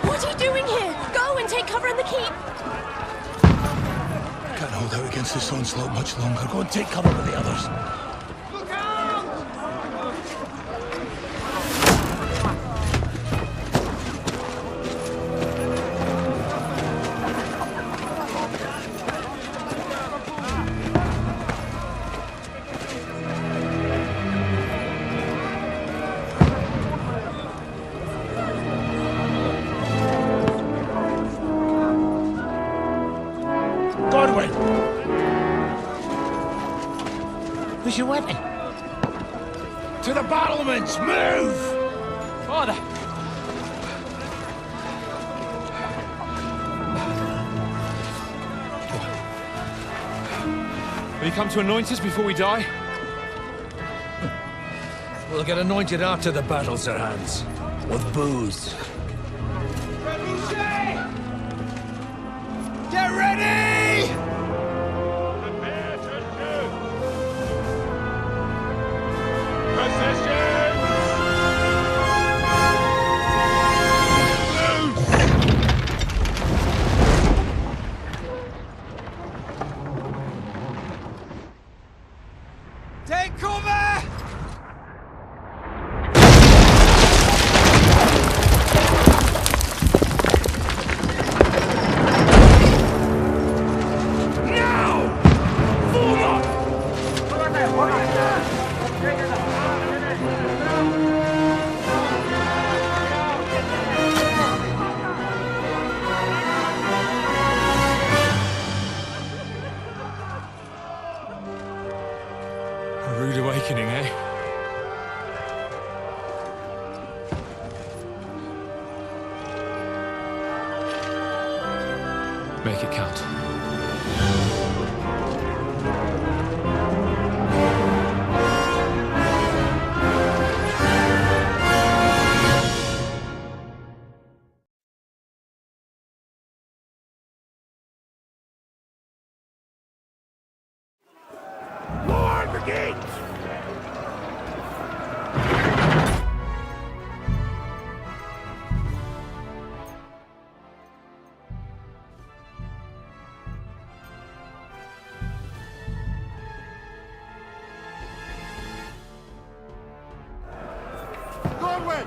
What are you doing here? Go and take cover in the keep! Can't hold out against this onslaught much longer. Go and take cover with the others. Look out! Godwin! Where's your weapon? To the battlements! Move! Father! Will you come to anoint us before we die? We'll get anointed after the battles are hands. With booze. Get ready! Prepare to shoot! Position! Take cover! A rude awakening, eh? Make it count. Lord Brigade! Godwin!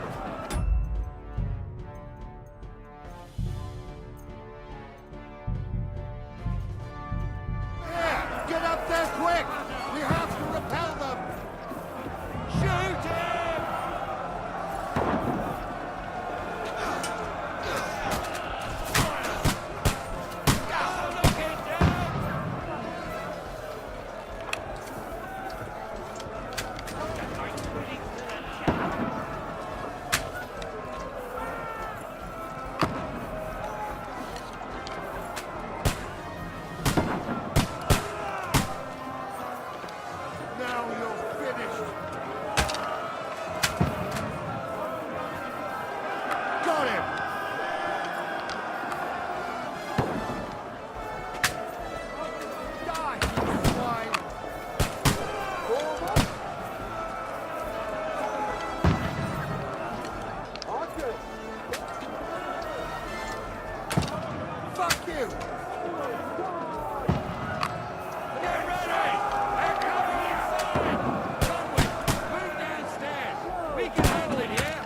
Yeah, get up there quick! We have to repel them! Shoot him! Now you're finished! Got him! Die, you swine! Forward! Archer! Fuck you! Get ready! They're coming inside! Godwin, move downstairs! We can handle it here!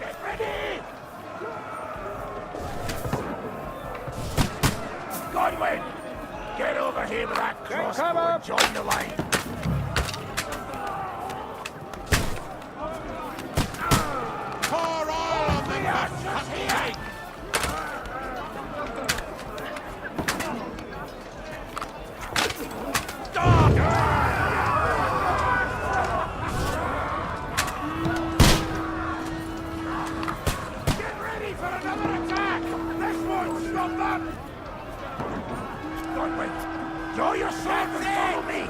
Get ready! Godwin! Get over Just go and join the lane. Pour oil on them, just here. Get ready for another attack! This won't stop them! Don't wait! Draw your sword and follow me!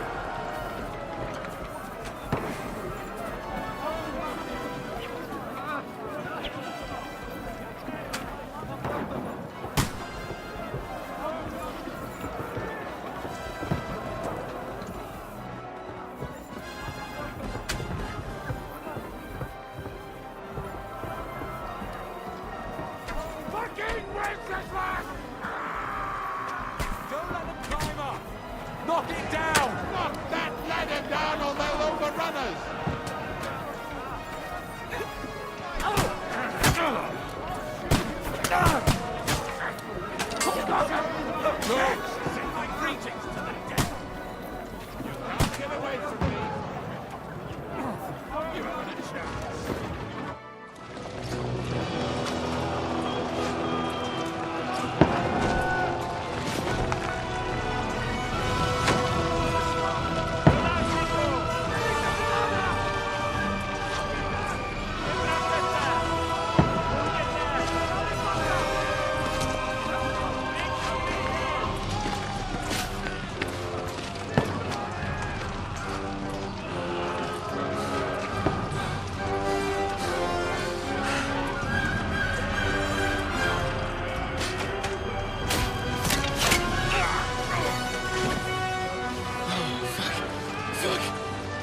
Fucking Wenceslas! Don't let them climb up! Knock it down! Knock that ladder down or they'll overrun us! My greetings to the dead! You can't get away from me! You haven't a chance!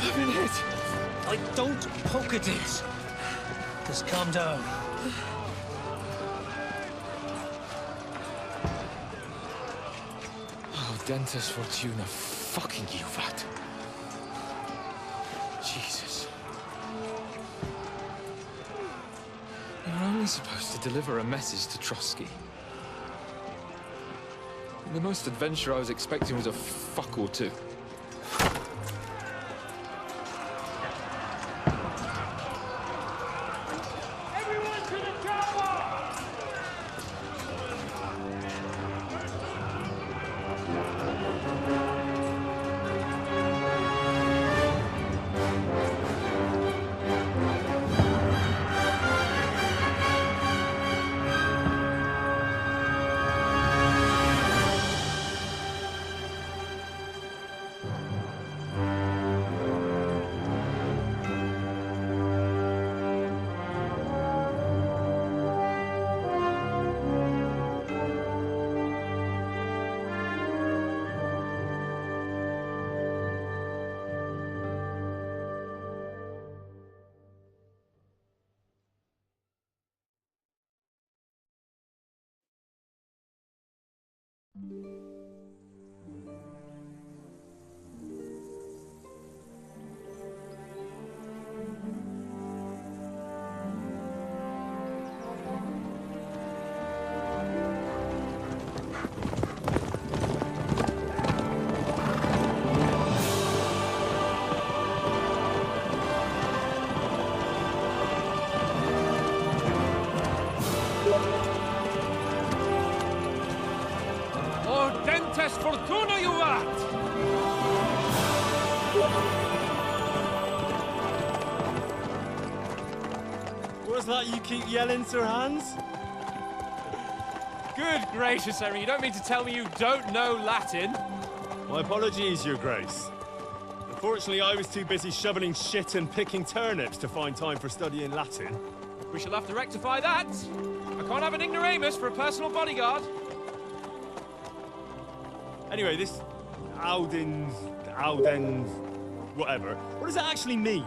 I've been hit. Don't poke at it. Just calm down. Oh, Dentes Fortuna, fucking you, Vat. Jesus. You're only supposed to deliver a message to Trotsky. The most adventure I was expecting was a fuck or two. Everyone to the tower! Dentes Fortuna, you vat! What's that you keep yelling, Sir Hans? Good gracious, Henry, you don't mean to tell me you don't know Latin? My apologies, Your Grace. Unfortunately, I was too busy shoveling shit and picking turnips to find time for studying Latin. We shall have to rectify that. I can't have an ignoramus for a personal bodyguard. Anyway, this Audens, whatever. What does that actually mean?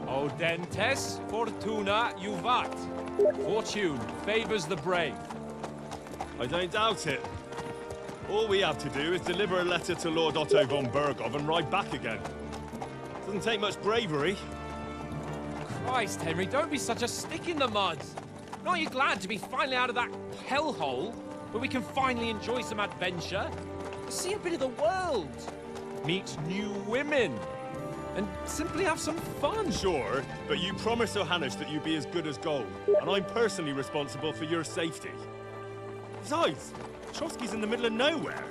O Dentes Fortuna Juvat. Fortune favors the brave. I don't doubt it. All we have to do is deliver a letter to Lord Otto von Bergov and ride back again. Doesn't take much bravery. Christ, Henry, don't be such a stick in the mud. Aren't you glad to be finally out of that hellhole where we can finally enjoy some adventure? See a bit of the world. meet new women, and simply have some fun. Sure, but you promised Johannes that you'd be as good as gold, and I'm personally responsible for your safety. Besides, Trotsky's in the middle of nowhere,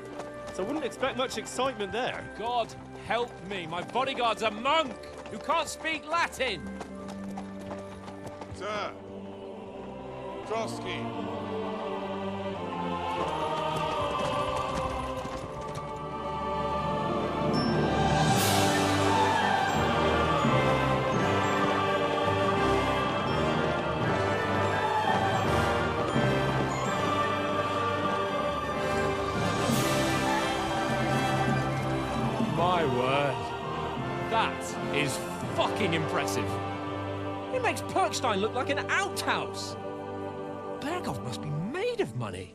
so I wouldn't expect much excitement there. God help me, my bodyguard's a monk who can't speak Latin. Sir! Trotsky! My word. That is fucking impressive. It makes Perkstein look like an outhouse. Berghoff must be made of money.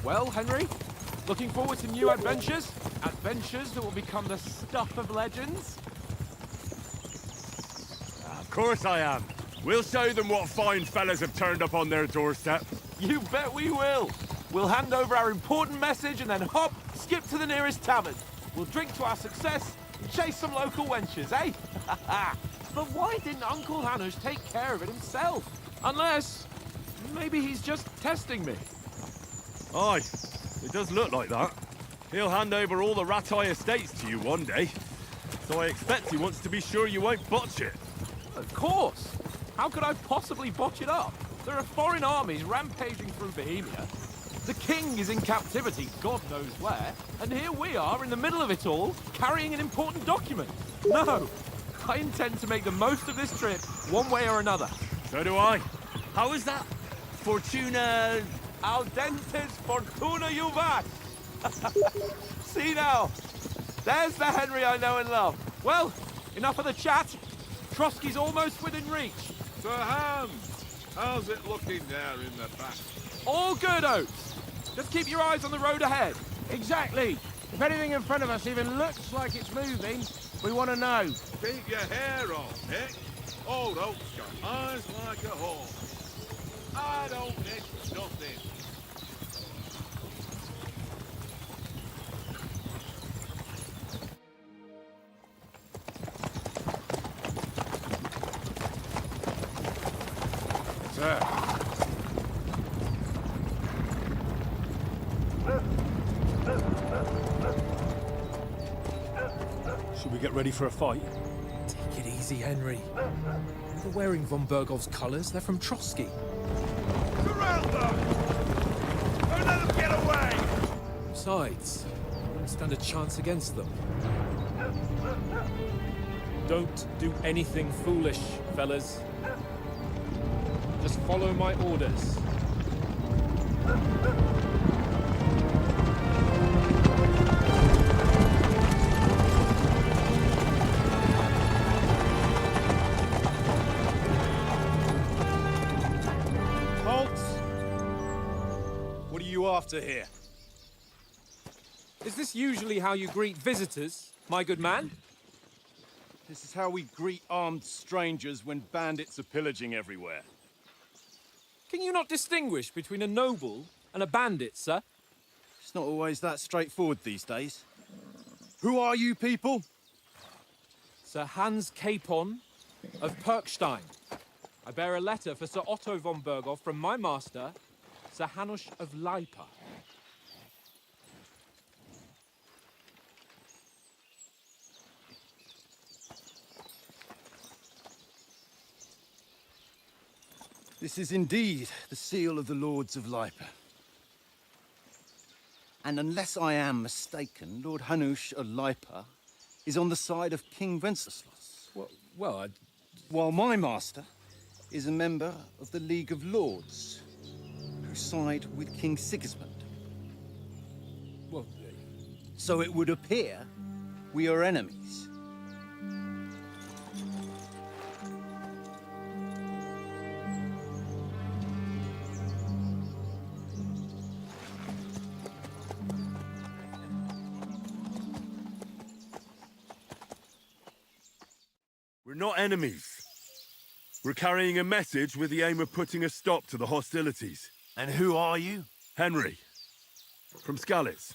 Well, Henry, looking forward to new adventures? Adventures that will become the stuff of legends? Of course I am. We'll show them what fine fellas have turned up on their doorstep. You bet we will. We'll hand over our important message and then hop, skip to the nearest tavern. We'll drink to our success and chase some local wenches, eh? But why didn't Uncle Hanush take care of it himself? Unless, maybe he's just testing me. Aye, it does look like that. He'll hand over all the Ratai estates to you one day. So I expect he wants to be sure you won't botch it. Of course. How could I possibly botch it up? There are foreign armies rampaging through Bohemia. The king is in captivity, God knows where. And here we are in the middle of it all, carrying an important document. No, I intend to make the most of this trip, one way or another. So do I. How is that? Fortuna... Audentes fortuna juvat! See now, there's the Henry I know and love. Well, enough of the chat. Trotsky's almost within reach. Sir Hans! How's it looking there in the back? All good, Oates. Just keep your eyes on the road ahead. Exactly. If anything in front of us even looks like it's moving, we want to know. Keep your hair on, Nick. Old Oak's got eyes like a hawk. I don't miss nothing. Sir. Should we get ready for a fight? Take it easy, Henry. They're wearing von Bergov's colours. They're from Trotsky. Surround them! Don't let them get away! Besides, I wouldn't stand a chance against them. Don't do anything foolish, fellas. Just follow my orders. Halt! What are you after here? Is this usually how you greet visitors, my good man? This is how we greet armed strangers when bandits are pillaging everywhere. Can you not distinguish between a noble and a bandit, sir? It's not always that straightforward these days. Who are you people? Sir Hans Capon of Perkstein. I bear a letter for Sir Otto von Berghoff from my master, Sir Hanush of Lipa. This is indeed the seal of the Lords of Lipa. And unless I am mistaken, Lord Hanush of Lipa is on the side of King Wenceslas. Well, While my master is a member of the League of Lords, who side with King Sigismund. well, So it would appear we are enemies. not enemies. We're carrying a message with the aim of putting a stop to the hostilities. And who are you? Henry, from Skalitz.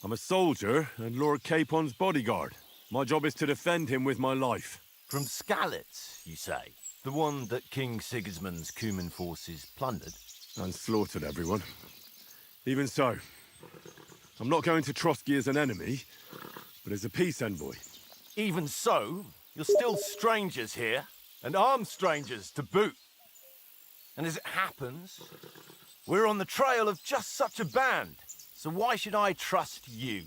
I'm a soldier and Lord Capon's bodyguard. My job is to defend him with my life. From Skalitz, you say? The one that King Sigismund's Cuman forces plundered? And slaughtered everyone. Even so, I'm not going to Trotsky as an enemy, but as a peace envoy. Even so, you're still strangers here, and armed strangers to boot. And as it happens, we're on the trail of just such a band. So why should I trust you?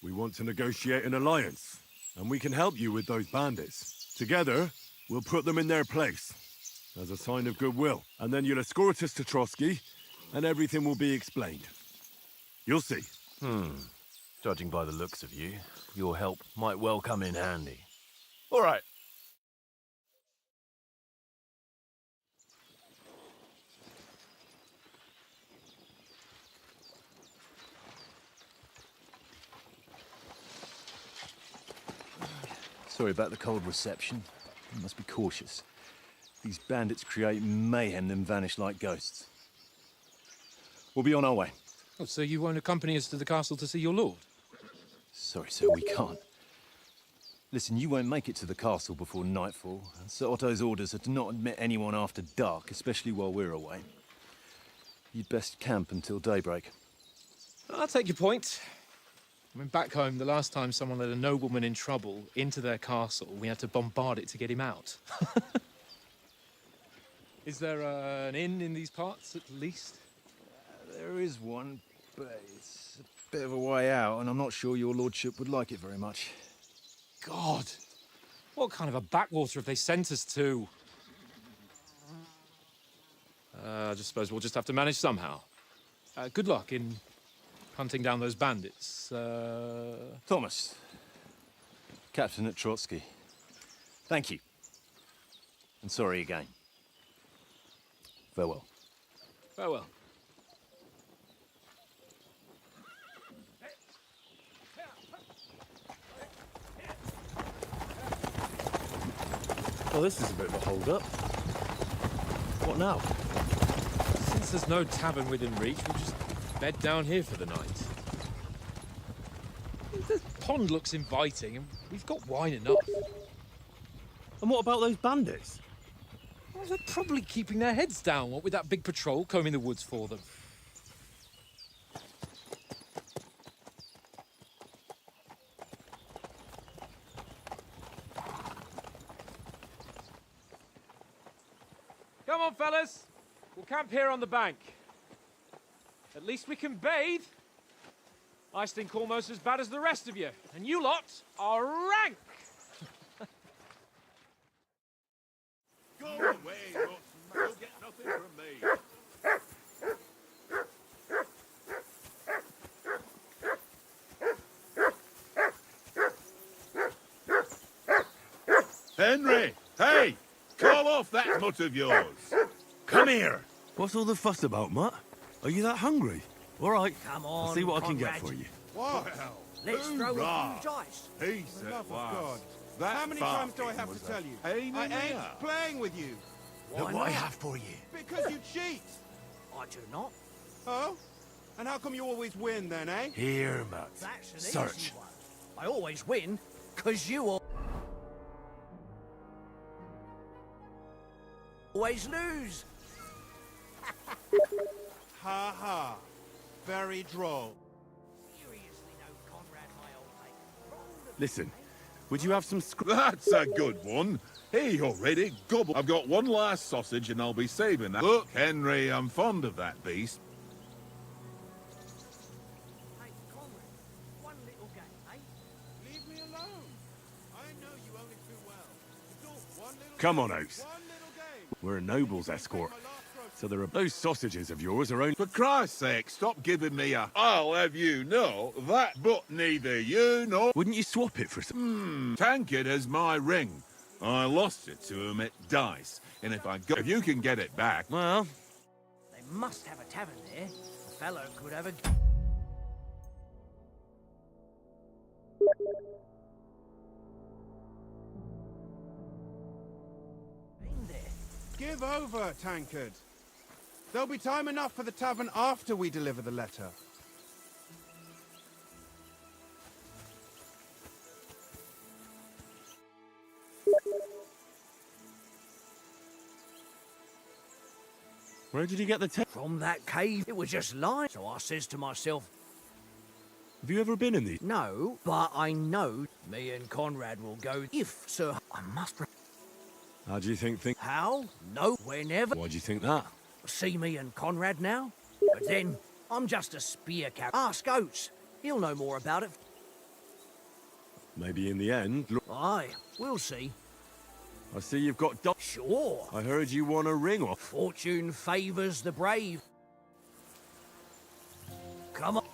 We want to negotiate an alliance, and we can help you with those bandits. Together, we'll put them in their place, as a sign of goodwill. And then you'll escort us to Trotsky, and everything will be explained. You'll see. Judging by the looks of you, your help might well come in handy. All right. Sorry about the cold reception. You must be cautious. These bandits create mayhem, then vanish like ghosts. We'll be on our way. Oh, so you won't accompany us to the castle to see your lord? Sorry, sir, we can't. Listen, you won't make it to the castle before nightfall. Sir Otto's orders are to not admit anyone after dark, especially while we're away. You'd best camp until daybreak. I'll take your point. I mean, back home, the last time someone let a nobleman in trouble into their castle, we had to bombard it to get him out. Is there an inn in these parts, at least? There is one, but it's a bit of a way out, and I'm not sure your lordship would like it very much. God! What kind of a backwater have they sent us to? I just suppose we'll just have to manage somehow. Good luck in hunting down those bandits. Thomas, captain at Trotsky. Thank you. And sorry again. Farewell. Farewell. Well, this is a bit of a hold-up. What now? Since there's no tavern within reach, we'll just bed down here for the night. The pond looks inviting, and we've got wine enough. And what about those bandits? Well, they're probably keeping their heads down, what with that big patrol combing the woods for them. Come on, fellas. We'll camp here on the bank. At least we can bathe. I stink almost as bad as the rest of you, and you lot are rank! Go away, Dutchman. You'll get nothing from me. Henry! Hey! Call off that mutt of yours! Come here! What's all the fuss about, Mutt? Are you that hungry? All right. Come on, I'll see what I can get Conrad. for you. What? Well, Let's throw a hoorah. few dice. Peace For the at love of last. God. That How many times do I bargain have was to tell a you? pain I in the ain't ass. playing with you. Why Look what I not? have for you. Because you cheat. I do not. Oh? And how come you always win then, eh? Here, Mutt. That's an Search. easy one. I always win, because you always lose. Ha ha. Very droll. Seriously, no, Conrad, my old mate. Listen, would you have some That's a good one. Hey, already gobble. I've got one last sausage and I'll be saving that. Look, Henry, I'm fond of that beast. Hey, Conrad, one little game, eh? Leave me alone. I know you only too well. It's all one little Come game, on, Oates. one little game. We're a noble's escort. My last throw. So there are those sausages of yours are only. For Christ's sake, stop giving me a. I'll have you know that, but neither you nor. Wouldn't you swap it for some? Tankard has my ring. I lost it to him at dice, and if you can get it back, well, They must have a tavern there. A fellow could have a... In there. Give over, Tankard. There'll be time enough for the tavern after we deliver the letter. where did you get the From that cave, it was just lying. So I says to myself, Have you ever been in these? no, but I know me and Conrad will go. If, sir, I must... How do you think? How? No, whenever. Why do you think that? See me and Conrad now? But then, I'm just a spear carrier. Ask Oates. He'll know more about it. Maybe in the end. Look, Aye, we'll see. I see you've got. Sure. I heard you won a ring off. Fortune favours the brave. Come on.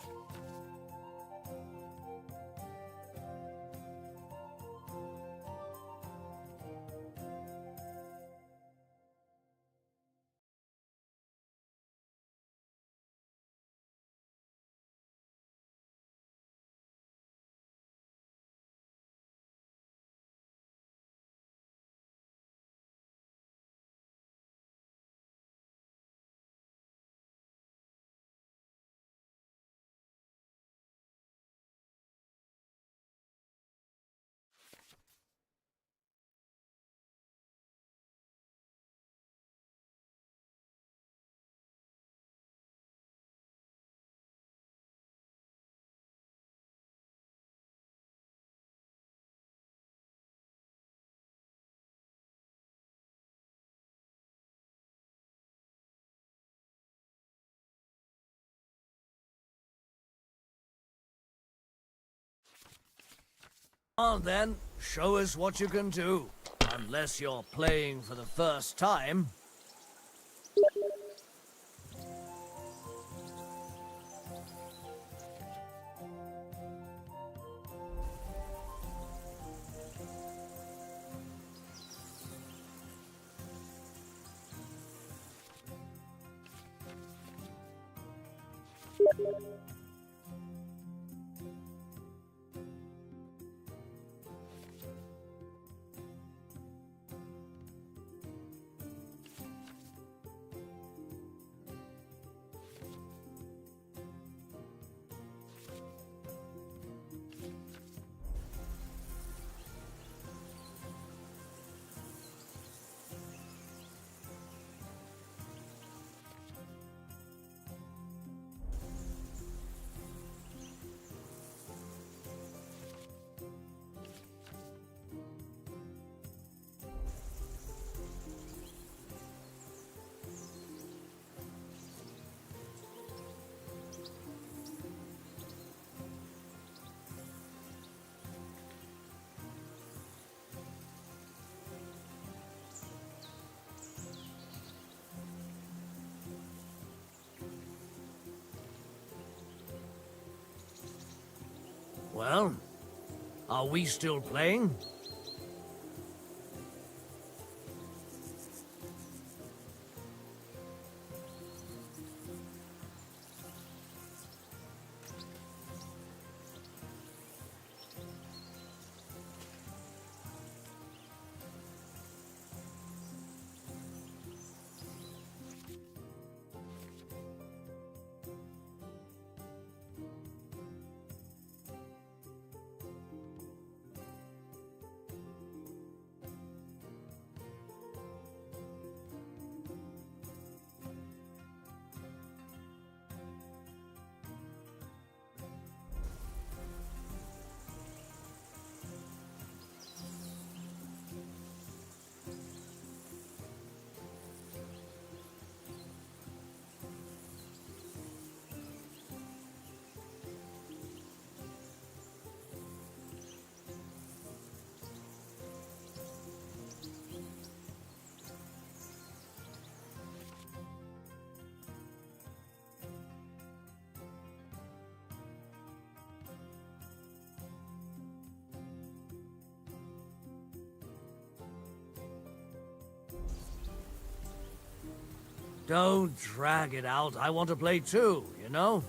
On then, show us what you can do. Unless you're playing for the first time. Well, are we still playing? Don't drag it out. I want to play too, you know?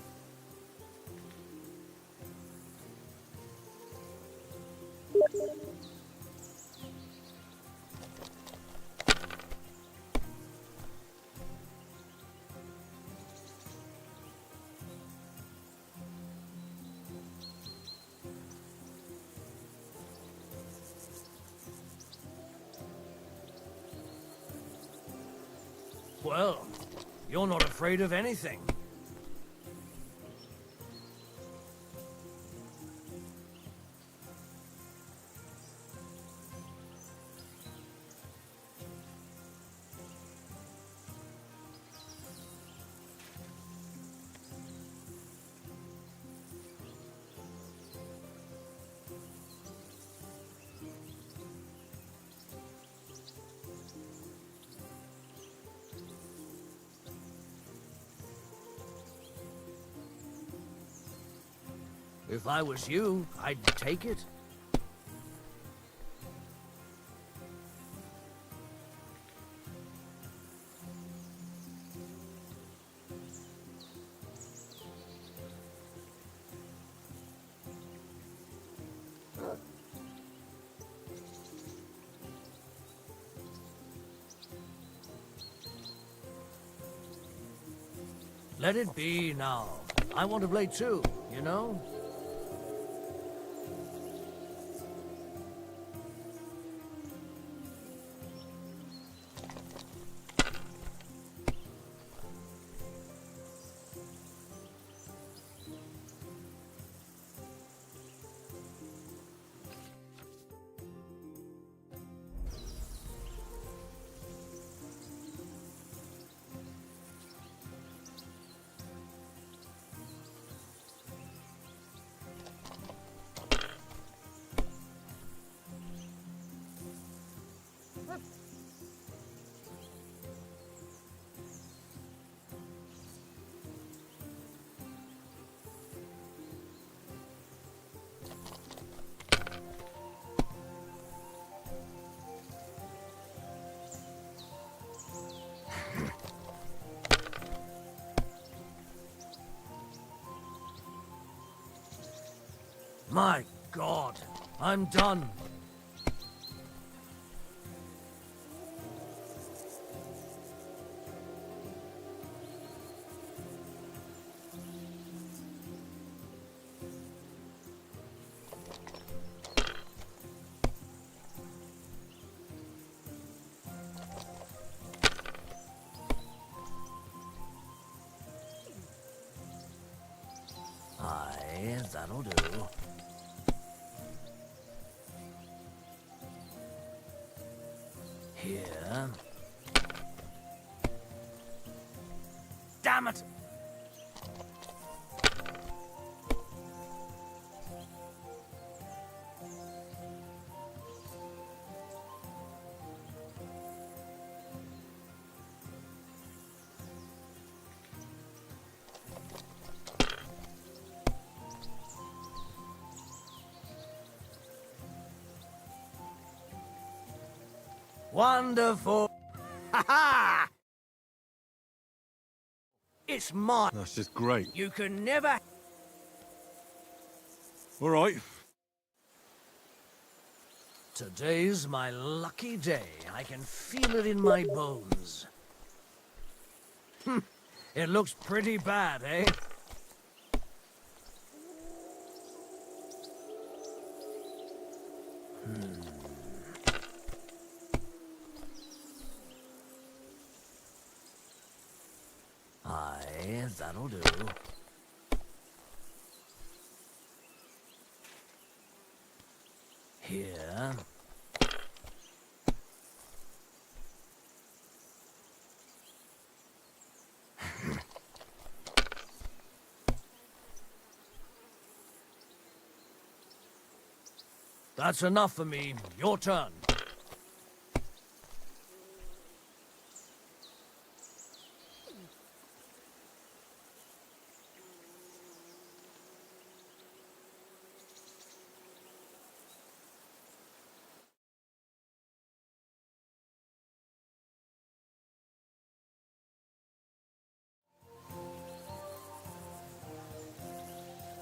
Well, you're not afraid of anything. If I was you, I'd take it. Let it be now. I want to play too, you know? My God, I'm done. Aye, that'll do. Here. Damn it! Wonderful. Ha ha! It's mine. That's just great. You can never... All right. Today's my lucky day. I can feel it in my bones. It looks pretty bad, eh? Aye, that'll do. Here. That's enough for me. Your turn.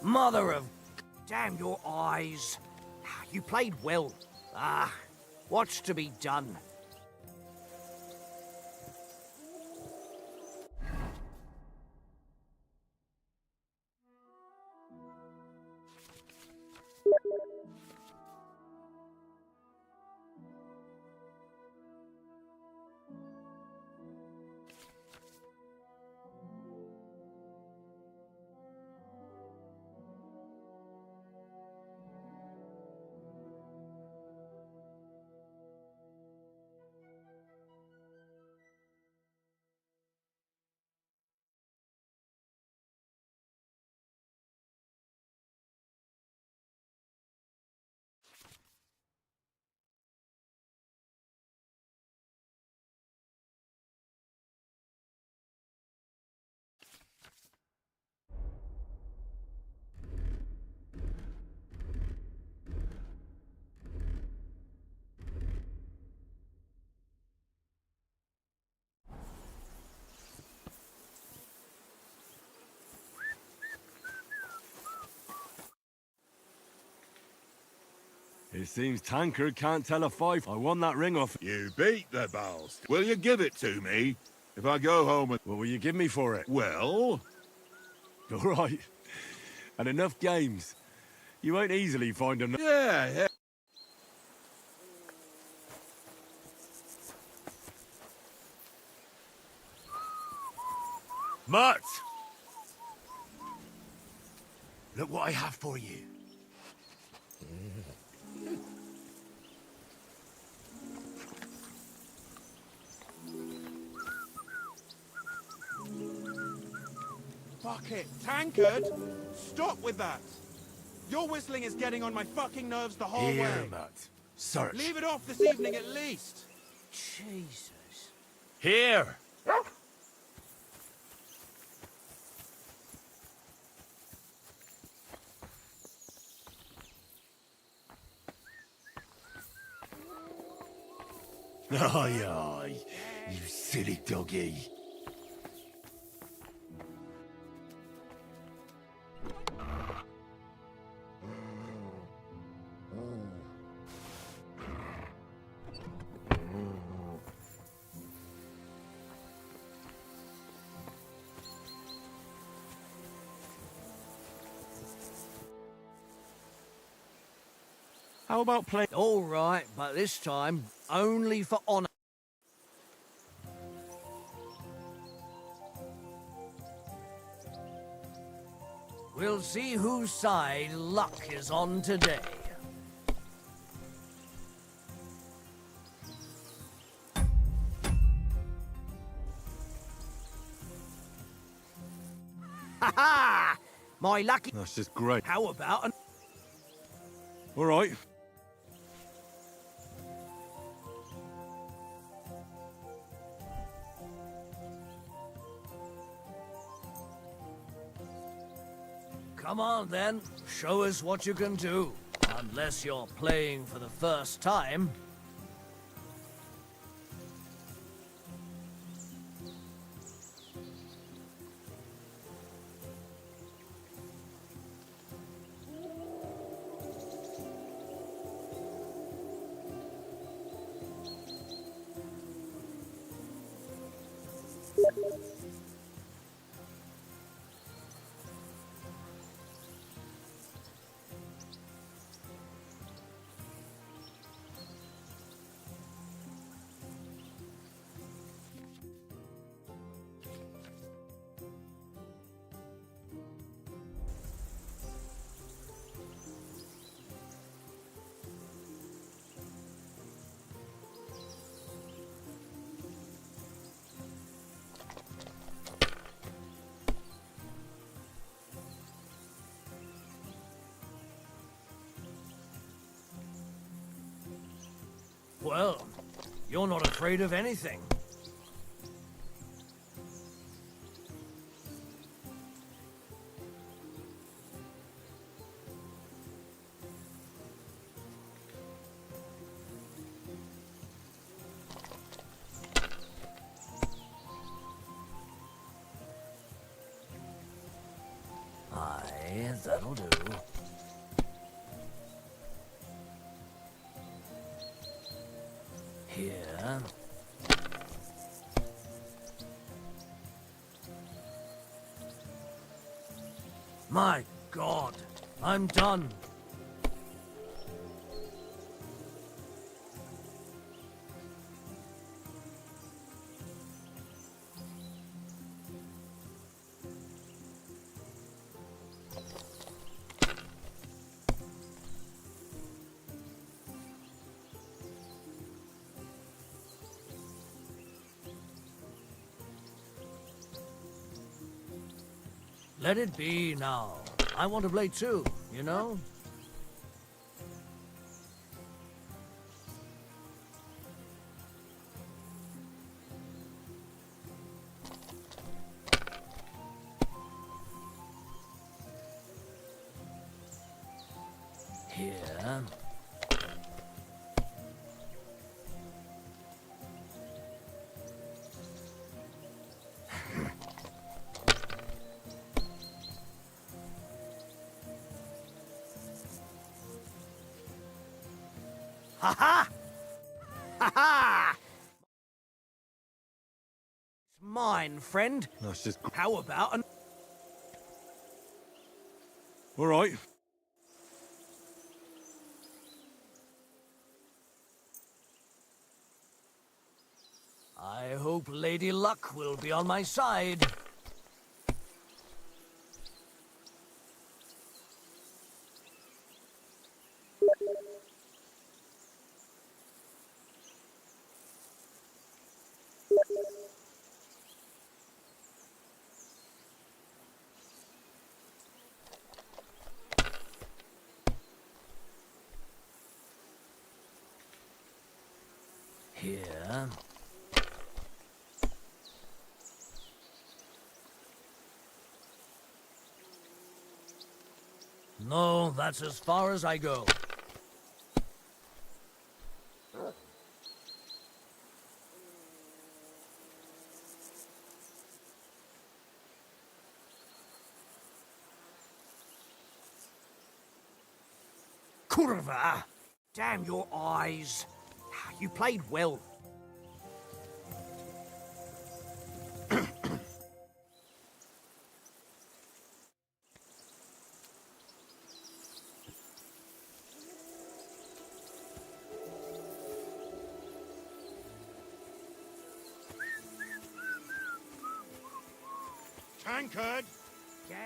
Mother of... Damn your eyes. You played well. Ah, what's to be done? It seems Tankard can't tell a fife. I won that ring off. You beat the bastard. Will you give it to me? If I go home and... What will you give me for it? Well? All right. And enough games. You won't easily find enough. Yeah. Mutt! Look what I have for you. Fuck it. Tankard! Stop with that! Your whistling is getting on my fucking nerves the whole Here, way. Mutt. Search. Leave it off this evening at least. Jesus. Here! Aye, aye, you silly doggy. How about play? All right, but this time only for honor. We'll see whose side luck is on today. Ha ha! My lucky... That's just great. How about an... All right. Come on, then. Show us what you can do. Unless you're playing for the first time. Well, you're not afraid of anything. Aye, that'll do. Here. My God, I'm done. Let it be now. I want to play too, you know? Here. Ha ha! Ha ha! It's mine, friend. That's just... How about an... All right. I hope Lady Luck will be on my side. Here. No, that's as far as I go. Curva! Damn your eyes. You played well. Tankard! Yeah.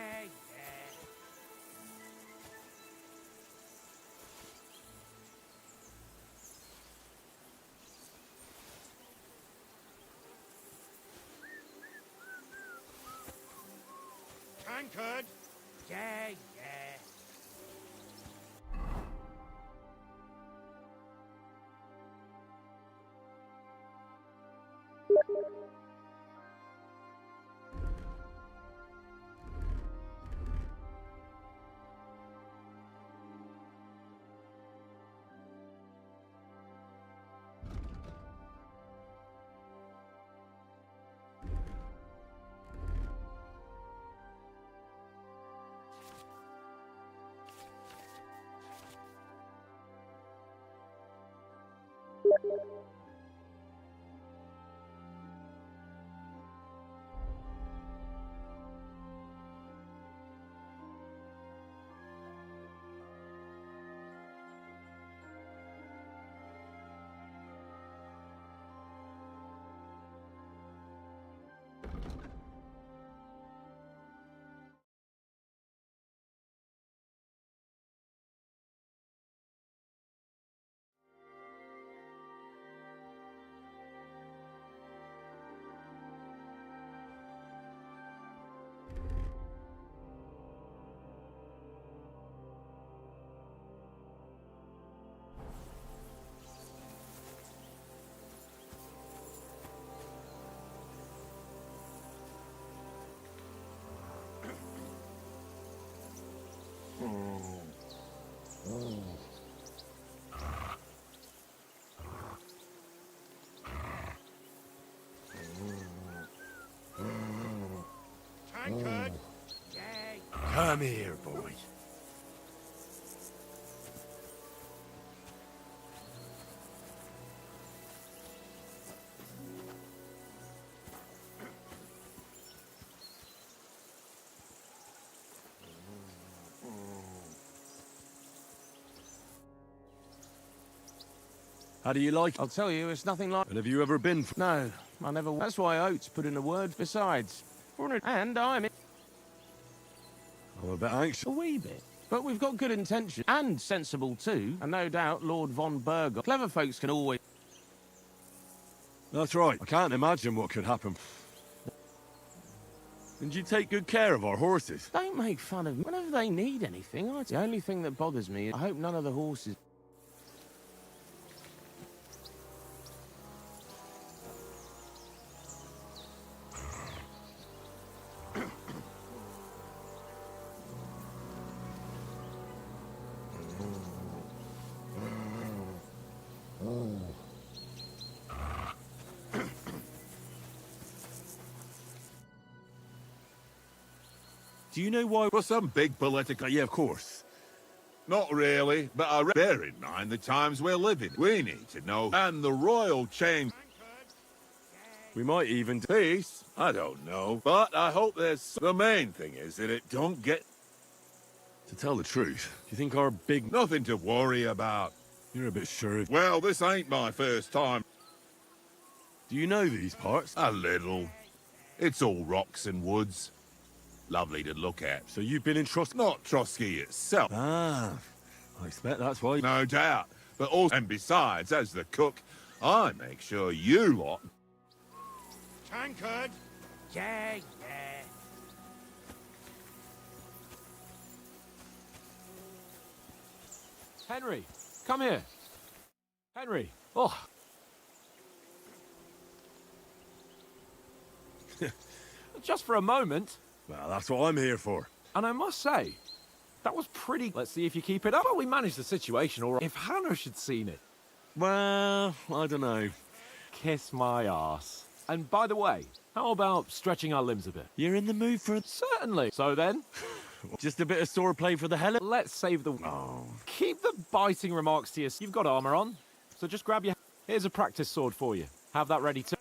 Tankard! Yeah. Tankard! Come here, boy. How do you like it? I'll tell you, it's nothing like... And have you ever been... No, I never... That's why Oates put in a word besides. And I'm... I'm a bit anxious. A wee bit. But we've got good intention. And sensible, too. And no doubt Lord von Berger. Clever folks can always... That's right. I can't imagine what could happen. And you take good care of our horses. Don't make fun of me. Whenever they need anything, the only thing that bothers me is I hope none of the horses... Do you know why... For some big political... Yeah, of course. Not really, but I bear in mind the times we're living. We need to know. And the royal change... We might even... Peace? I don't know. But I hope there's... The main thing is that it don't get... To tell the truth, do you think our big... Nothing to worry about. You're a bit sure. Well, this ain't my first time. Do you know these parts? A little. It's all rocks and woods. Lovely to look at. So you've been in Trotsky? Not Trotsky itself. Ah, I expect that's why... No doubt. But also... And besides, as the cook, I make sure you lot... Tankard! Yeah. Henry, come here. Henry. Oh. Just for a moment. Well, that's what I'm here for. And I must say, that was pretty... Let's see if you keep it up. Well, we managed the situation all right. If Hannah had seen it. Well, I don't know. Kiss my arse. And by the way, how about stretching our limbs a bit? You're in the mood for it? Certainly. So then... Just a bit of swordplay for the hell of... Let's save the... Oh. Keep the biting remarks to yourself. You've got armor on, so just grab your... Here's a practice sword for you. Have that ready too.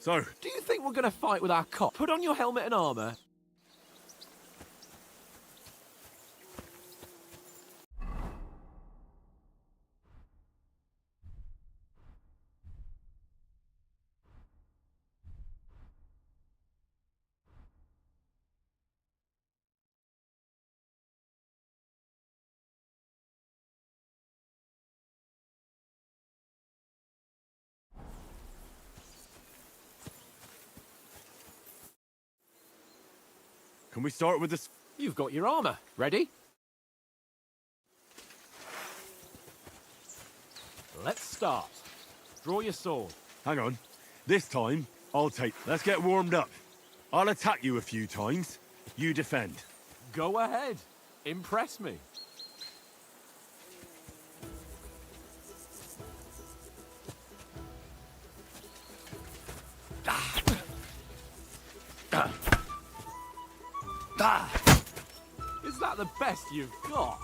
So, do you think we're going to fight with our cop? Put on your helmet and armor. can we start with this? You've got your armor. Ready? Let's start. Draw your sword. Hang on. This time, I'll take... Let's get warmed up. I'll attack you a few times. You defend. Go ahead. Impress me. Is that the best you've got?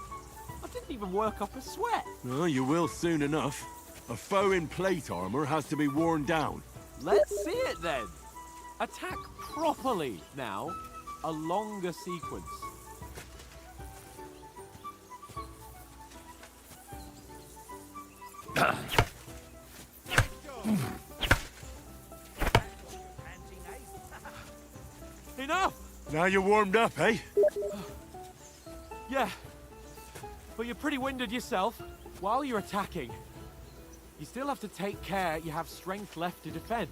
I didn't even work up a sweat. Oh, you will soon enough. A foe in plate armor has to be worn down. Let's see it then. Attack properly now. A longer sequence. Enough! Now you're warmed up, eh? Yeah, but you're pretty winded yourself. While you're attacking, you still have to take care you have strength left to defend.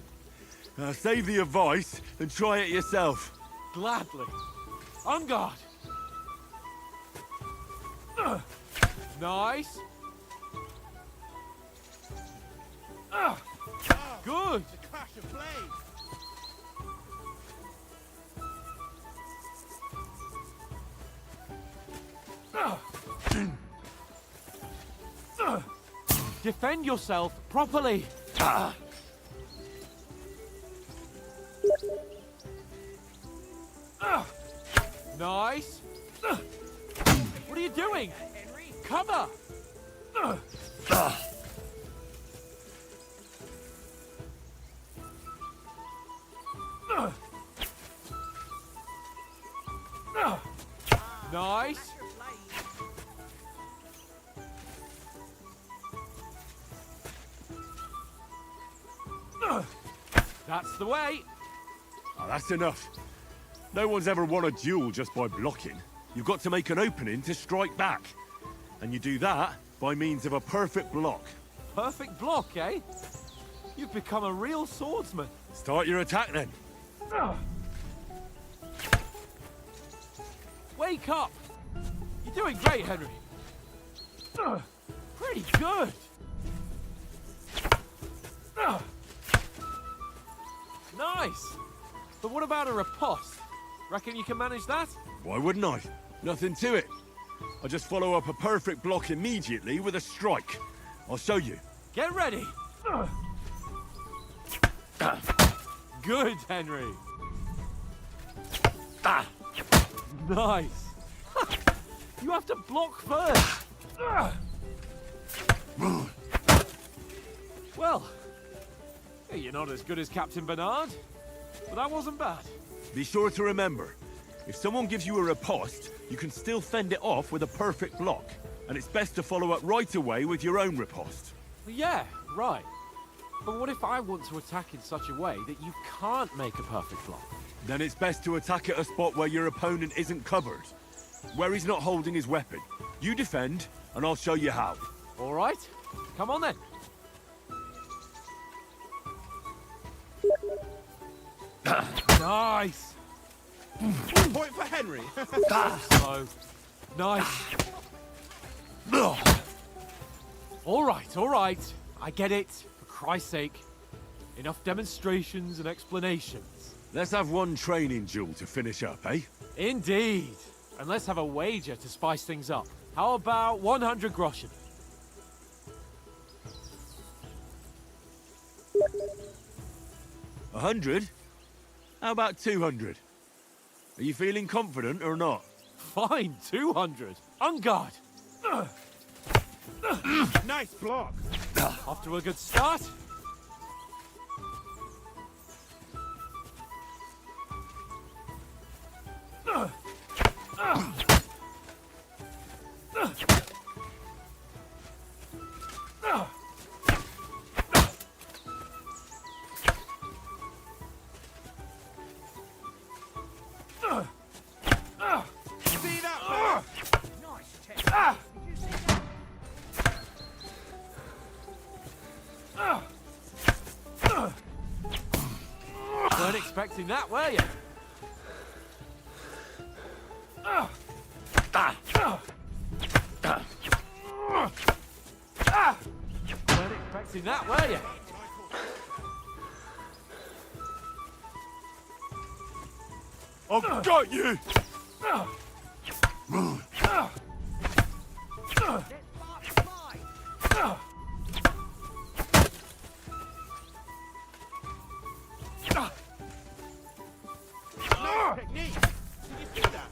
Save the advice and try it yourself. Gladly. On guard. Nice. Good. The clash of blades. Defend yourself properly. Nice. What are you doing? Cover. Nice. That's the way. Oh, that's enough. No one's ever won a duel just by blocking. You've got to make an opening to strike back. And you do that by means of a perfect block. Perfect block, eh? You've become a real swordsman. Start your attack then. Wake up! You're doing great, Henry. Pretty good. Nice. But what about a riposte? Reckon you can manage that? Why wouldn't I? Nothing to it. I just follow up a perfect block immediately with a strike. I'll show you. Get ready. Good, Henry. Nice. You have to block first. Well, you're not as good as Captain Bernard, but that wasn't bad. Be sure to remember, if someone gives you a riposte, you can still fend it off with a perfect block. And it's best to follow up right away with your own riposte. Yeah, right. But what if I want to attack in such a way that you can't make a perfect block? Then it's best to attack at a spot where your opponent isn't covered. Where he's not holding his weapon. You defend, and I'll show you how. All right. Come on then. Nice. Point for Henry. So nice. All right. I get it. For Christ's sake. Enough demonstrations and explanations. Let's have one training duel to finish up, eh? Indeed. And let's have a wager to spice things up. How about 100 groschen? A 100? How about 200? Are you feeling confident or not? Fine, 200. On guard. Nice block. Off to a good start. See that? Nice technique. Did you see that? Weren't expecting that, were you? Weren't expecting that, were you? I've got you! Nice technique. Did you see that?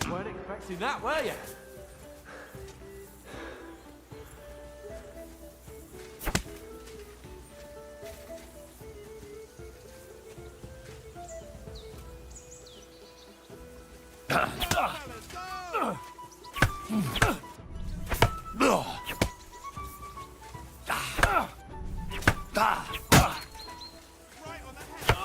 Weren't expecting that, were you? Right on the head.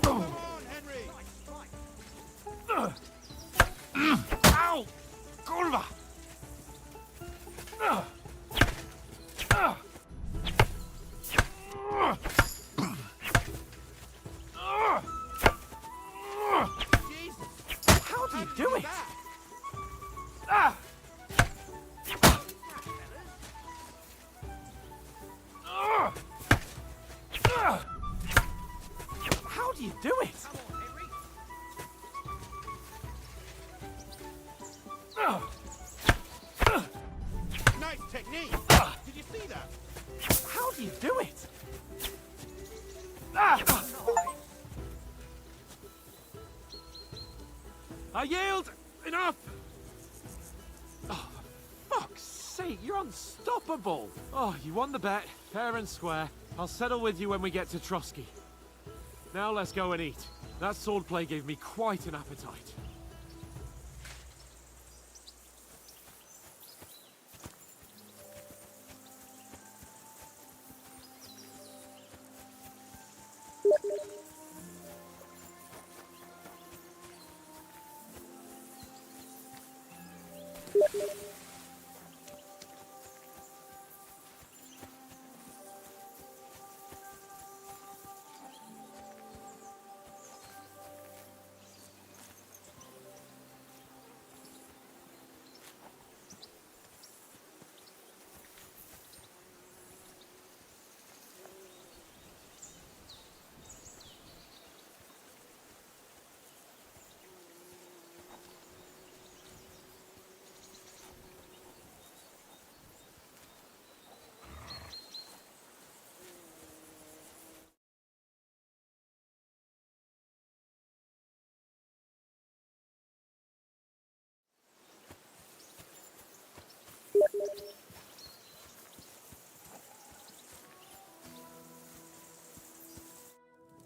Come on, Henry. Ow! Nice technique. Did you see that? How do you do it? I yield! Enough! Oh, for fuck's sake, you're unstoppable! Oh, you won the bet, fair and square. I'll settle with you when we get to Trotsky. Now let's go and eat. That swordplay gave me quite an appetite.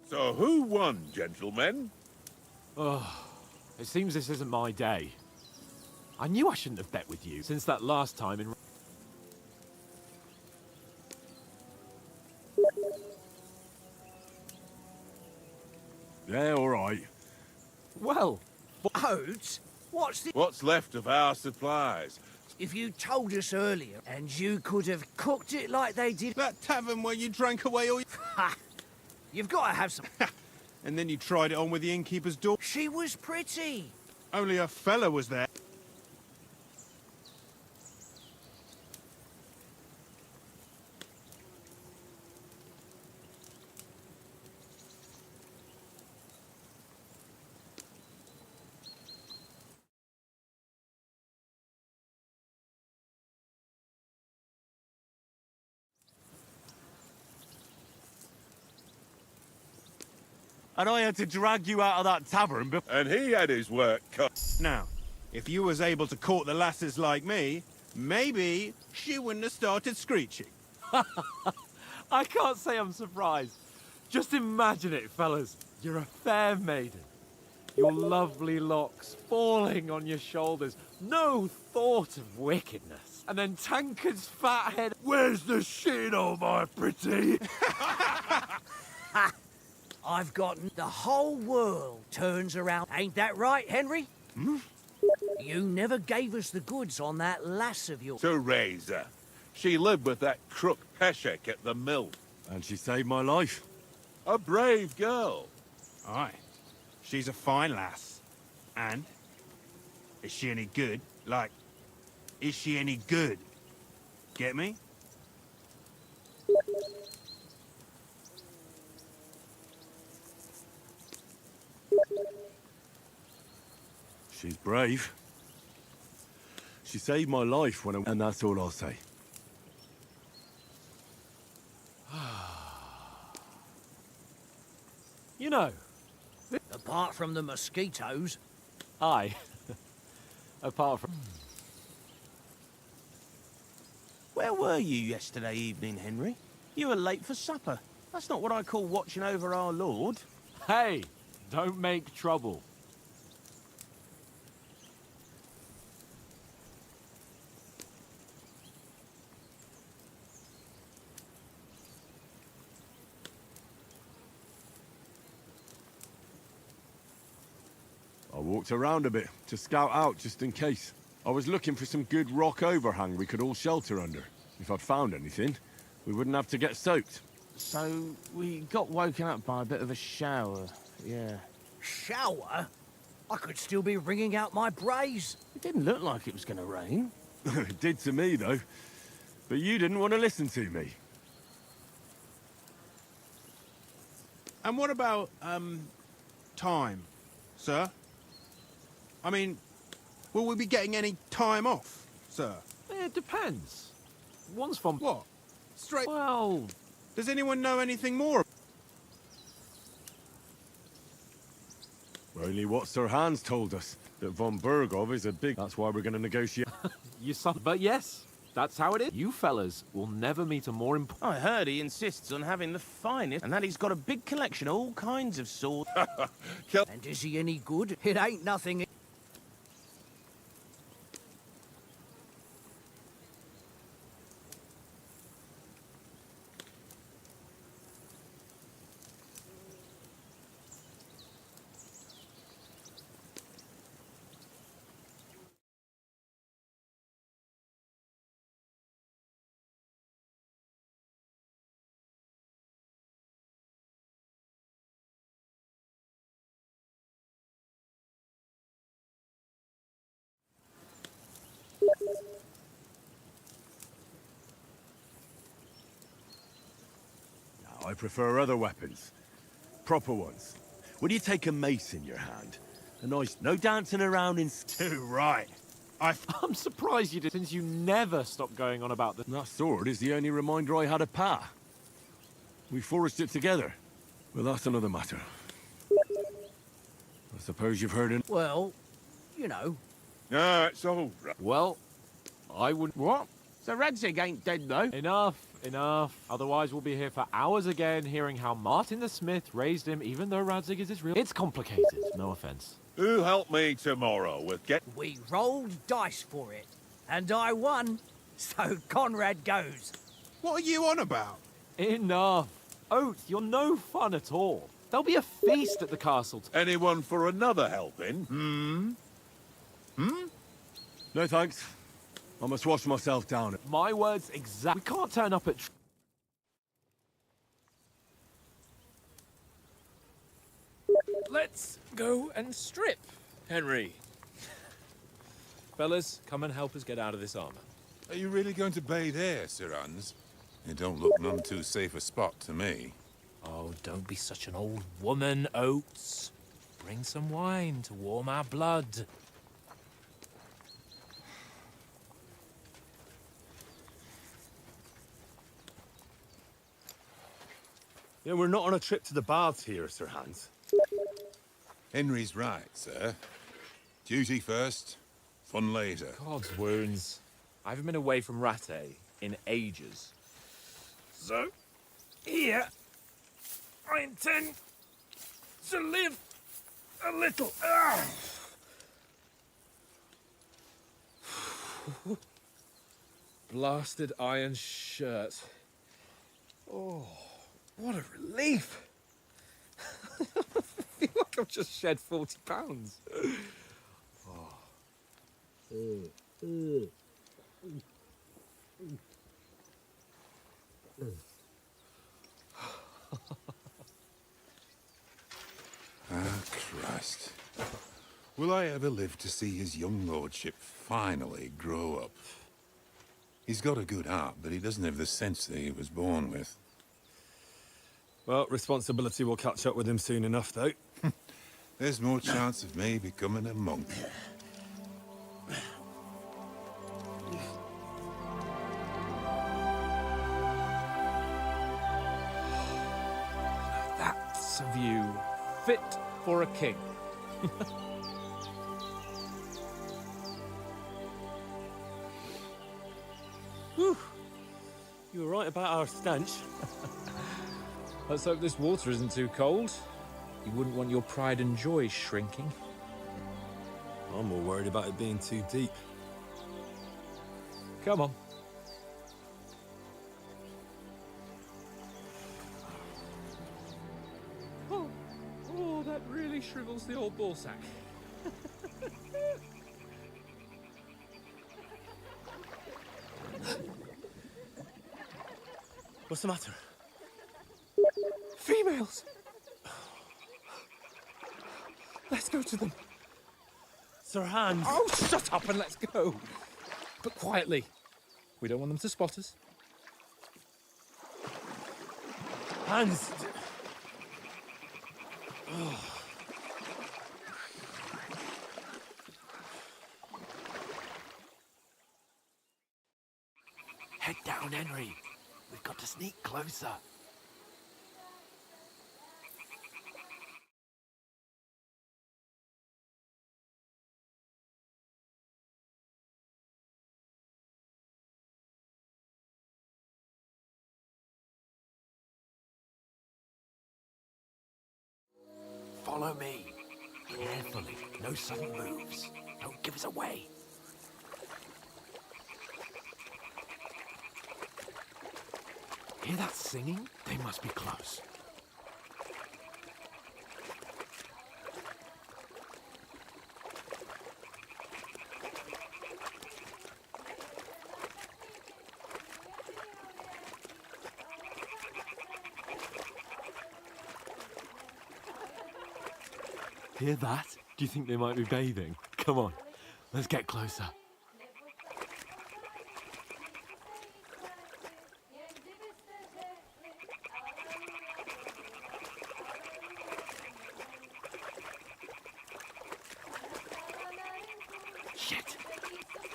So who won, gentlemen? Oh, it seems this isn't my day. I knew I shouldn't have bet with you since that last time in... Yeah, all right. Well... Oats? What's left of our supplies? If you told us earlier, and you could have cooked it like they did... That tavern where you drank away all your... Ha! You've got to have some... And then you tried it on with the innkeeper's daughter. She was pretty. Only a fella was there. And I had to drag you out of that tavern before... And he had his work cut. Now, if you was able to court the lasses like me, maybe she wouldn't have started screeching. I can't say I'm surprised. Just imagine it, fellas. You're a fair maiden. Your lovely locks falling on your shoulders. No thought of wickedness. And then Tankard's fat head... Where's the shit, oh my pretty? I've gotten the whole world turns around. Ain't that right, Henry? Hmm? You never gave us the goods on that lass of yours. Teresa. She lived with that crook Peshek at the mill. And she saved my life. A brave girl. Aye. She's a fine lass. And? Is she any good? Like, is she any good? Get me? She's brave. She saved my life when I... And that's all I'll say. You know... Apart from the mosquitoes. Aye. Apart from... Where were you yesterday evening, Henry? You were late for supper. That's not what I call watching over our lord. Hey, don't make trouble. I walked around a bit to scout out just in case. I was looking for some good rock overhang we could all shelter under. If I'd found anything, we wouldn't have to get soaked. So, we got woken up by a bit of a shower, yeah. Shower? I could still be wringing out my brays. It didn't look like it was going to rain. It did to me, though. But you didn't want to listen to me. And what about, time, sir? I mean, Will we be getting any time off, sir? It depends. One's from... What? Straight... Well... Does anyone know anything more? Only what Sir Hans told us, that von Bergov is a big... That's why we're going to negotiate. You son... But yes, that's how it is. You fellas will never meet a more important... I heard he insists on having the finest, and that he's got a big collection of all kinds of swords. And is he any good? It ain't nothing. I prefer other weapons. Proper ones. When you take a mace in your hand, a nice... No dancing around in... Too right. I'm surprised you did, since you never stop going on about the... That sword is the only reminder I had of Pa. We forged it together. Well, that's another matter. I suppose you've heard it... Well, you know. No, it's all right. Well, I would... What? So Radzig ain't dead, though? Enough. Otherwise we'll be here for hours again, hearing how Martin the Smith raised him, even though Radzig is his real... It's complicated, no offense. Who help me tomorrow with get... We rolled dice for it, and I won. So Conrad goes. What are you on about? Enough. Oath, you're no fun at all. There'll be a feast at the castle. Anyone for another helping? No thanks. I must wash myself down. My words exact. We can't turn up at... Let's go and strip, Henry. Fellas, come and help us get out of this armor. Are you really going to bathe here, Sir Hans? It don't look none too safe a spot to me. Oh, don't be such an old woman, Oates. Bring some wine to warm our blood. Yeah, we're not on a trip to the baths here, Sir Hans. Henry's right, sir. Duty first, fun later. God's wounds. I haven't been away from Rattay in ages. So, here, I intend to live a little. Blasted iron shirt. Oh, what a relief. I feel like I've just shed 40 pounds. Ah, Christ. Will I ever live to see his young lordship finally grow up? He's got a good heart, but he doesn't have the sense that he was born with. Well, responsibility will catch up with him soon enough, though. There's more chance of me becoming a monk. That's a view fit for a king. Whew. You were right about our stench. Let's hope this water isn't too cold. You wouldn't want your pride and joy shrinking. I'm more worried about it being too deep. Come on. Oh, that really shrivels the old ball sack. What's the matter? Females! Let's go to them. Sir Hans! Oh, shut up and let's go. But quietly. We don't want them to spot us. Hans! down, Henry. We've got to sneak closer. Follow me. Carefully. No sudden moves. Don't give us away. Hear that singing? They must be close. Hear that? Do you think they might be bathing? Come on, let's get closer. Shit!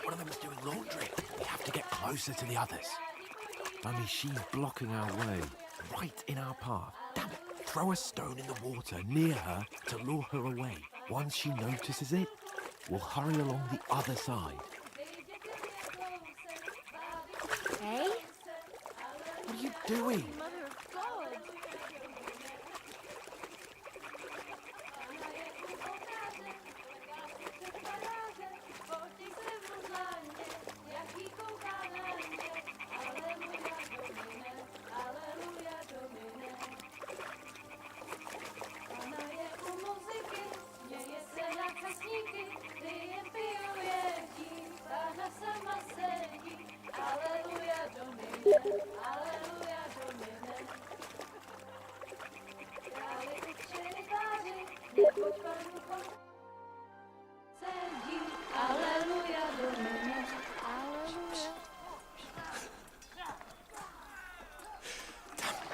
One of them is doing laundry. We have to get closer to the others. Only she's blocking our way, right in our path. Damn it! Throw a stone in the water near her to lure her away. Once she notices it, we'll hurry along the other side. Hey? What are you doing? Mother of God.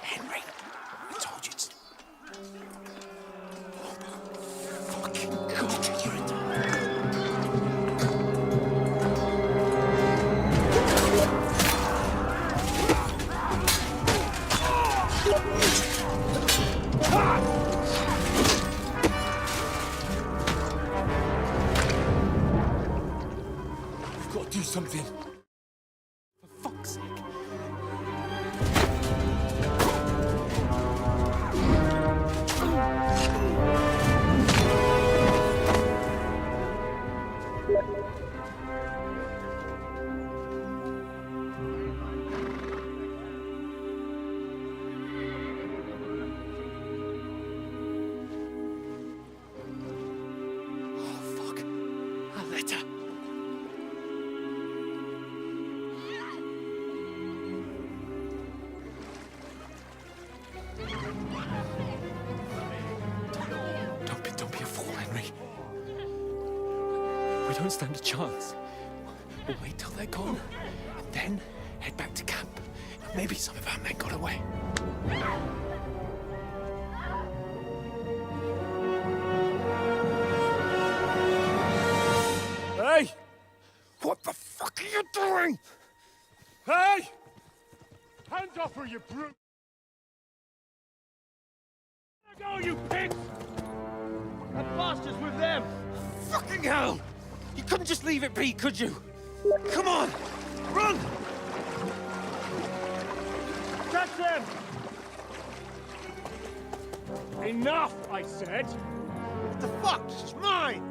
Henry, I told you to... Fucking God, you're in... We've got to do something. For fuck's sake. Oh, fuck. A letter. Don't be a fool, Henry. We don't stand a chance. We'll wait till they're gone, and then head back to camp. Maybe some of our men got away. Hey! What the fuck are you doing? Hey! Hands off her, you brute! There go, you pigs! That bastard's with them! Fucking hell! You couldn't just leave it be, could you? Come on! Run! Catch them! Enough, I said! What the fuck? It's mine!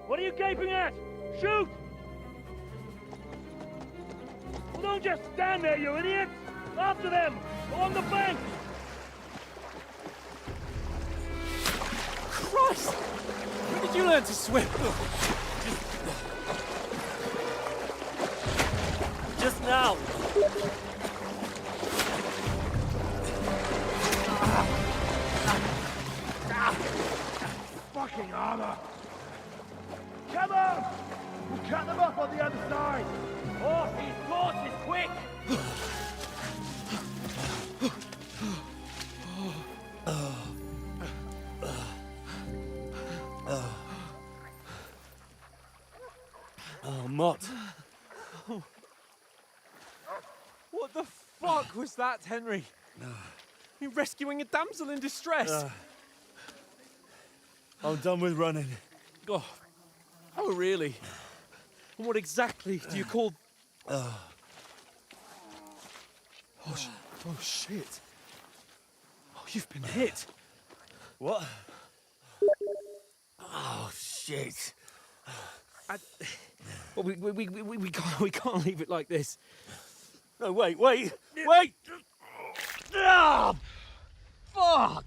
What are you gaping at? Shoot! Well, don't just stand there, you idiot! After them! On the bank! Christ! When did you learn to swim? Just now! Fucking armor! Come on! We'll cut them off on the other side! Horses, quick! Oh, Mott. What the fuck was that, Henry? You rescuing a damsel in distress? I'm done with running. Oh, really? And what exactly do you call... Oh, shit. Oh, you've been hit. What? Oh, shit. Well, we can't leave it like this. No, wait! Ah! Fuck!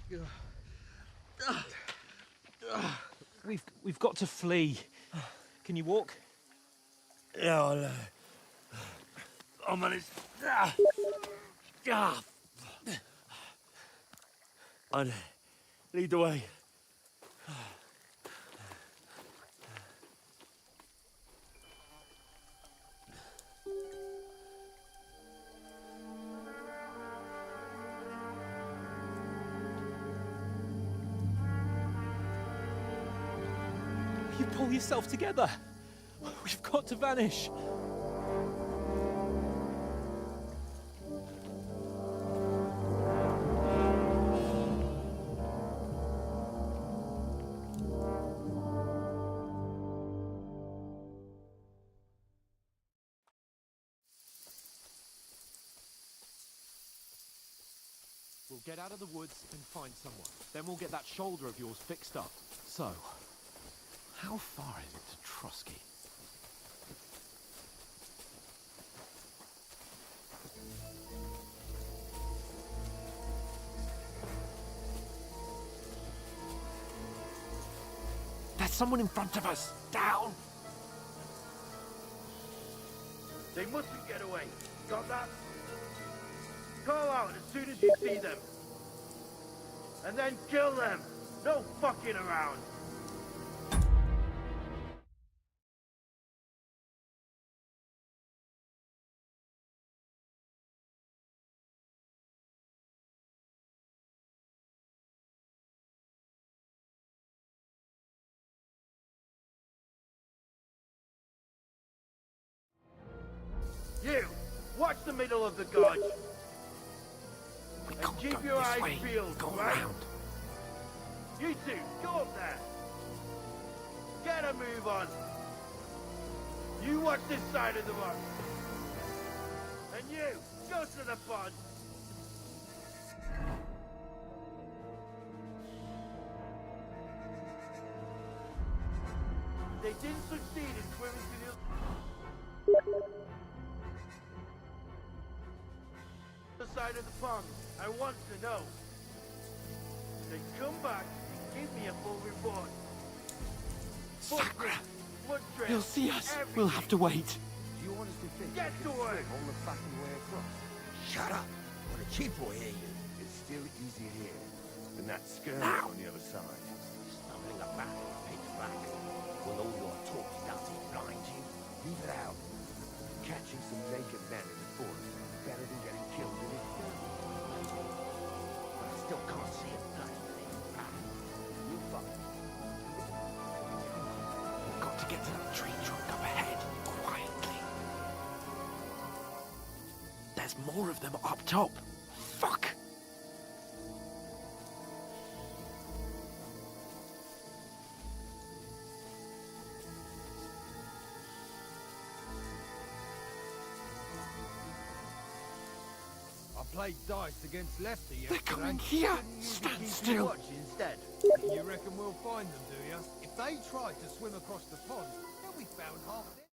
We've got to flee. Can you walk? Yeah, I'll manage. I'd lead the way. You pull yourself together. We've got to vanish. We'll get out of the woods and find someone. Then we'll get that shoulder of yours fixed up. So, how far is it to Trotsky? There's someone in front of us! Down! They mustn't get away. Got that? Call out as soon as you see them. And then kill them. No fucking around. You, watch the middle of the gorge. And keep your eyes peeled, right? You two, go up there. Get a move on. You watch this side of the rock. And you, go to the pond. They didn't succeed in swimming to the side of the pond. I want to know. They come back and give me a full report. Sakra! Blood trail, He'll see us. everything. We'll have to wait. Do you honestly think Get to work! All the fucking way across? Shut up! What a cheap boy hear you. It's still easier here than that skirmish Now. on the other side. Stumbling about, pitch back. Will all your talk dirty blind you? Leave it out. Catching some naked men in the forest is better than getting killed in it. But I still can't see a bloody thing. You fuck. We've got to get to that tree trunk up ahead, quietly. There's more of them up top. Fuck! Played dice against Lefty yesterday. They're coming here! Stand still! Instead. You reckon we'll find them, do you? If they try to swim across the pond, they'll be found half dead.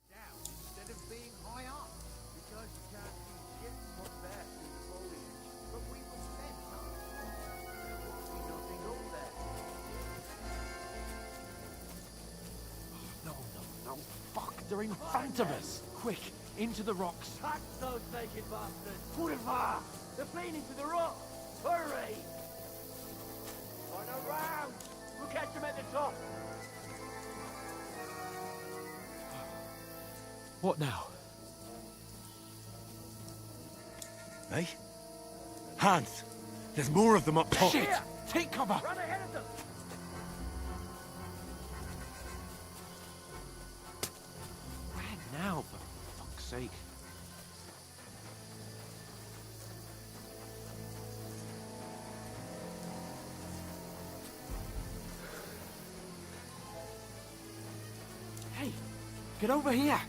Down instead of being high up. Because you can't see shit from up there through the foliage. But we were sent up. There must be nothing up there. No, fuck! They're in front of us! Quick, into the rocks! Catch those naked bastards! Boulevard! They're fleeing into the rocks! Hurry! On around! We'll catch him at the top. What now? Eh? Hans! There's more of them up top! Shit! Take cover! Run ahead of them. Where now, for fuck's sake? Hey, get over here!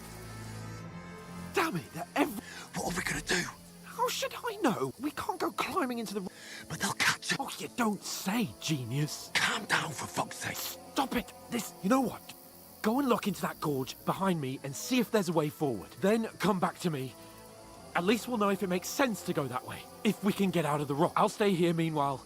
Damn it, they're every... What are we gonna do? How should I know? We can't go climbing into the... But they'll catch us! Oh, you don't say, genius. Calm down, for fuck's sake! Stop it! You know what? Go and look into that gorge behind me and see if there's a way forward. Then come back to me. At least we'll know if it makes sense to go that way. If we can get out of the rock. I'll stay here meanwhile.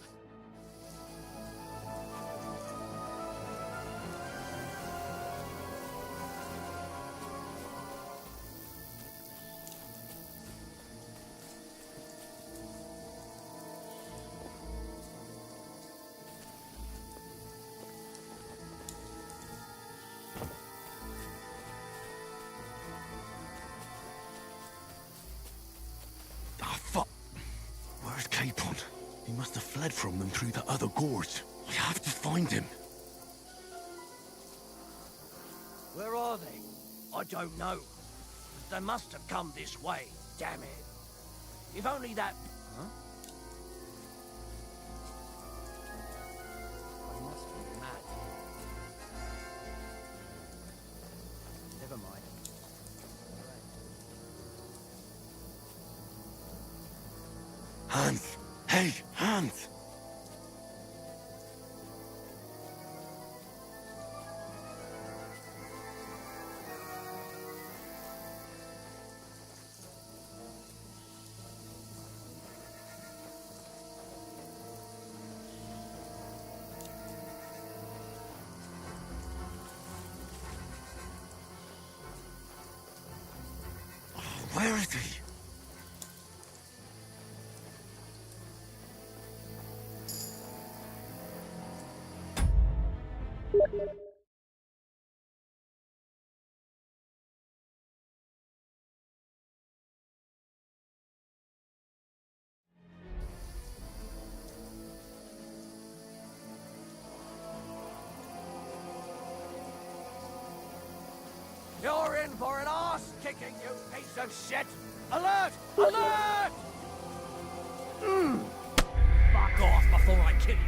Where's Capon? He must have fled from them through the other gorge. I have to find him. Where are they? I don't know. They must have come this way. Damn it. If only that... Huh? I must be mad. Never mind. Hans! Hey, Hans! Where is he? You're in for an arse-kicking, you piece of shit! Alert! Alert! Fuck off before I kill you!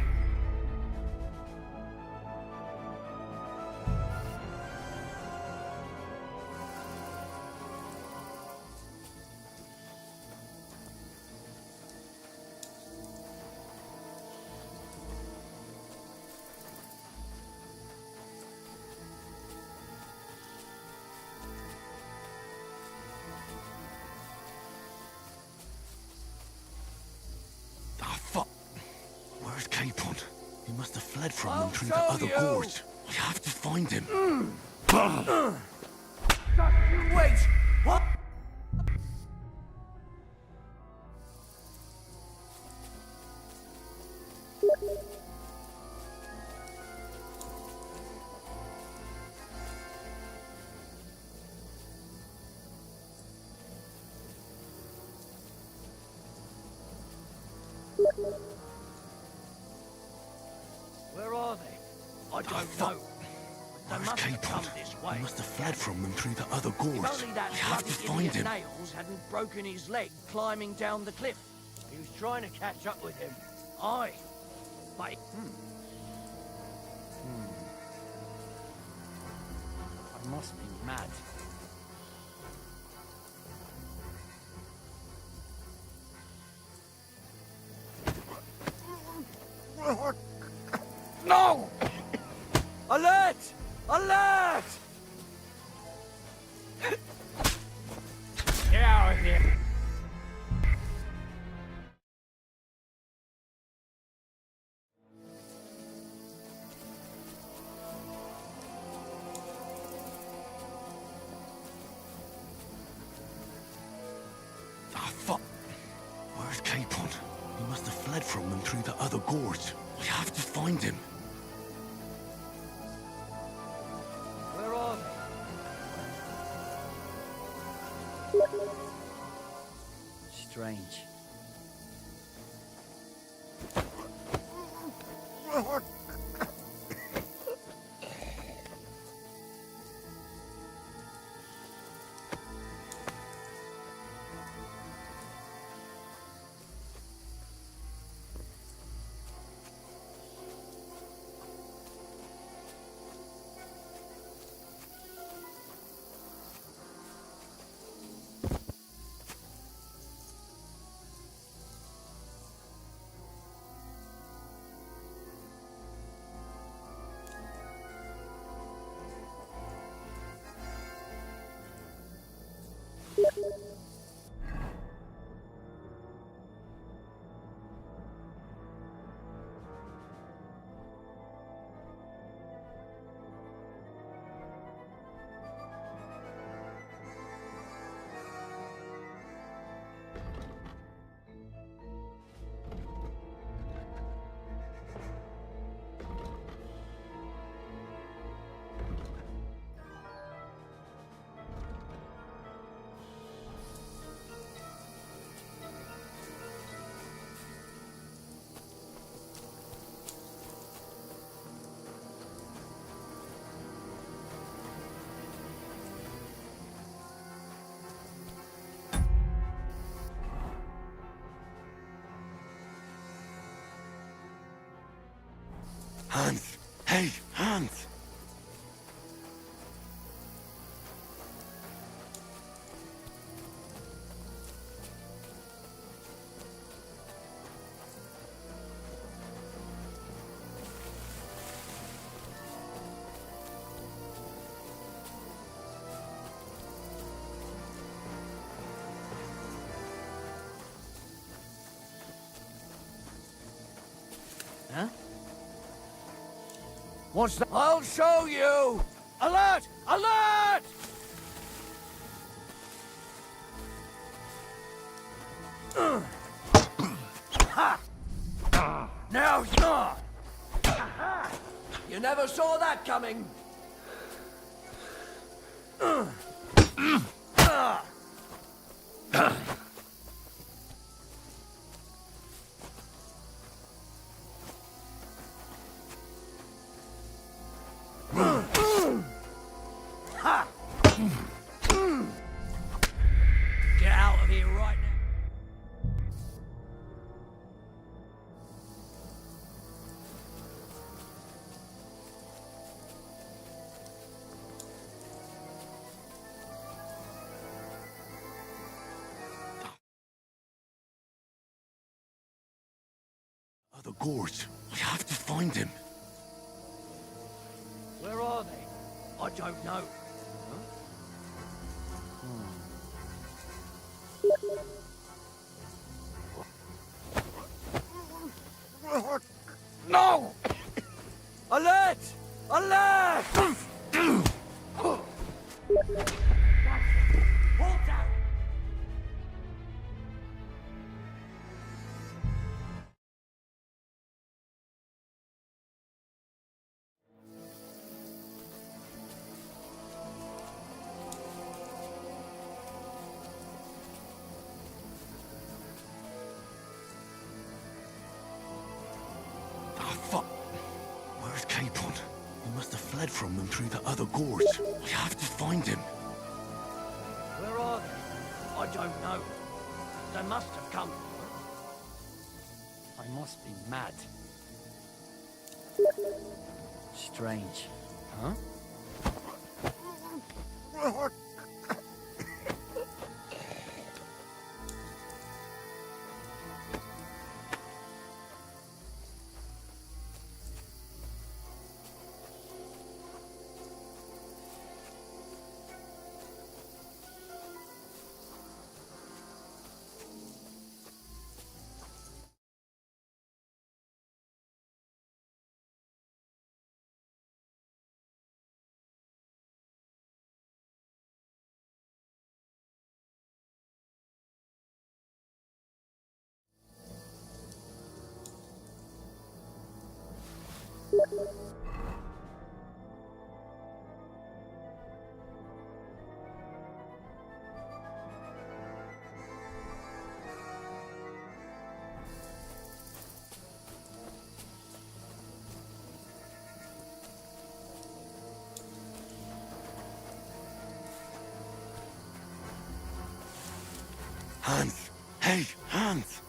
Where's Capon? He must have fled from them through the other gorge. I have to find him. Just you wait! What? Where are they? I don't know. They must have come this way. He must have fled from them through the other If gorge. only that I have to bloody find idiot him. Nails hadn't broken his leg climbing down the cliff. He was trying to catch up with him. Aye. But... I must be mad. No! Alert! Alert! Get out of here! Ah, fuck. Where's Capon? He must have fled from them through the other gorge. I have to find him. Hans! Hey, Hans! Huh? What's that? I'll show you! Alert! Alert! Ha! Now, you never saw that coming. Get out of here right now. The gorge. We have to find him. Where are they? I don't know. No! Alert! Alert! Hold down! Fuck. Where's Capon? He must have fled from them through the other gorge. We have to find him. Where are they? I don't know. They must have come. I must be mad. Strange. Huh? Hans! Hey, Hans!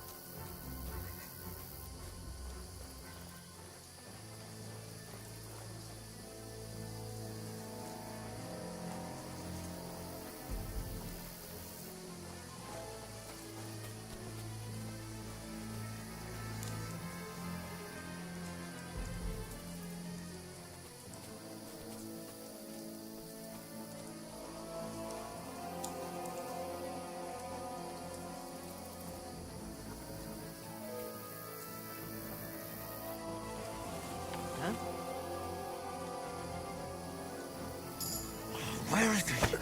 Where is he?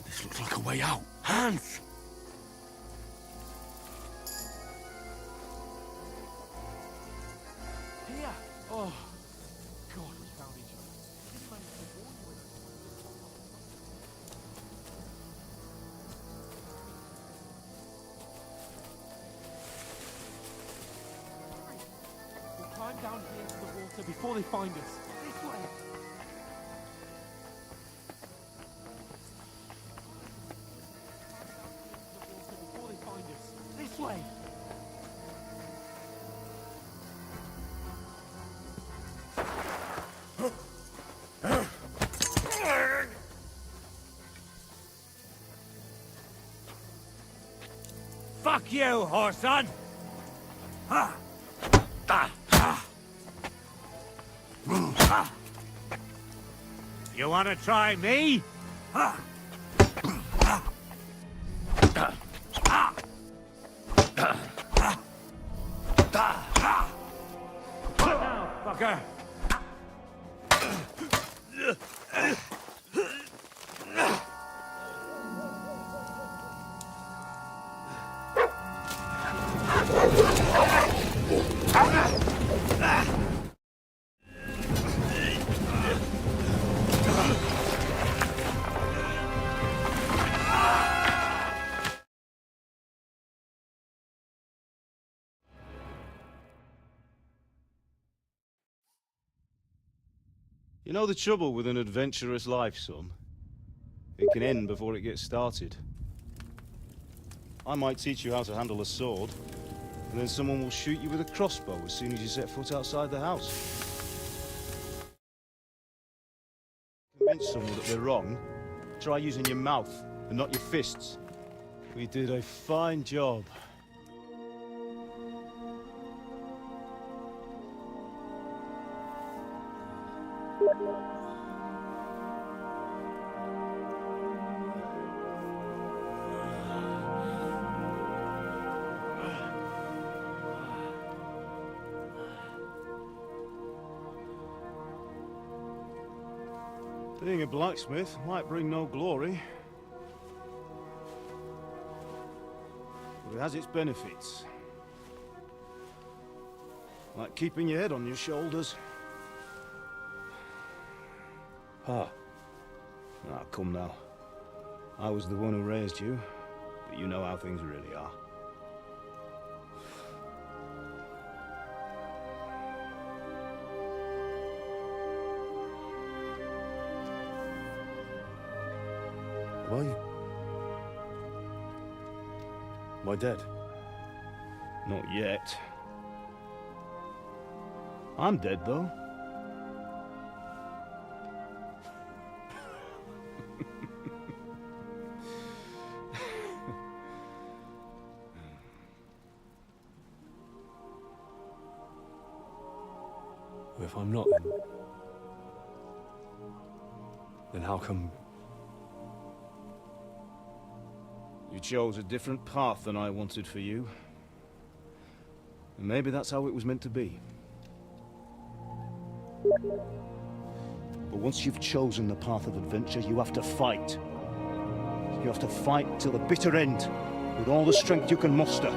This looks like a way out. Hans! Here! Oh, God, we found each other. Didn't manage to warn you enough. We'll climb down here into the water before they find us. This way. This way! Fuck you, whoreson! You wanna try me? What now, fucker? You know the trouble with an adventurous life, son? It can end before it gets started. I might teach you how to handle a sword, and then someone will shoot you with a crossbow as soon as you set foot outside the house. Convince someone that they're wrong, try using your mouth and not your fists. We did a fine job. Being a blacksmith might bring no glory, but it has its benefits. Like keeping your head on your shoulders. Ah, come now. I was the one who raised you, but you know how things really are. Why? Am I dead? Not yet. I'm dead, though. If I'm not, then how come... You chose a different path than I wanted for you. And maybe that's how it was meant to be. But once you've chosen the path of adventure, you have to fight. You have to fight till the bitter end, with all the strength you can muster.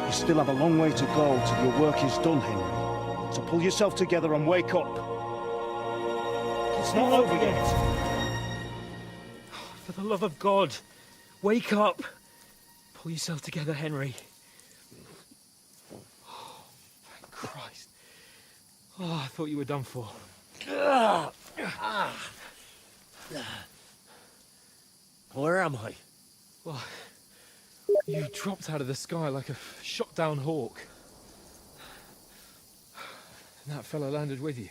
You still have a long way to go till your work is done, Henry. So pull yourself together and wake up. It's not over yet. For the love of God, wake up. Pull yourself together, Henry. Oh, thank Christ. Oh, I thought you were done for. Where am I? Well, you dropped out of the sky like a shot-down hawk. And that fella landed with you.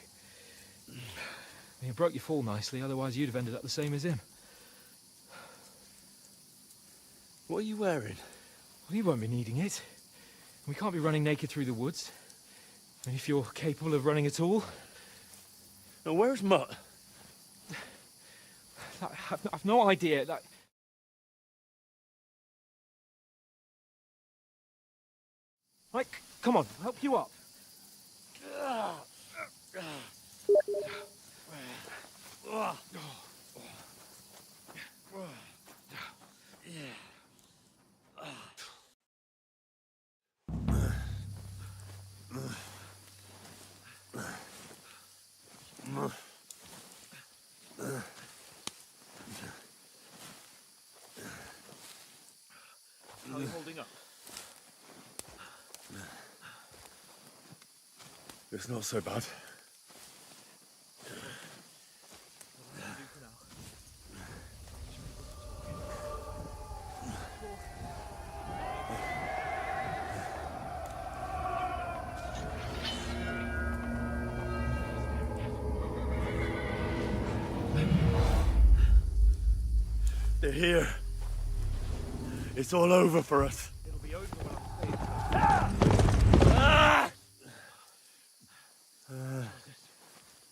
You broke your fall nicely, otherwise you'd have ended up the same as him. What are you wearing? Well, you won't be needing it. We can't be running naked through the woods. And if you're capable of running at all... Now, where's Mutt? I've no idea. Right, come on, I'll help you up. How are you holding up? It's not so bad. They're here. It's all over for us. It'll be over when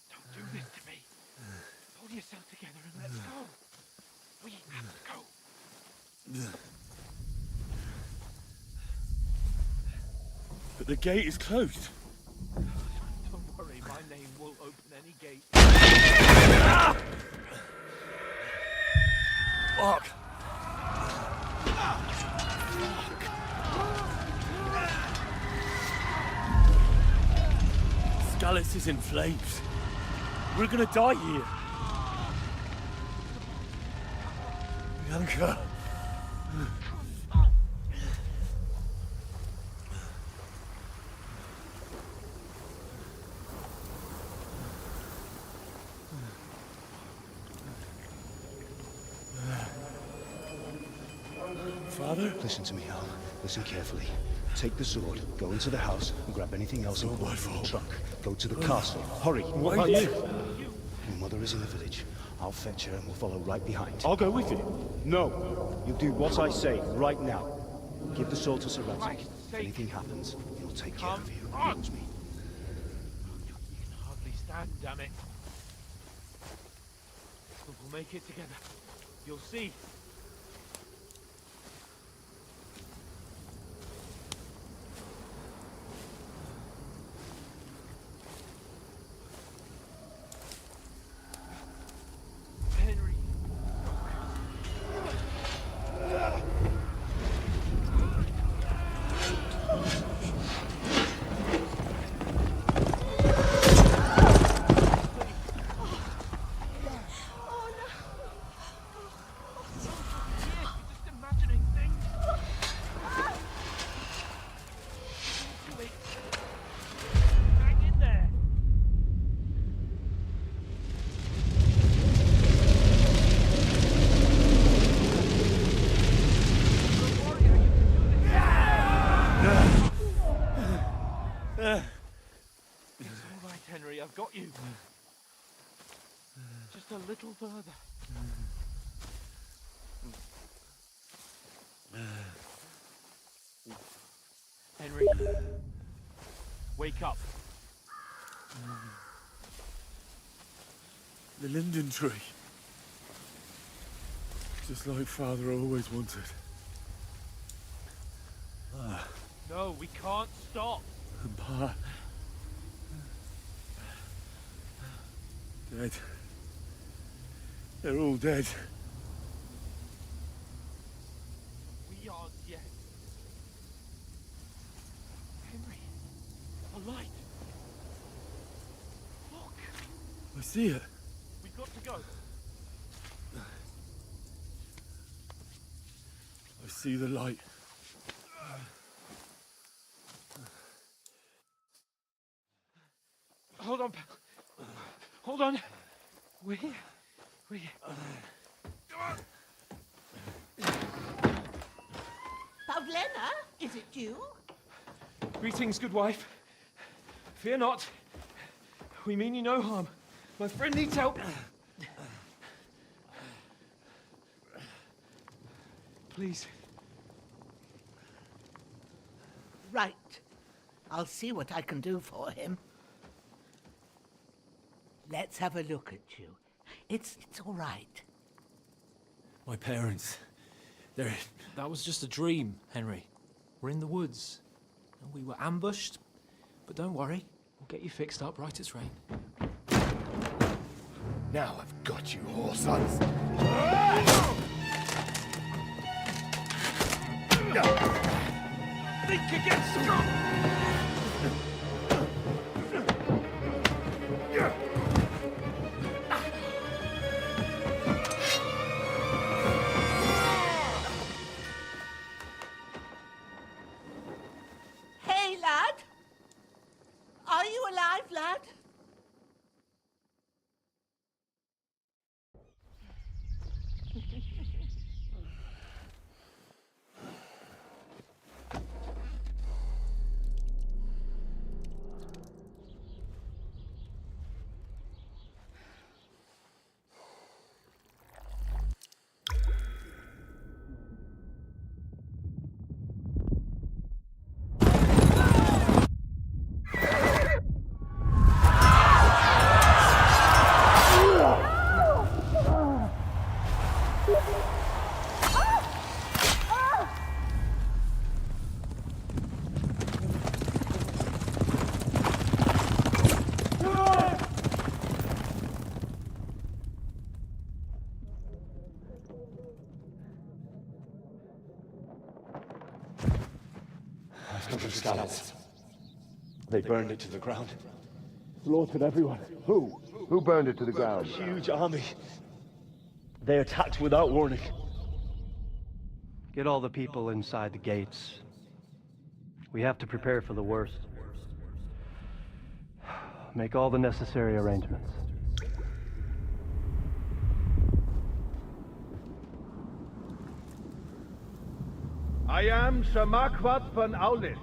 Don't do this to me. Pull yourself together and let's go. We have to go. But the gate is closed. Don't worry, my name will open any gate. Fuck. Scallis is in flames. We're gonna die here. Bianca. Father? Listen to me, Al. Listen carefully. Take the sword, go into the house, and grab anything else in the truck. Go to the castle. Hurry. What about you? Your mother is in the village. I'll fetch her and we'll follow right behind. I'll go with you. No. You do what I say right now. Give the sword to Sir Ratty. If anything happens, he'll take care of you. He knows me. You can hardly stand, damn it. But we'll make it together. You'll see. Henry. Henry, I've got you. Just a little further. Henry, wake up. The linden tree. Just like Father always wanted. No, we can't stop. And Pa... dead. They're all dead. We are dead. Henry, a light. Look. I see it. We've got to go. I see the light. Hold on, pal. Hold on. We're here. We're here. Pavlena, is it you? Greetings, good wife. Fear not. We mean you no harm. My friend needs help. Please. Right. I'll see what I can do for him. Let's have a look at you. It's all right. My parents. They're... That was just a dream, Henry. We're in the woods. And we were ambushed. But don't worry. We'll get you fixed up right as rain. Now I've got you, whoresons. Think again, strong! Hey, lad. Are you alive, lad? Scallops. They burned it to the ground. Slaughtered everyone. Who? Who burned it to the ground? A huge army. They attacked without warning. Get all the people inside the gates. We have to prepare for the worst. Make all the necessary arrangements. I am Sir Marquardt von Aulitz.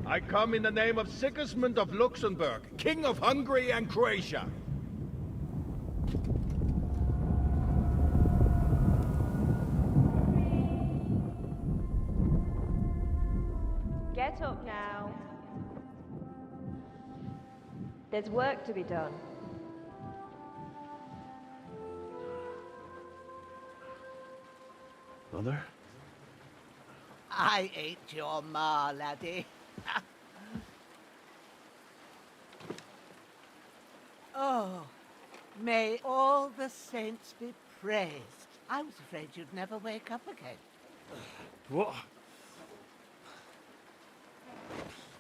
I come in the name of Sigismund of Luxembourg, King of Hungary and Croatia. Get up now. There's work to be done. Mother? I ain't your ma, laddie. Oh, may all the saints be praised. I was afraid you'd never wake up again. What?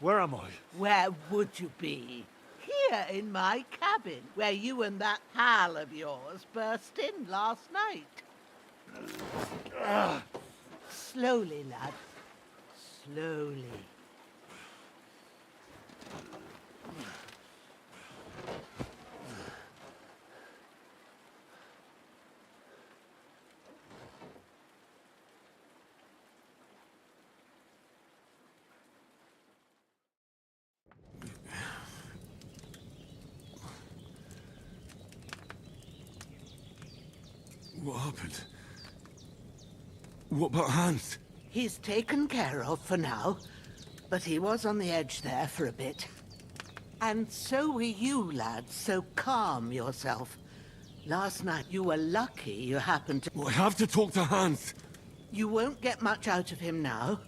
Where am I? Where would you be? Here in my cabin, where you and that pal of yours burst in last night. Slowly, lad. Slowly. What happened? What about Hans? He's taken care of for now, but he was on the edge there for a bit. And so were you, lad, so calm yourself. Last night you were lucky you happened to... I have to talk to Hans. You won't get much out of him now.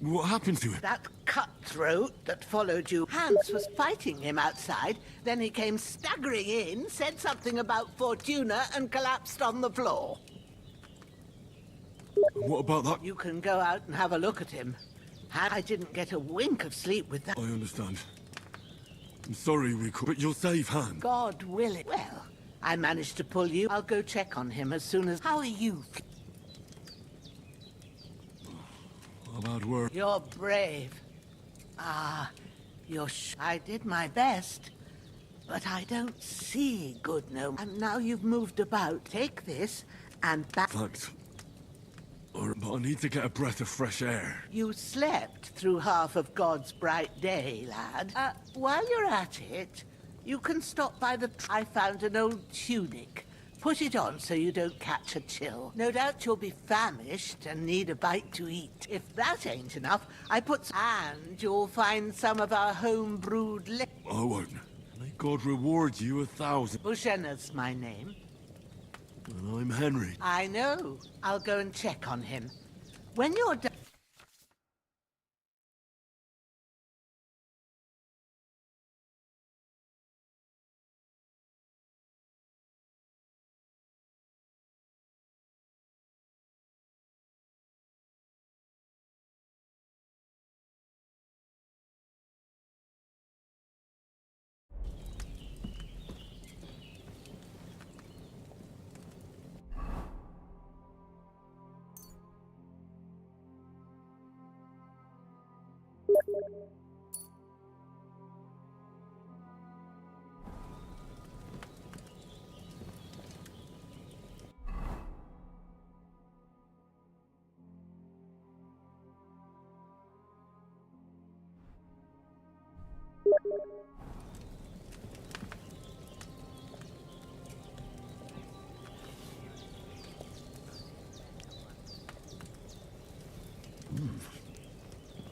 What happened to him? That cutthroat that followed you. Hans was fighting him outside, then he came staggering in, said something about Fortuna, and collapsed on the floor. What about that? You can go out and have a look at him. I didn't get a wink of sleep with that. I understand. I'm sorry we could, but you'll save Hans. God willing. Well, I managed to pull you. I'll go check on him as soon as... How are you? How bad were... You're brave. Ah, I did my best. But I don't see good no... And now you've moved about. Take this and back... Thanks. But I need to get a breath of fresh air. You slept through half of God's bright day, lad. While you're at it, you can stop by the... I found an old tunic. Put it on so you don't catch a chill. No doubt you'll be famished and need a bite to eat. If that ain't enough, I put... And you'll find some of our home-brewed liquor. I won't. May God reward you 1,000. Bushena's my name. And I'm Henry. I know. I'll go and check on him. When you're done...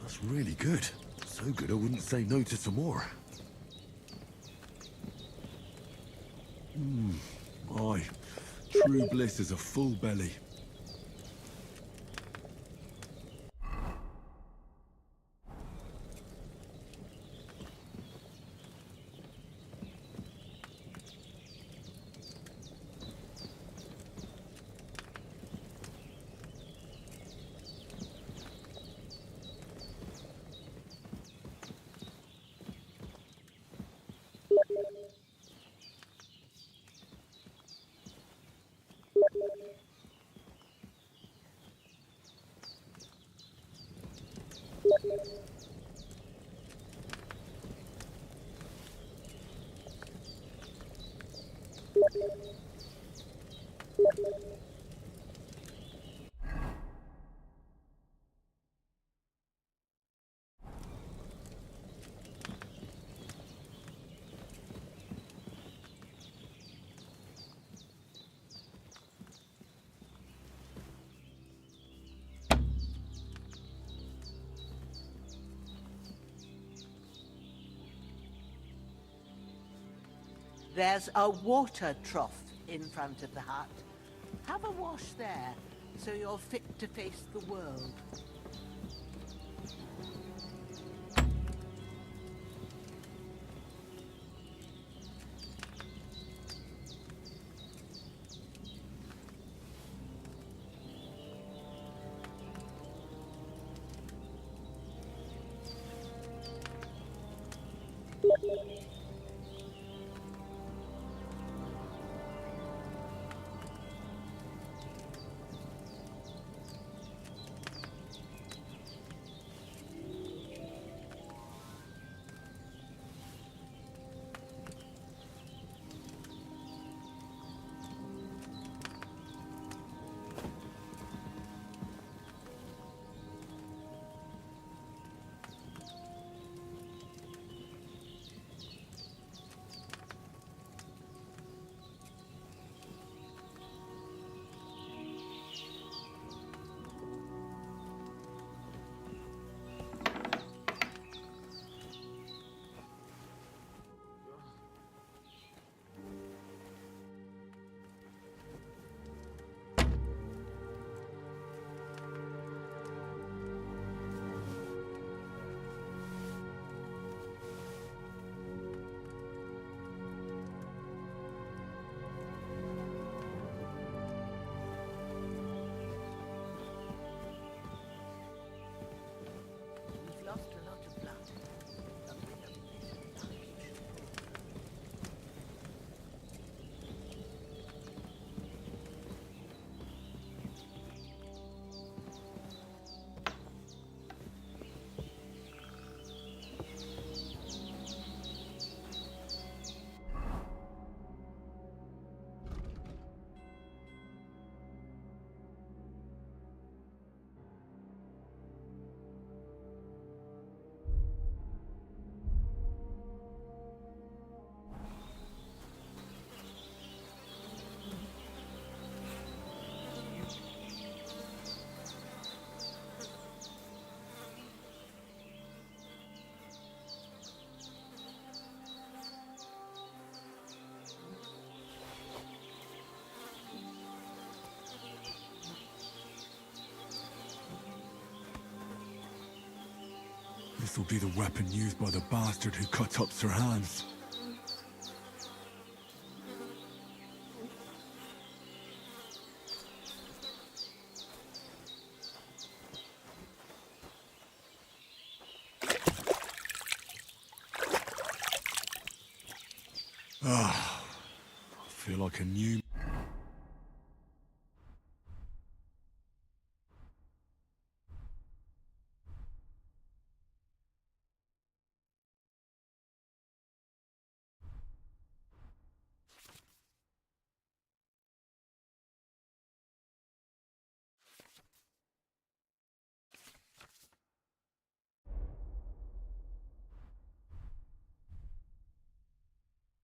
That's really good. So good I wouldn't say no to some more. Aye. True bliss is a full belly. There's a water trough in front of the hut. Have a wash there, so you're fit to face the world. This will be the weapon used by the bastard who cut up Sir Hans. Ah, I feel like a new...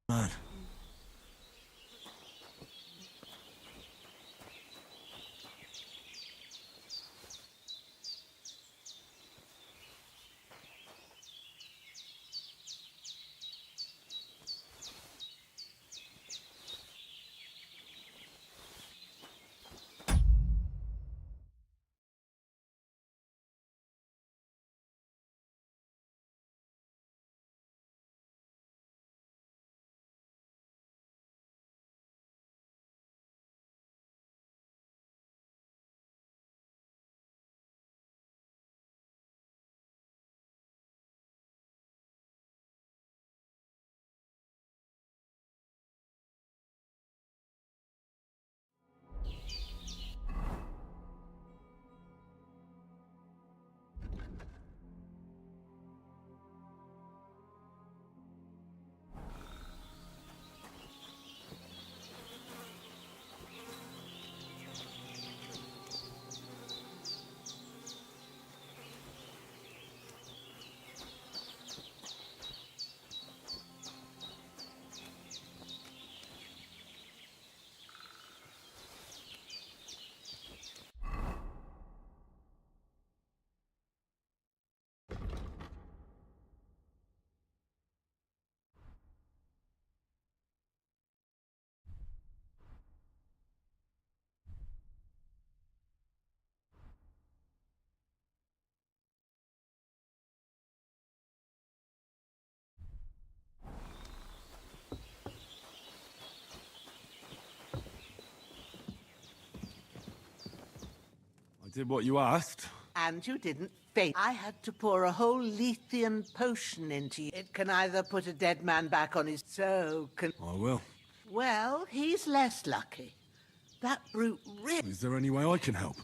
man. did what you asked. And you didn't faint. I had to pour a whole Lethean potion into you. It can either put a dead man back on his... So can... I will. Well, he's less lucky. That brute really... Is there any way I can help?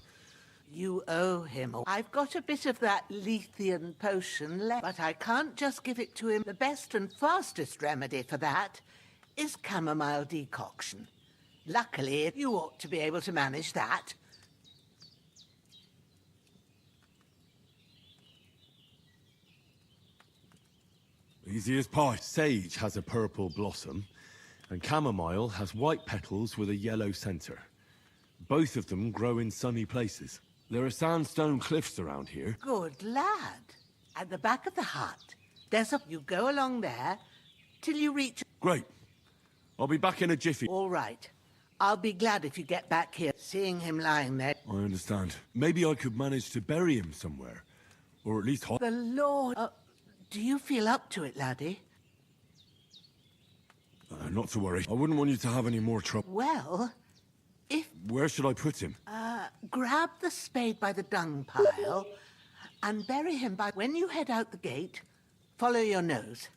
You owe him. I've got a bit of that Lethean potion left, but I can't just give it to him. The best and fastest remedy for that is chamomile decoction. Luckily, you ought to be able to manage that. Easy as pie. Sage has a purple blossom, and chamomile has white petals with a yellow center. Both of them grow in sunny places. There are sandstone cliffs around here. Good lad. At the back of the hut, there's a... You go along there till you reach... Great. I'll be back in a jiffy. All right. I'll be glad if you get back here, seeing him lying there. I understand. Maybe I could manage to bury him somewhere. Or at least... The Lord... do you feel up to it, laddie? Not to worry. I wouldn't want you to have any more trouble. Well, if... Where should I put him? Grab the spade by the dung pile and bury him by... When you head out the gate, follow your nose.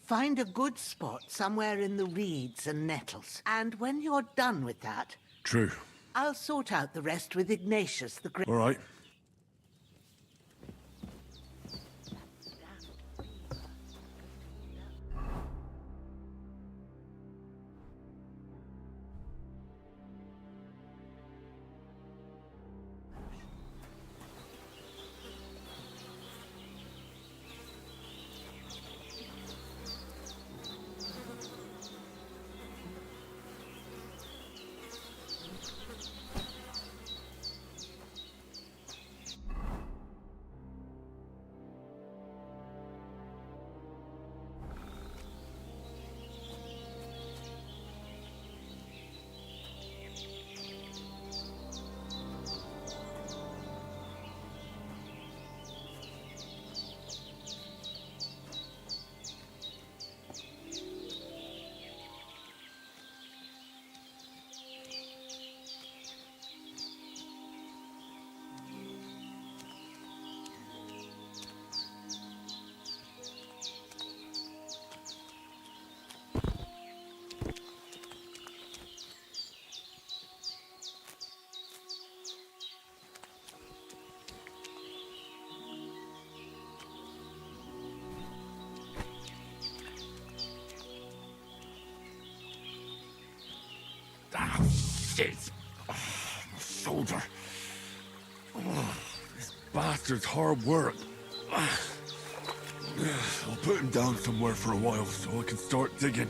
Find a good spot somewhere in the reeds and nettles. And when you're done with that... True. I'll sort out the rest with Ignatius the Great. All right. Ah, shit! Oh, my shoulder. Oh, this bastard's hard work. I'll put him down somewhere for a while so I can start digging.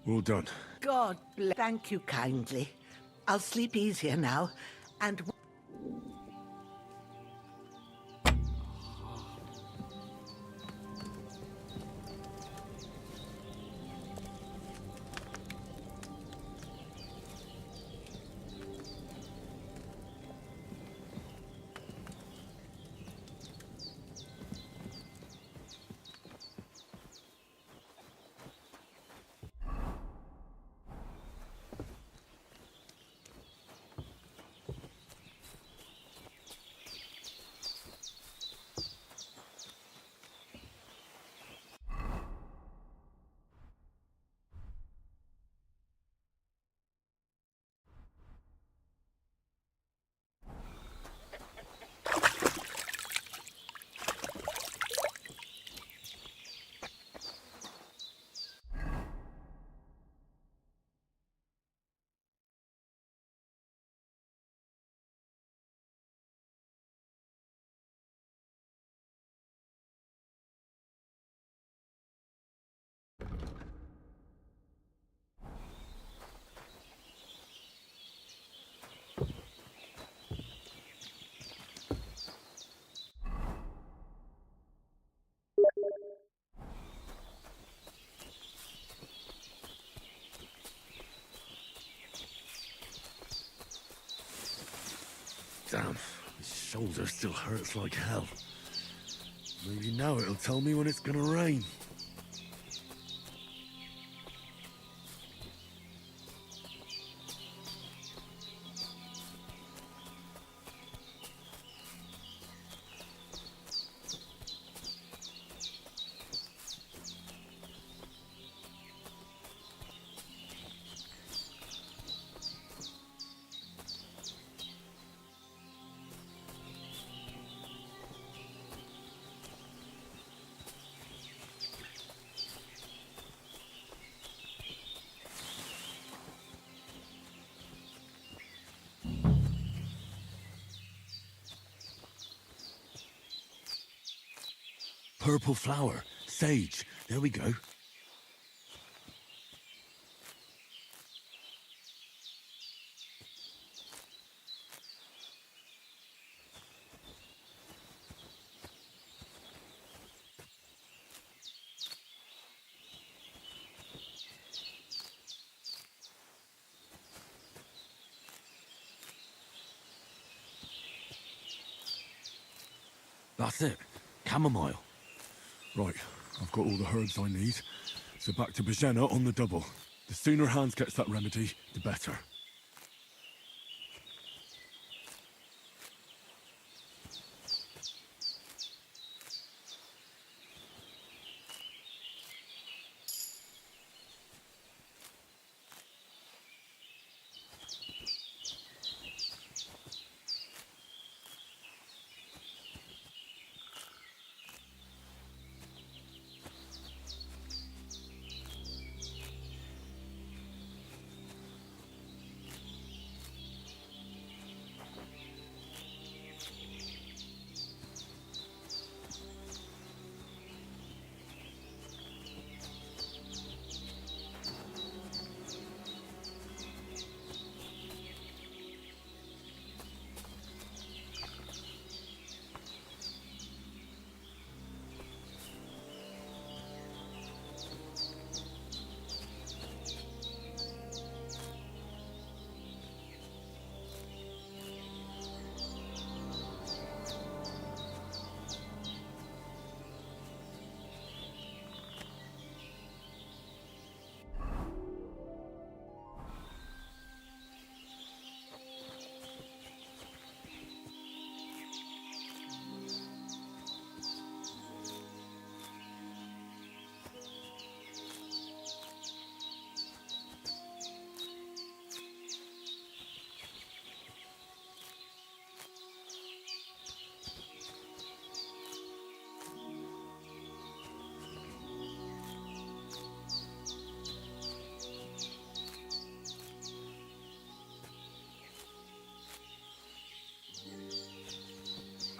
Well done. God bless. Thank you kindly. I'll sleep easier now, and... Damn, my shoulder still hurts like hell. Maybe now it'll tell me when it's gonna rain. Purple flower, sage, there we go. That's it, chamomile. Right, I've got all the herbs I need, so back to Bajena on the double. The sooner Hans gets that remedy, the better.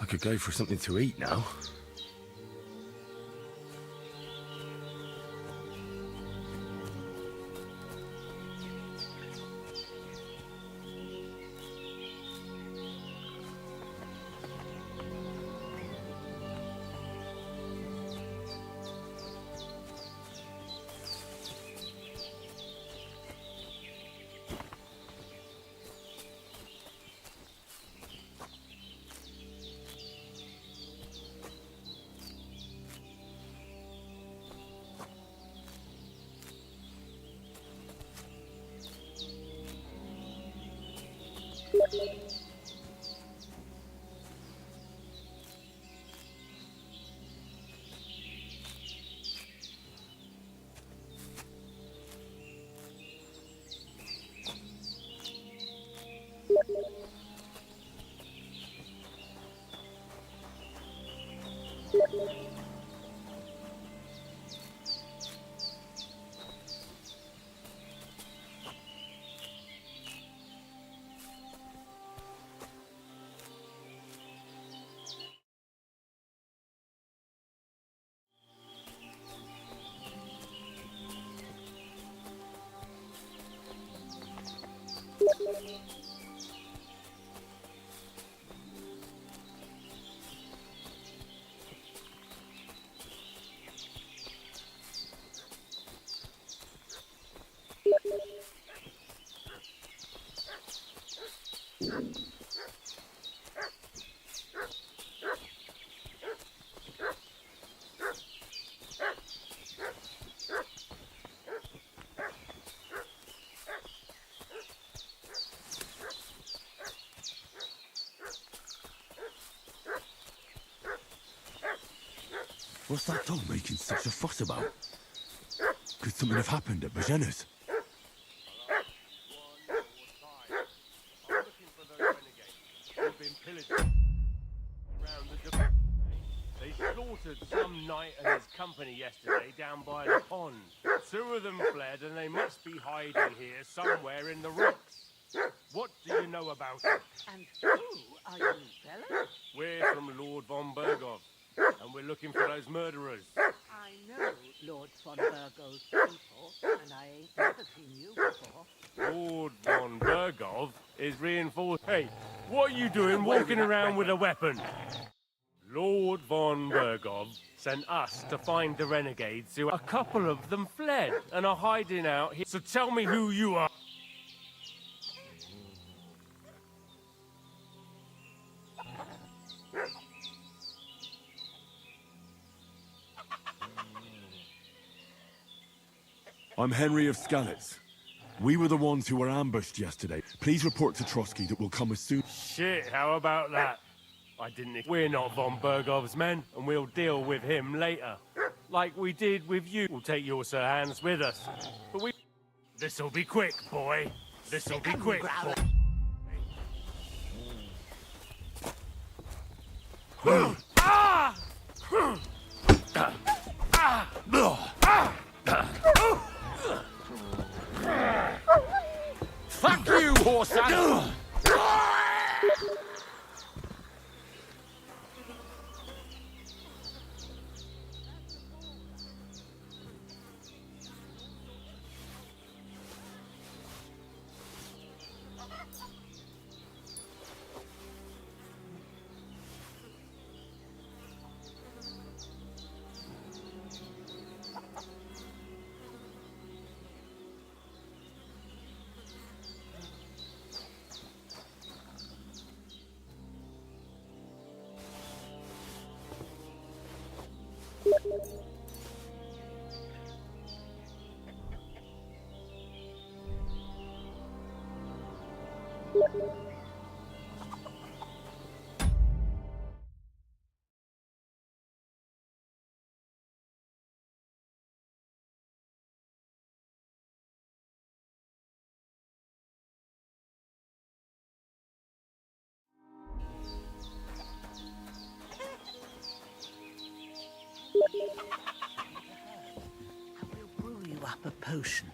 I could go for something to eat now. What's that dog making such a fuss about? Could something have happened at Bajena's? They slaughtered some knight and his company yesterday down by the pond. 2 of them fled and they must be hiding here somewhere in the rocks. What do you know about it? And who are you, fella? We're from Lord von Bergov, and we're looking for those murderers. I know Lord von Burgo's people, and I ain't never seen you before. Lord von Bergov is reinforced. Hey, what are you doing walking around with a weapon? Lord von Bergov sent us to find the renegades who a couple of them fled and are hiding out here. So tell me who you are. I'm Henry of Skalitz. We were the ones who were ambushed yesterday. Please report to Trotsky that we'll come as soon... Shit, how about that? I didn't... We're not von Bergov's men, and we'll deal with him later. Like we did with you. We'll take your Sir Hans with us. But we... This'll be quick, boy. This'll be quick, boy. Ah! Fuck you, horse animal! Brew you up a potion.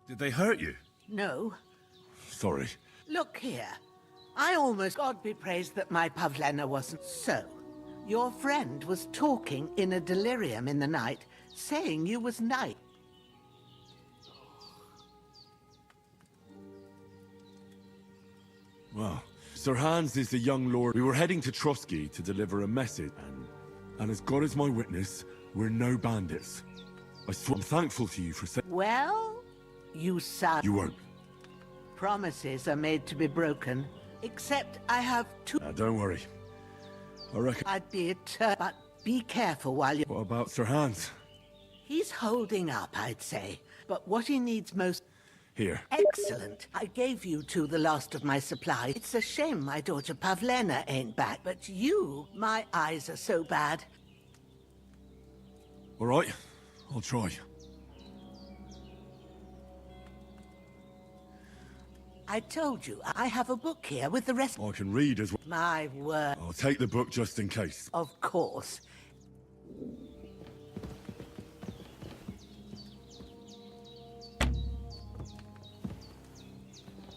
Did they hurt you? No. Sorry. Look here. I almost... God be praised that my Pavlena wasn't so. Your friend was talking in a delirium in the night, saying you was knight. Well, Sir Hans is the young lord. We were heading to Trotsky to deliver a message, and as God is my witness, we're no bandits. I swear I'm thankful to you for saying... Well, you sound... You won't. Promises are made to be broken, except I have two... Don't worry. I reckon... I'd be a but be careful while you... What about Sir Hans? He's holding up, I'd say. But what he needs most... Here. Excellent. I gave you two the last of my supply. It's a shame my daughter Pavlena ain't back, but you, my eyes are so bad. All right, I'll try. I told you, I have a book here with the rest... I can read as well. My word. I'll take the book just in case. Of course.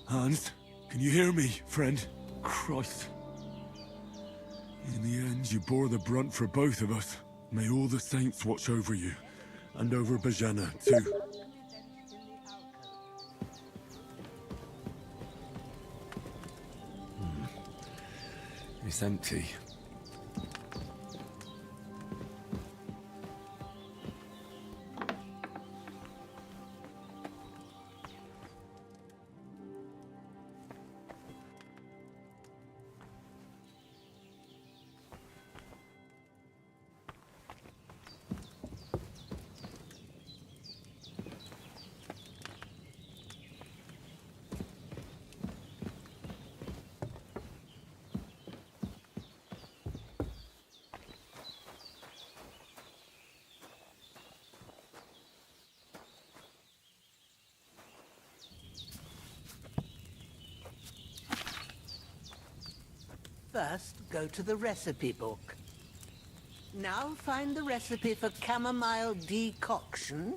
Hans, can you hear me, friend? Christ. In the end, you bore the brunt for both of us. May all the saints watch over you, and over Bajana, too. It's empty. First, go to the recipe book. Now find the recipe for chamomile decoction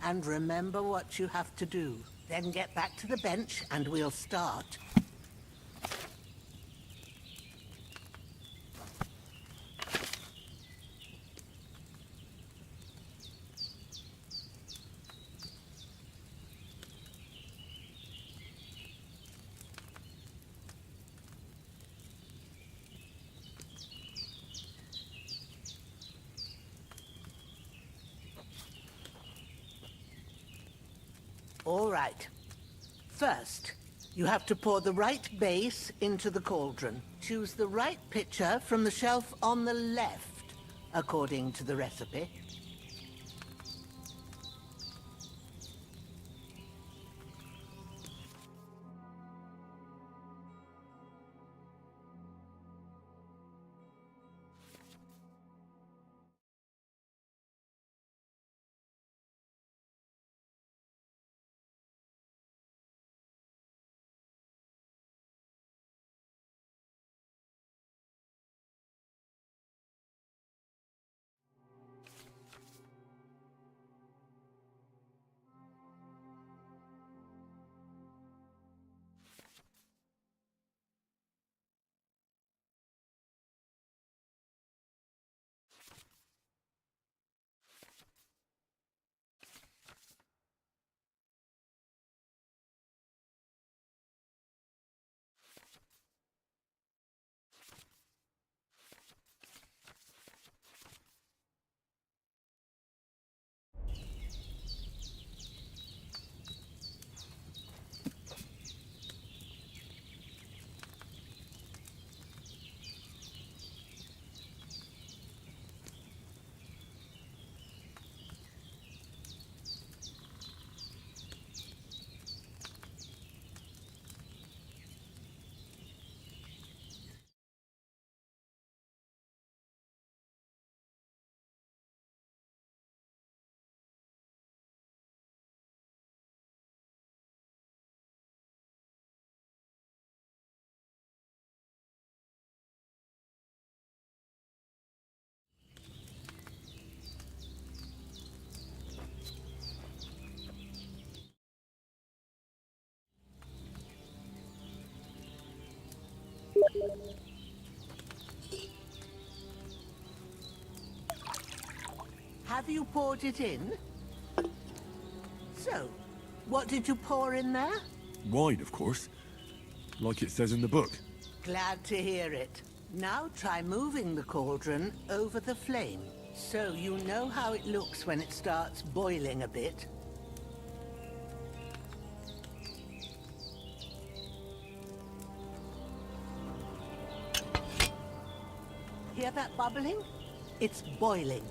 and remember what you have to do. Then get back to the bench and we'll start. All right. First, you have to pour the right base into the cauldron. Choose the right pitcher from the shelf on the left, according to the recipe. Have you poured it in? So, what did you pour in there? Wine, of course. Like it says in the book. Glad to hear it. Now try moving the cauldron over the flame, so you know how it looks when it starts boiling a bit. Hear that bubbling? It's boiling.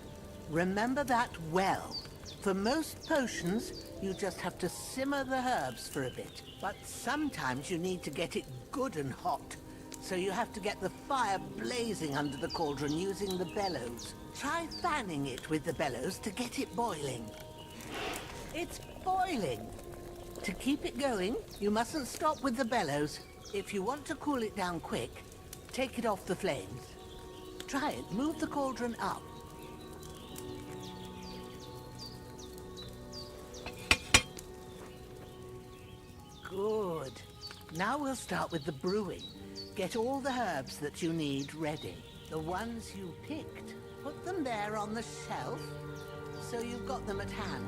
Remember that well. For most potions, you just have to simmer the herbs for a bit. But sometimes you need to get it good and hot. So you have to get the fire blazing under the cauldron using the bellows. Try fanning it with the bellows to get it boiling. It's boiling. To keep it going, you mustn't stop with the bellows. If you want to cool it down quick, take it off the flames. Try it. Move the cauldron up. Good. Now we'll start with the brewing. Get all the herbs that you need ready. The ones you picked, put them there on the shelf, so you've got them at hand.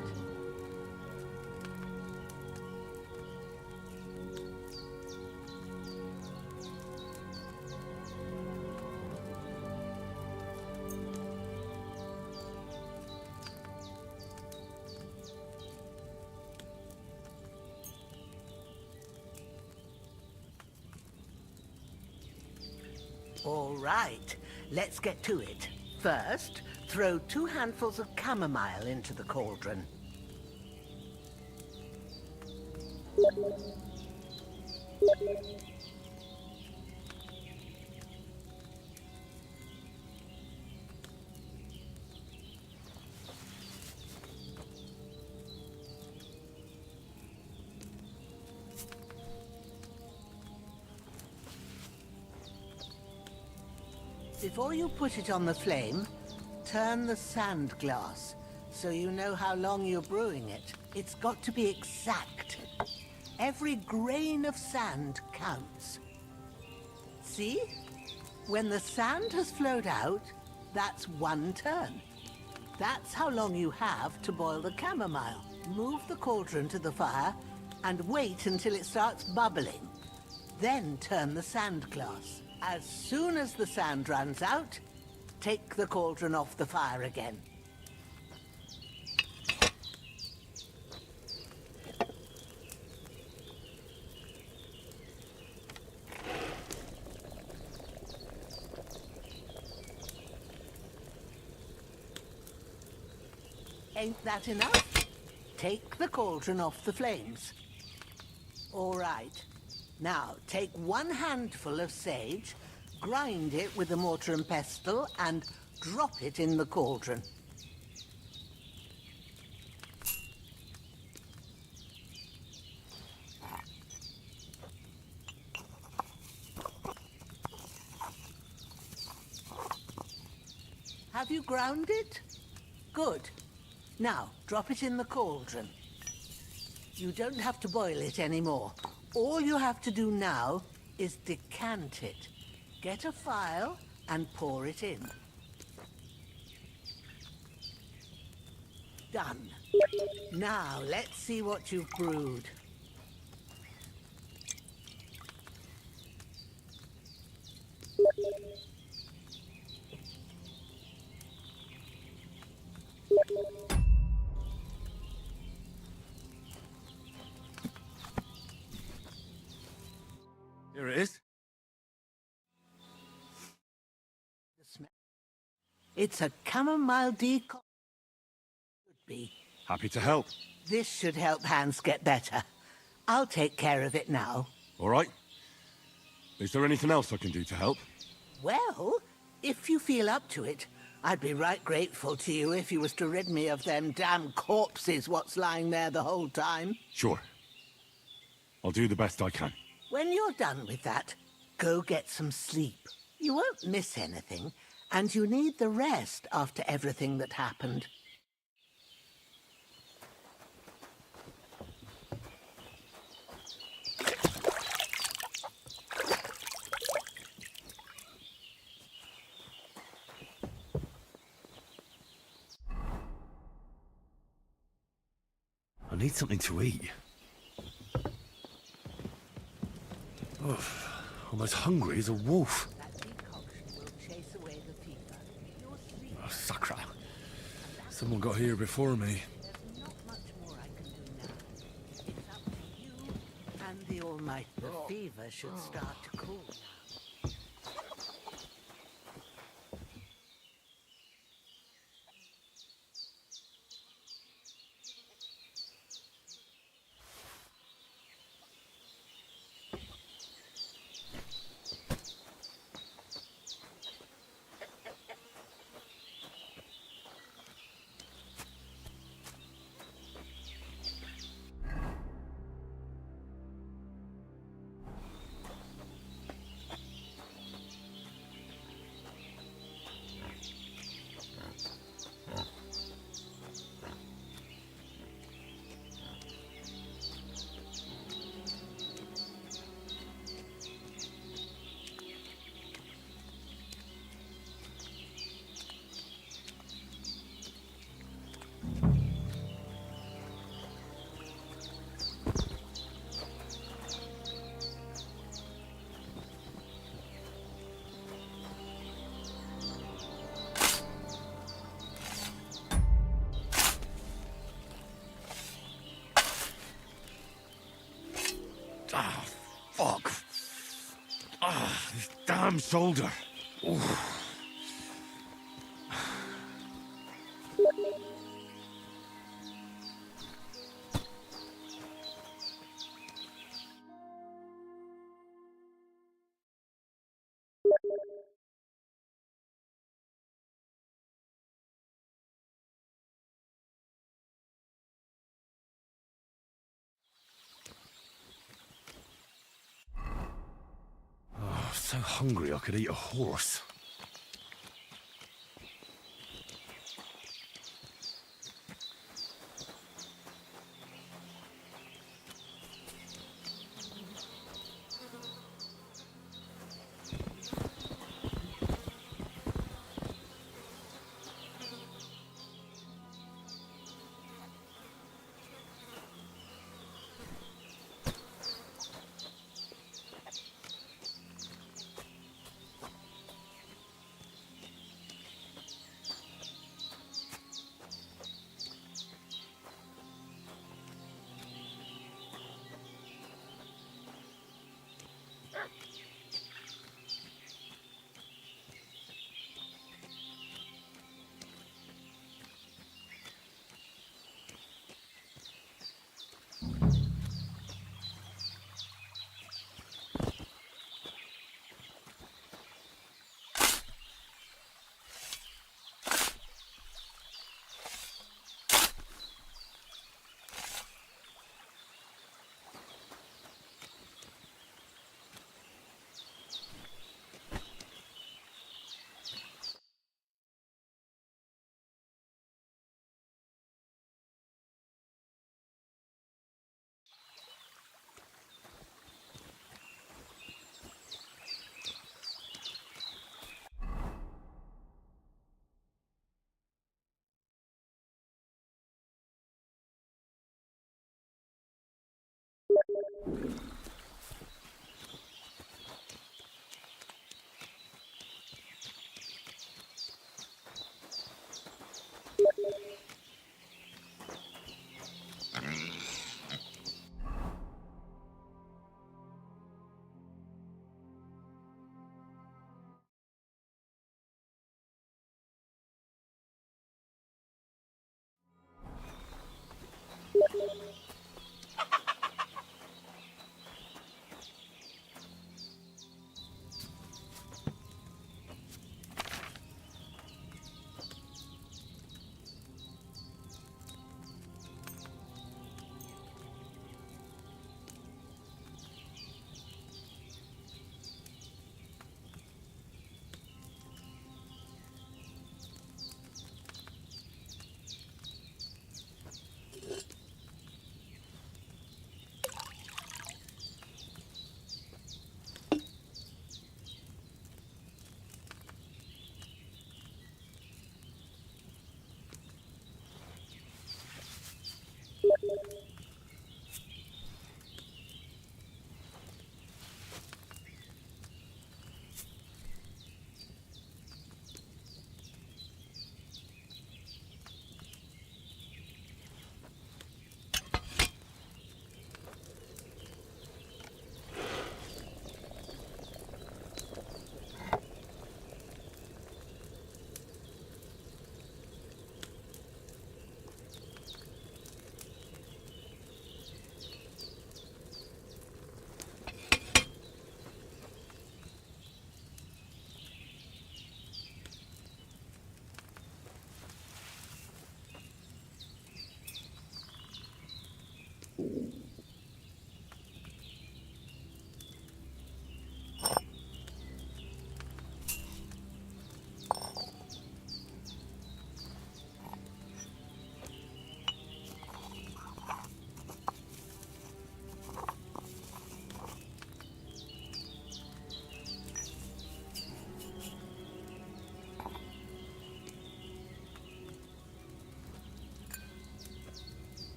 All right, let's get to it. First, throw 2 handfuls of chamomile into the cauldron. Before you put it on the flame, turn the sand glass so you know how long you're brewing it. It's got to be exact. Every grain of sand counts. See? When the sand has flowed out, that's 1 turn. That's how long you have to boil the chamomile. Move the cauldron to the fire and wait until it starts bubbling. Then turn the sand glass. As soon as the sand runs out, take the cauldron off the fire again. Ain't that enough? Take the cauldron off the flames. All right. Now, take 1 handful of sage, grind it with a mortar and pestle, and drop it in the cauldron. Have you ground it? Good. Now, drop it in the cauldron. You don't have to boil it anymore. All you have to do now is decant it. Get a phial and pour it in. Done. Now, let's see what you've brewed. Here it is. It's a chamomile decoction. Should be. Happy to help. This should help Hans get better. I'll take care of it now. All right. Is there anything else I can do to help? Well, if you feel up to it, I'd be right grateful to you if you was to rid me of them damn corpses what's lying there the whole time. Sure. I'll do the best I can. When you're done with that, go get some sleep. You won't miss anything, and you need the rest after everything that happened. I need something to eat. Oh, I'm as hungry as a wolf. Oh, sacre. Someone got here before me. And the Almighty, the fever should start to cool now. Ah, fuck. Ah, this damn shoulder. Oof. Oh, so hungry I could eat a horse.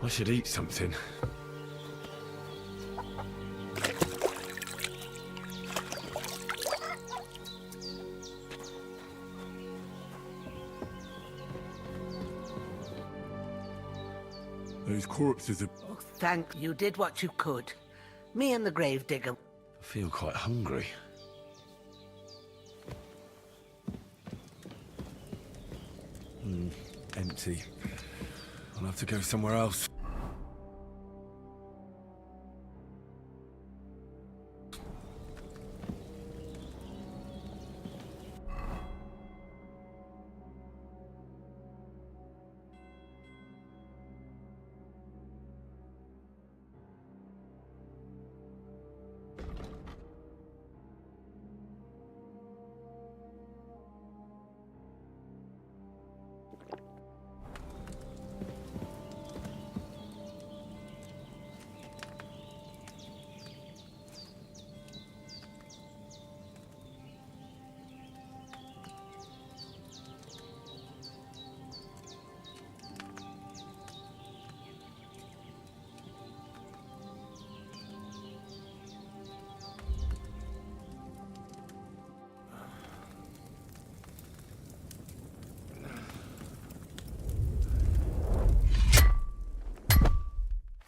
I should eat something. Those corpses are... Oh, thank you. Did what you could. Me and the gravedigger. I feel quite hungry. Empty. I'll have to go somewhere else.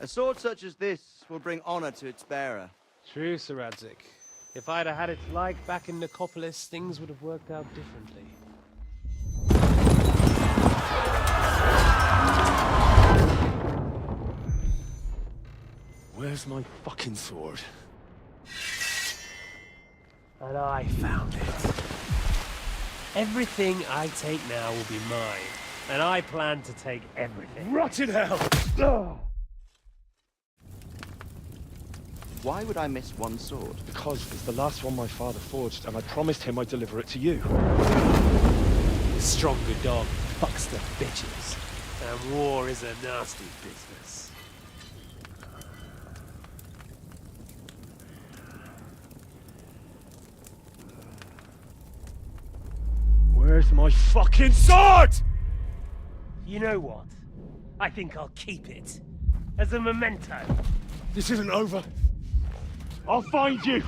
A sword such as this will bring honor to its bearer. True, Sir Radzik. If I'd have had its like back in Nicopolis, things would have worked out differently. Where's my fucking sword? And I found it. Everything I take now will be mine, and I plan to take everything. Rot in hell! Why would I miss one sword? Because it's the last one my father forged, and I promised him I'd deliver it to you. The stronger dog fucks the bitches, and war is a nasty business. Where's my fucking sword? You know what? I think I'll keep it. As a memento. This isn't over. I'll find you!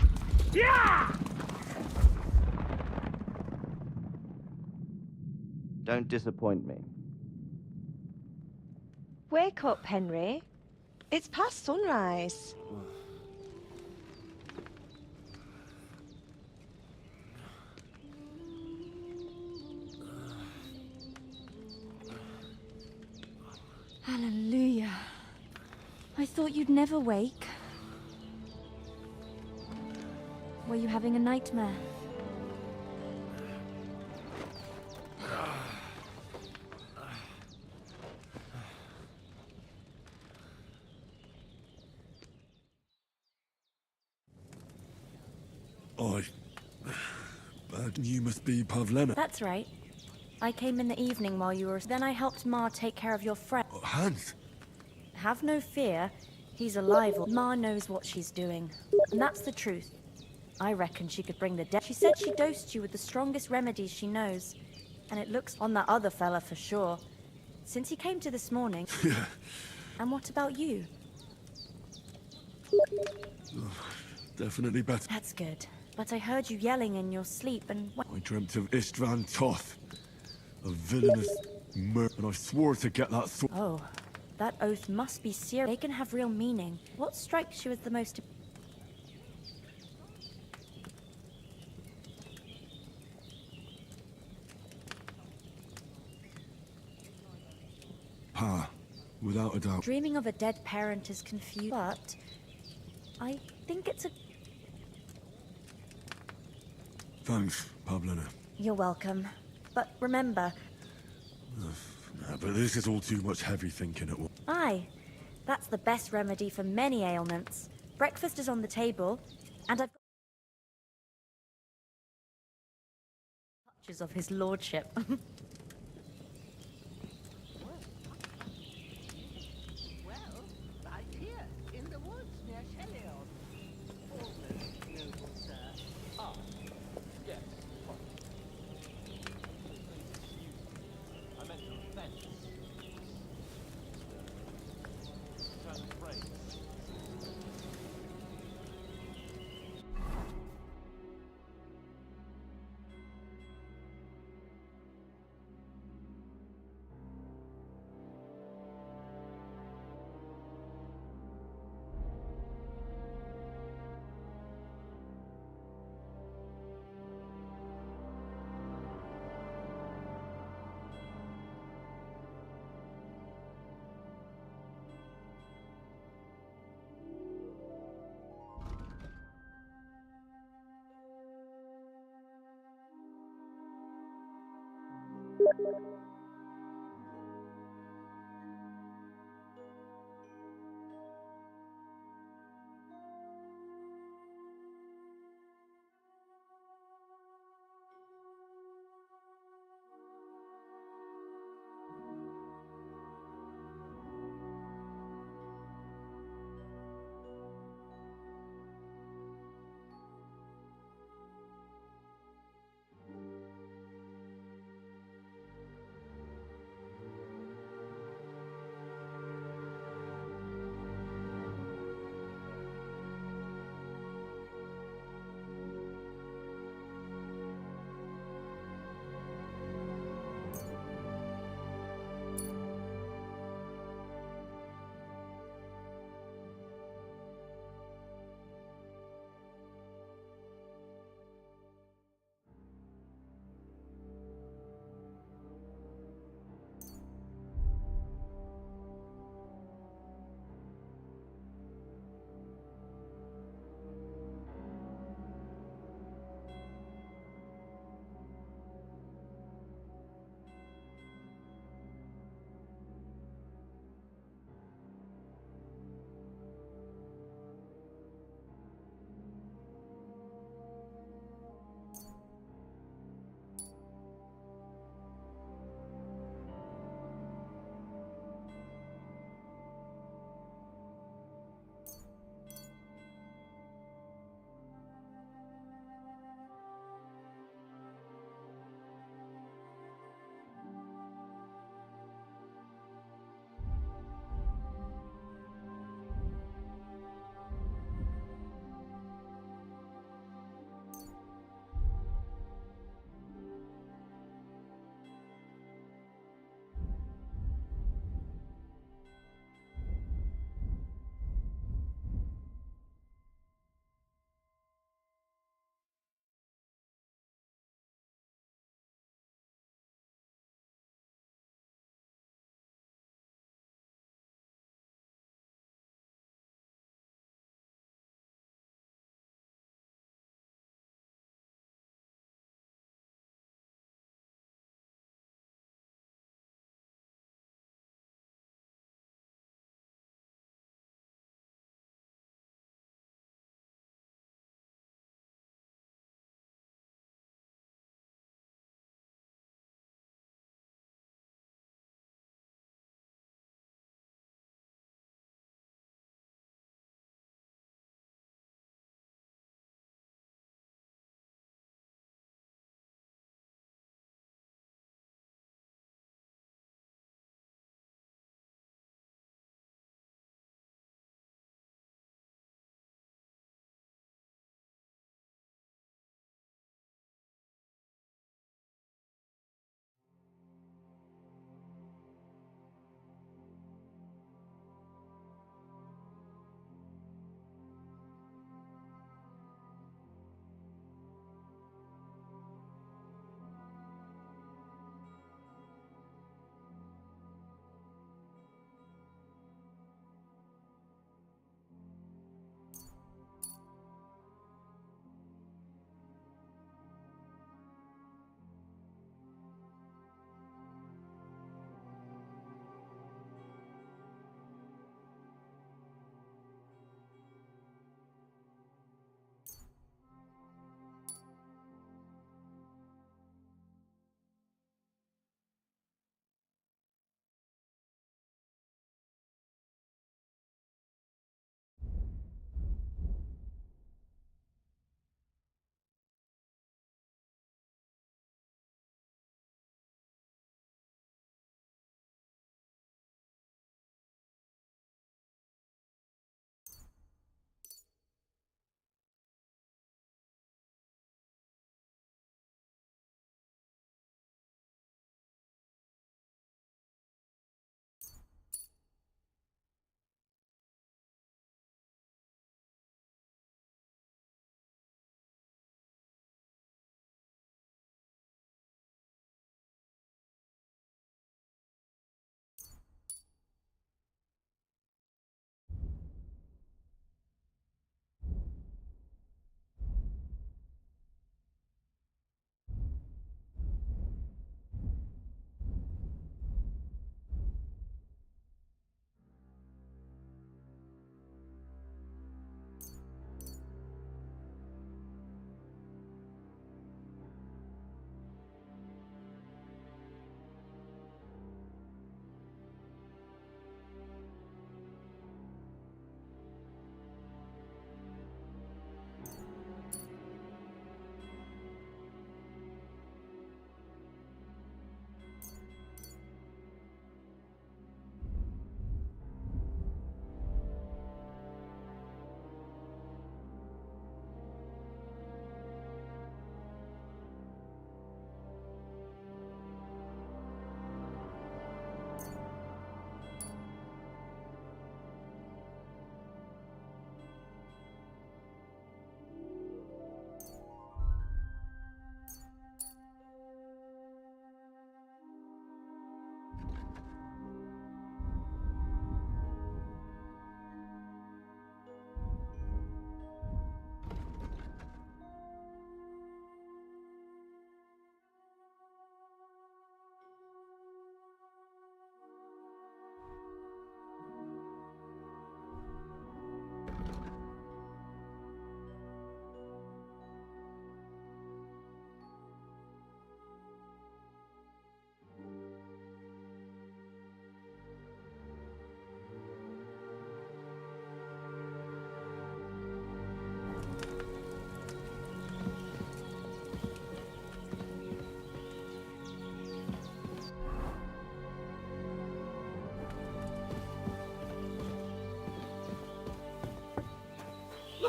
Yeah! Don't disappoint me. Wake up, Henry. It's past sunrise. Hallelujah. I thought you'd never wake. Were you having a nightmare? Bad, you must be Pavlena. That's right. I came in the evening while you were... Then I helped Ma take care of your friend. Hans! Have no fear. He's alive. Ma knows what she's doing. And that's the truth. I reckon she could bring the dead. She said she dosed you with the strongest remedies she knows. And it looks on that other fella for sure. Since he came to this morning... Yeah. And what about you? Definitely better. That's good. But I heard you yelling in your sleep and... I dreamt of Istvan Toth, a villainous and I swore to get that sword. Oh, that oath must be serious. They can have real meaning. What strikes you as the most... Pa, without a doubt. Dreaming of a dead parent is confusing, but I think it's a... Thanks, Pablina. You're welcome. But remember... But this is all too much heavy thinking at once. Aye, that's the best remedy for many ailments. Breakfast is on the table, and I've got... touches of his lordship. Right here, in the woods near Shelion. Almost, noble sir. Ah, yes. I meant the fence. Turn the phrase.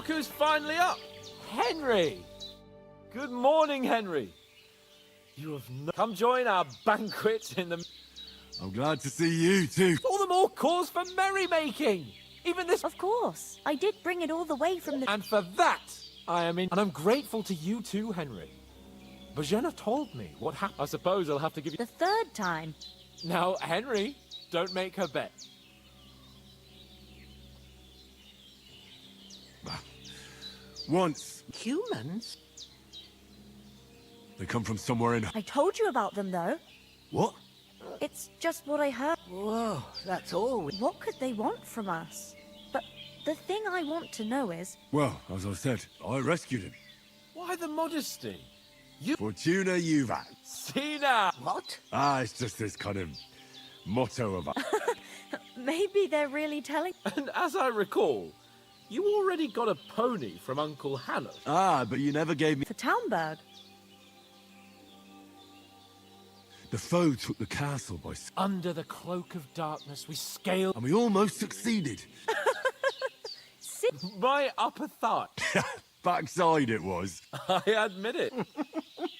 Look who's finally up! Henry! Good morning, Henry. You have come join our banquet in the... I'm glad to see you too. All the more cause for merrymaking! Even this... Of course. I did bring it all the way from the... And for that, I am in... And I'm grateful to you too, Henry. Bajena told me what happened. I suppose I'll have to give you... The third time. Now, Henry, don't make her bet. Once. Humans? They come from somewhere in... I told you about them, though. What? It's just what I heard. Whoa, that's all. What could they want from us? But the thing I want to know is... Well, as I said, I rescued him. Why the modesty? Fortuna Juvat. Sina! What? It's just this kind of motto of... Maybe they're really telling... And as I recall, you already got a pony from Uncle Hannah. But you never gave me... For Townburg. The foe took the castle by... Under the cloak of darkness, we scaled... And we almost succeeded. My upper thigh. Backside it was. I admit it.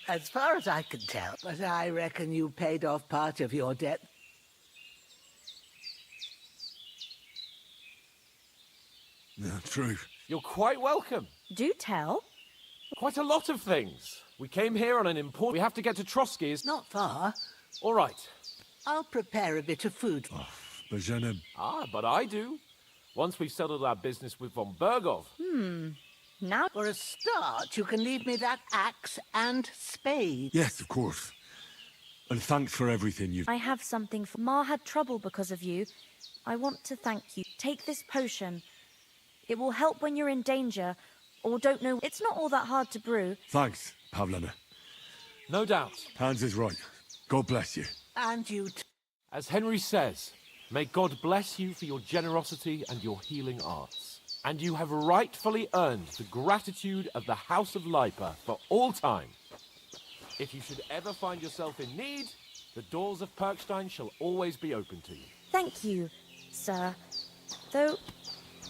As far as I can tell, but I reckon you paid off part of your debt. No, true. You're quite welcome. Do tell. Quite a lot of things. We came here on an important... We have to get to Trotsky's. Not far. All right. I'll prepare a bit of food. Bajena... But I do. Once we've settled our business with von Bergov. Now... For a start, you can leave me that axe and spade. Yes, of course. And thanks for everything you've... I have something for... Ma had trouble because of you. I want to thank you. Take this potion. It will help when you're in danger, or don't know... It's not all that hard to brew. Thanks, Pavlena. No doubt. Hans is right. God bless you. And you As Henry says, may God bless you for your generosity and your healing arts. And you have rightfully earned the gratitude of the House of Lipa for all time. If you should ever find yourself in need, the doors of Perkstein shall always be open to you. Thank you, sir. Though,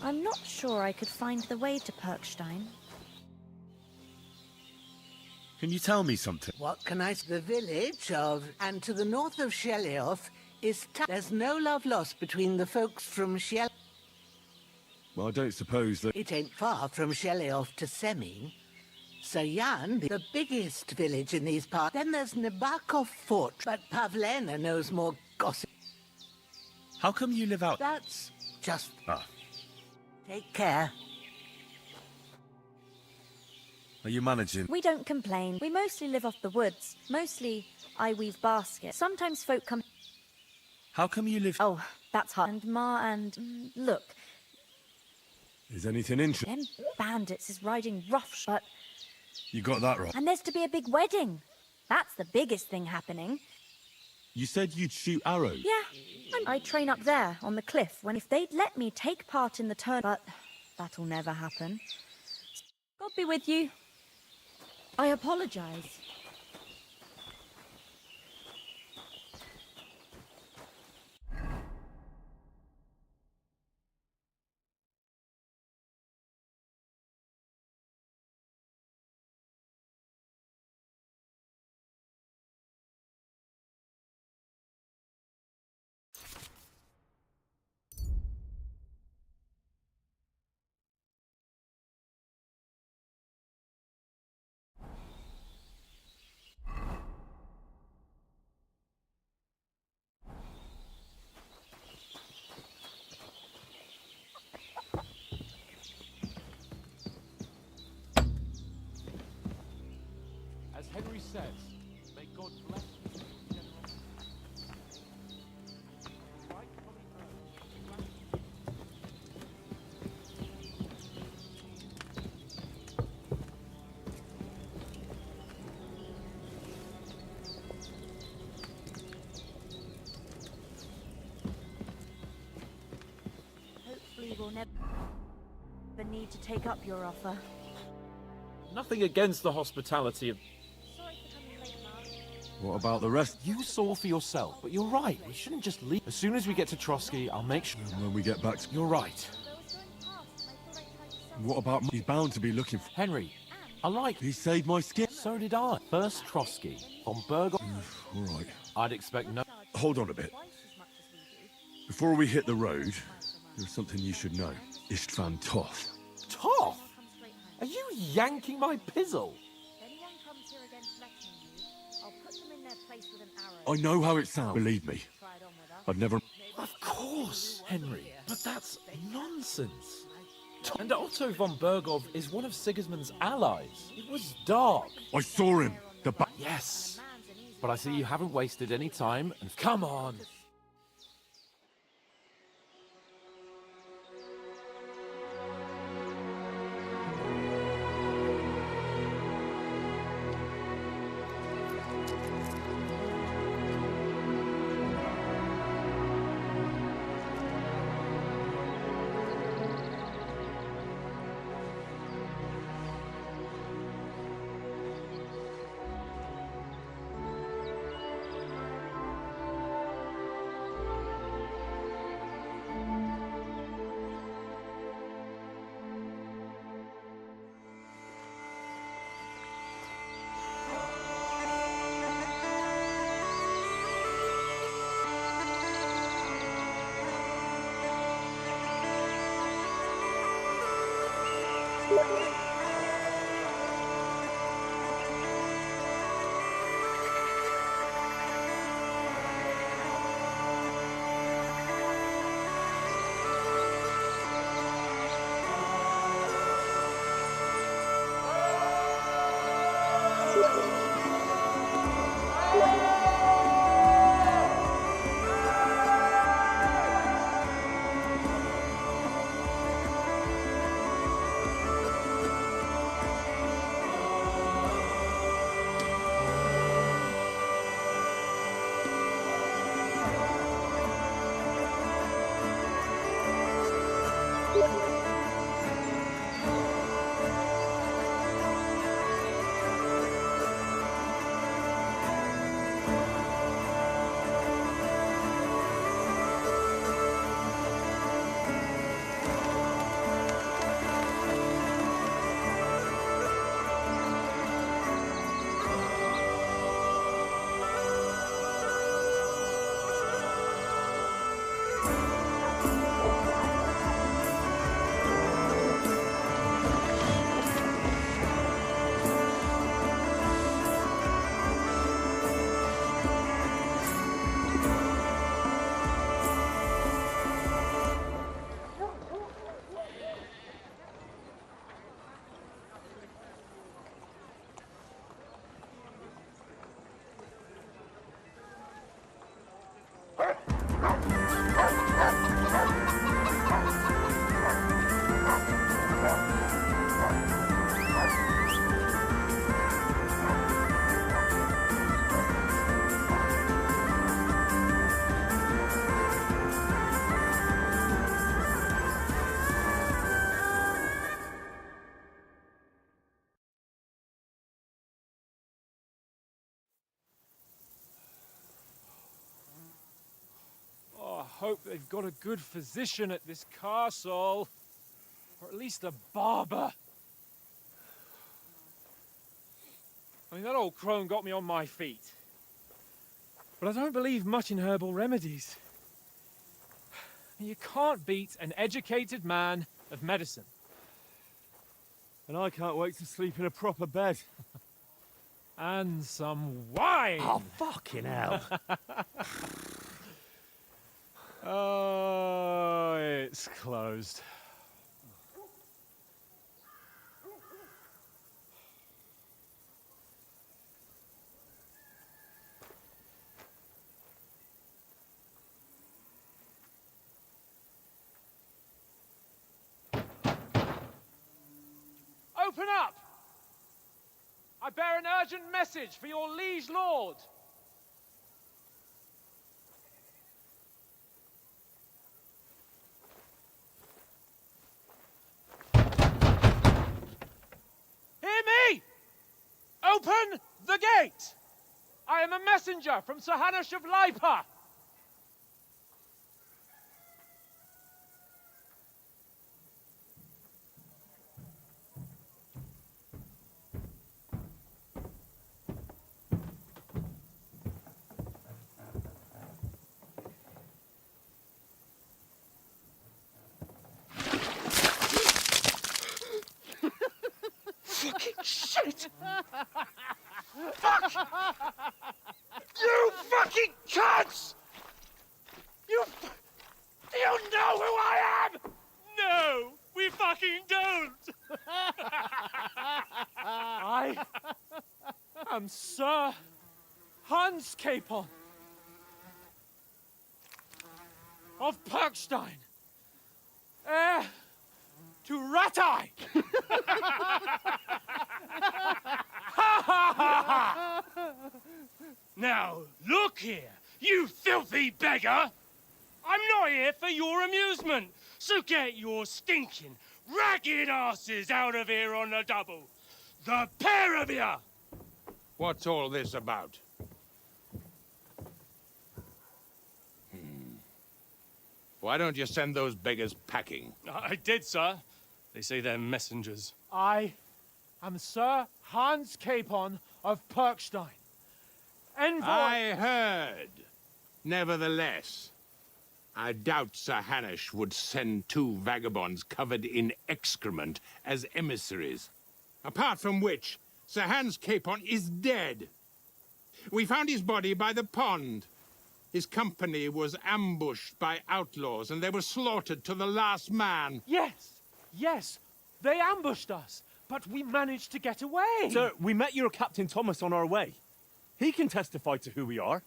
I'm not sure I could find the way to Perkstein. Can you tell me something? What can I say? The village of... And to the north of Shelioth is... There's no love lost between the folks from Shel... Well, I don't suppose that... It ain't far from Shelioth to Seming. Sayan, the biggest village in these parts. Then there's Nabakov Fort, but Pavlena knows more gossip. How come you live out... That's just... Take care. Are you managing? We don't complain. We mostly live off the woods. Mostly, I weave baskets. Sometimes folk come... How come you live... Oh, that's hard. And Ma and... Look. Is anything interesting? Them bandits is riding roughshod, but... You got that right. And there's to be a big wedding. That's the biggest thing happening. You said you'd shoot arrows? Yeah. I train up there, on the cliff, if they'd let me take part in the turn... But that'll never happen. God be with you. I apologize. As Henry says, may God bless you for your generosity. Hopefully we'll never need to take up your offer. Nothing against the hospitality of... What about the rest? You saw for yourself, but you're right. We shouldn't just leave. As soon as we get to Trotsky, I'll make sure... And when we get back to... You're right. What about... He's bound to be looking for... Henry, I like... He saved my skin. So did I. First Trotsky, von Berg... All right. I'd expect no... Hold on a bit. Before we hit the road, there's something you should know. Istvan Toth. Toth? Are you yanking my pizzle? I know how it sounds. Believe me. I'd never... Of course, Henry. But that's nonsense. And Otto von Bergov is one of Sigismund's allies. It was dark. I saw him. Yes. But I see you haven't wasted any time, and come on. Hope they've got a good physician at this castle. Or at least a barber. I mean, that old crone got me on my feet. But I don't believe much in herbal remedies. You can't beat an educated man of medicine. And I can't wait to sleep in a proper bed. And some wine! Oh, fucking hell. Oh, it's closed. Open up! I bear an urgent message for your liege lord. Hear me! Open the gate! I am a messenger from Sir Hanush of Lipa. You fucking cunts! Do you know who I am? No, we fucking don't! I am Sir Hans Capon of Perkstein, heir to Ratai! Now, look here, you filthy beggar! I'm not here for your amusement, so get your stinking, ragged asses out of here on the double. The pair of you! What's all this about? Why don't you send those beggars packing? I did, sir. They say they're messengers. I am Sir Hans Capon of Perkstein. Envoy... I heard. Nevertheless, I doubt Sir Hanush would send two vagabonds covered in excrement as emissaries. Apart from which, Sir Hans Capon is dead. We found his body by the pond. His company was ambushed by outlaws, and they were slaughtered to the last man. Yes, they ambushed us, but we managed to get away. Sir, we met your Captain Thomas on our way. He can testify to who we are.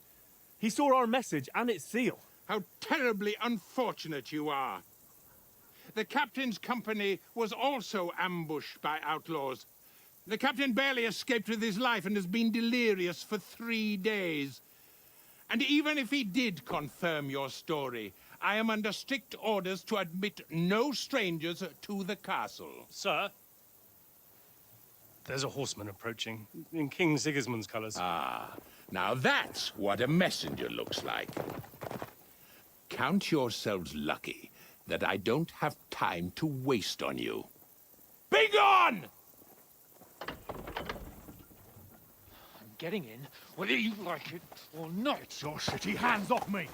He saw our message and its seal. How terribly unfortunate you are. The captain's company was also ambushed by outlaws. The captain barely escaped with his life and has been delirious for 3 days. And even if he did confirm your story, I am under strict orders to admit no strangers to the castle. Sir, there's a horseman approaching, in King Sigismund's colours. Ah, now that's what a messenger looks like. Count yourselves lucky that I don't have time to waste on you. Be gone! Getting in, whether you like it or not. Get your shitty hands off me!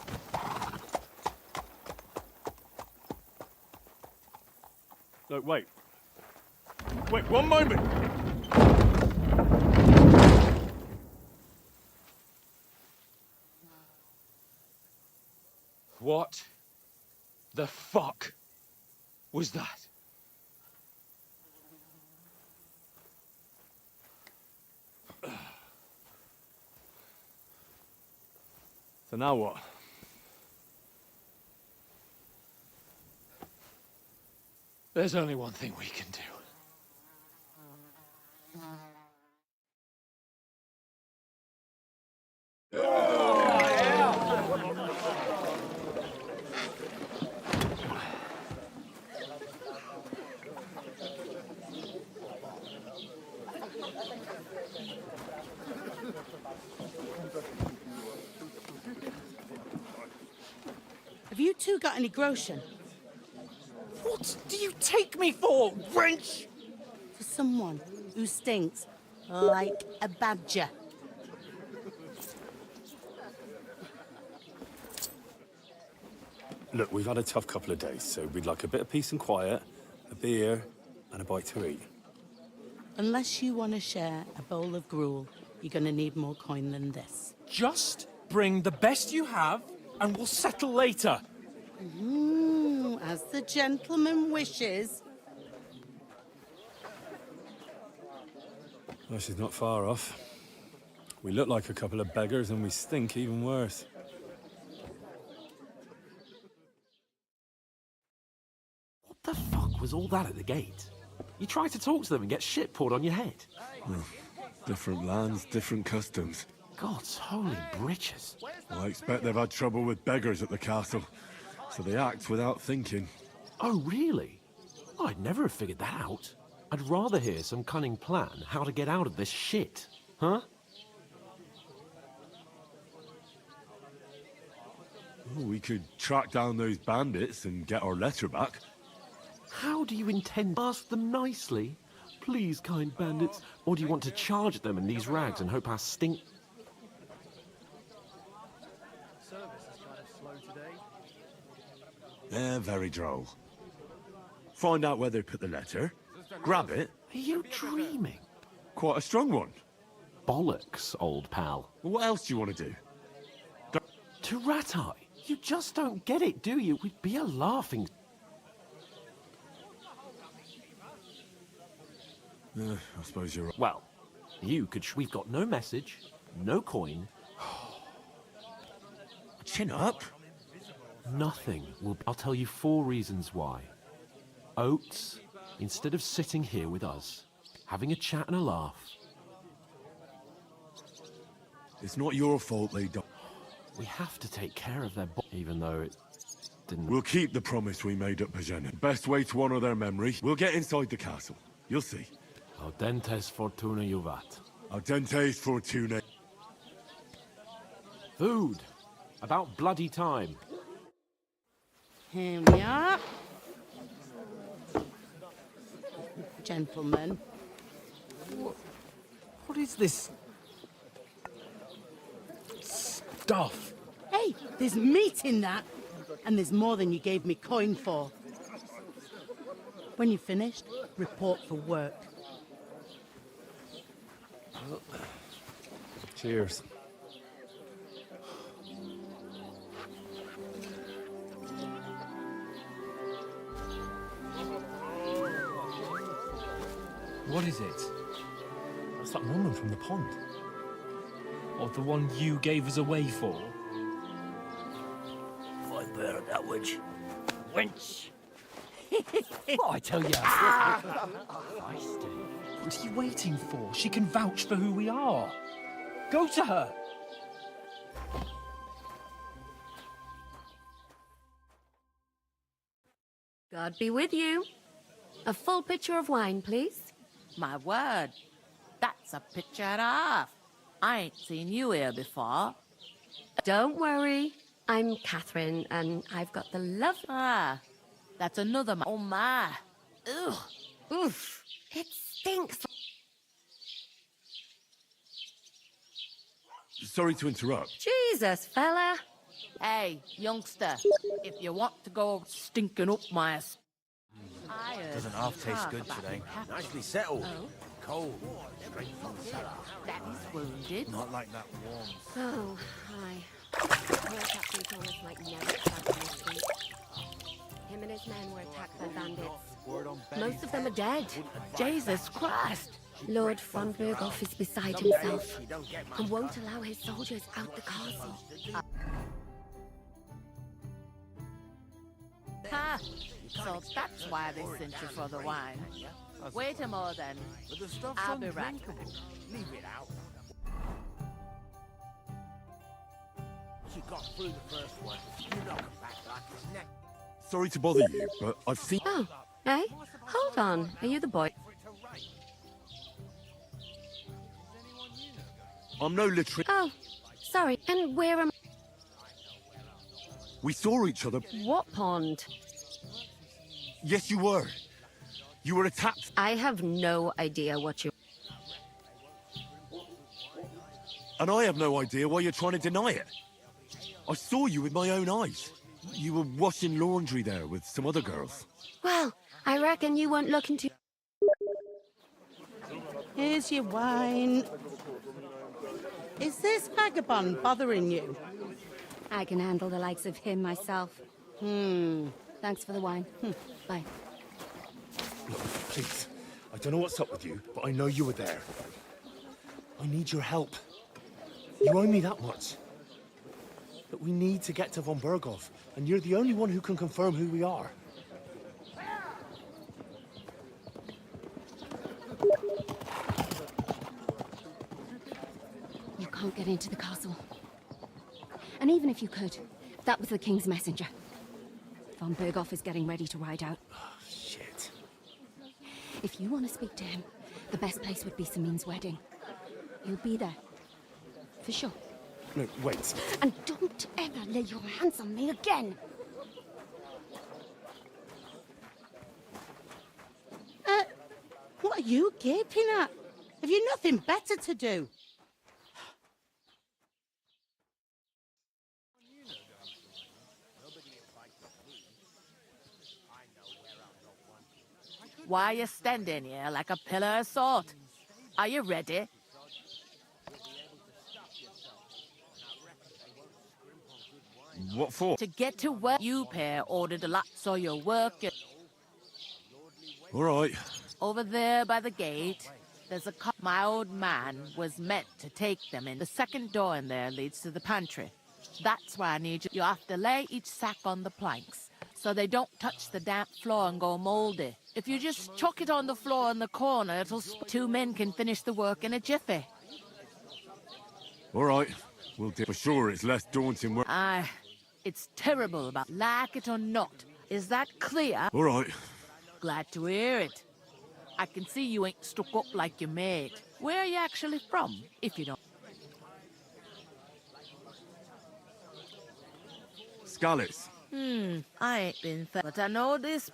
Look, wait. Wait, one moment! What the fuck was that? So now what? There's only one thing we can do. Have you two got any groschen? What do you take me for, wench? For someone who stinks like a badger. Look, we've had a tough couple of days, so we'd like a bit of peace and quiet, a beer, and a bite to eat. Unless you want to share a bowl of gruel, you're going to need more coin than this. Just bring the best you have, and we'll settle later. As the gentleman wishes. Well, she's not far off. We look like a couple of beggars, and we stink even worse. What the fuck was all that at the gate? You try to talk to them and get shit poured on your head. Well, different lands, different customs. God's holy britches. I expect they've had trouble with beggars at the castle, so they act without thinking. Oh, really? I'd never have figured that out. I'd rather hear some cunning plan how to get out of this shit. Huh? Well, we could track down those bandits and get our letter back. How do you intend to ask them nicely? Please, kind bandits. Or do you want to charge at them in these rags and hope our stink... They're very droll. Find out where they put the letter, grab it. Are you dreaming? Quite a strong one. bollocks, old pal. What else do you want to do? To Ratai, you just don't get it, do you? We'd be a laughing... I suppose you're right. Well, you could... We've got no message, no coin. Chin up. Nothing will... I'll tell you 4 reasons why. Oates, instead of sitting here with us, having a chat and a laugh... It's not your fault they don't. We have to take care of their even though it didn't... We'll keep the promise we made at Pajena. Best way to honor their memory, we'll get inside the castle. You'll see. Audentes fortuna juvat. Audentes fortuna. Food. About bloody time. Here we are. Gentlemen. What is this stuff? Hey, there's meat in that. And there's more than you gave me coin for. When you're finished, report for work. Cheers. What is it? That's that woman from the pond. Or the one you gave us away for? I bear that witch. Wench! What I tell you? What are you waiting for? She can vouch for who we are. Go to her. God be with you. A full pitcher of wine, please. My word, that's a pitcher and a half. I ain't seen you here before. Don't worry. I'm Catherine, and I've got the love... Ah, that's another Oh, my. Ugh. Oof. It stinks. Sorry to interrupt. Jesus, fella. Hey, youngster, if you want to go stinking up my... Doesn't half taste good today. Nicely settled. Oh. Cold. Straight from the cellar. That is wounded. Not like that warm. Oh, hi. Poor Captain Thomas might never track on his feet. Him and his men were attacked by bandits. Most of them are dead. Jesus Christ! Lord von Berghoff is beside himself and won't allow his soldiers out the castle. Ha! So that's why they sent you for the wine. Wait a more then. I'll be right back. Leave it out. She got through the first one. You knock him back like his neck. Sorry to bother you, but I've seen... Oh, hey? Hold on. Are you the boy? I'm no literate. Oh, sorry. And where am... We saw each other. What pond? Yes, you were. You were attacked. I have no idea what you... And I have no idea why you're trying to deny it. I saw you with my own eyes. You were washing laundry there with some other girls. Well, I reckon you weren't looking to... Here's your wine. Is this vagabond bothering you? I can handle the likes of him myself. Thanks for the wine. Bye. Look, please. I don't know what's up with you, but I know you were there. I need your help. You owe me that much. But we need to get to von Berghoff, and you're the only one who can confirm who we are. You can't get into the castle. And even if you could, that was the king's messenger. Von Berghoff is getting ready to ride out. Oh, shit. If you want to speak to him, the best place would be Samin's wedding. He'll be there. For sure. No, wait. And don't ever lay your hands on me again! What are you gaping at? Have you nothing better to do? Why are you standing here like a pillar of salt? Are you ready? What for? To get to work, you pair ordered a lot, so you're working. All right. Over there by the gate, there's a my old man was meant to take them in. The second door in there leads to the pantry. That's why I need you. You have to lay each sack on the planks, so they don't touch the damp floor and go moldy. If you just chuck it on the floor in the corner, it'll two men can finish the work in a jiffy. All right. We'll do. For sure, it's less daunting work. Aye, it's terrible, but like it or not. Is that clear? All right. Glad to hear it. I can see you ain't stuck up like your mate. Where are you actually from, if you don't? Scallis. I ain't been but I know this.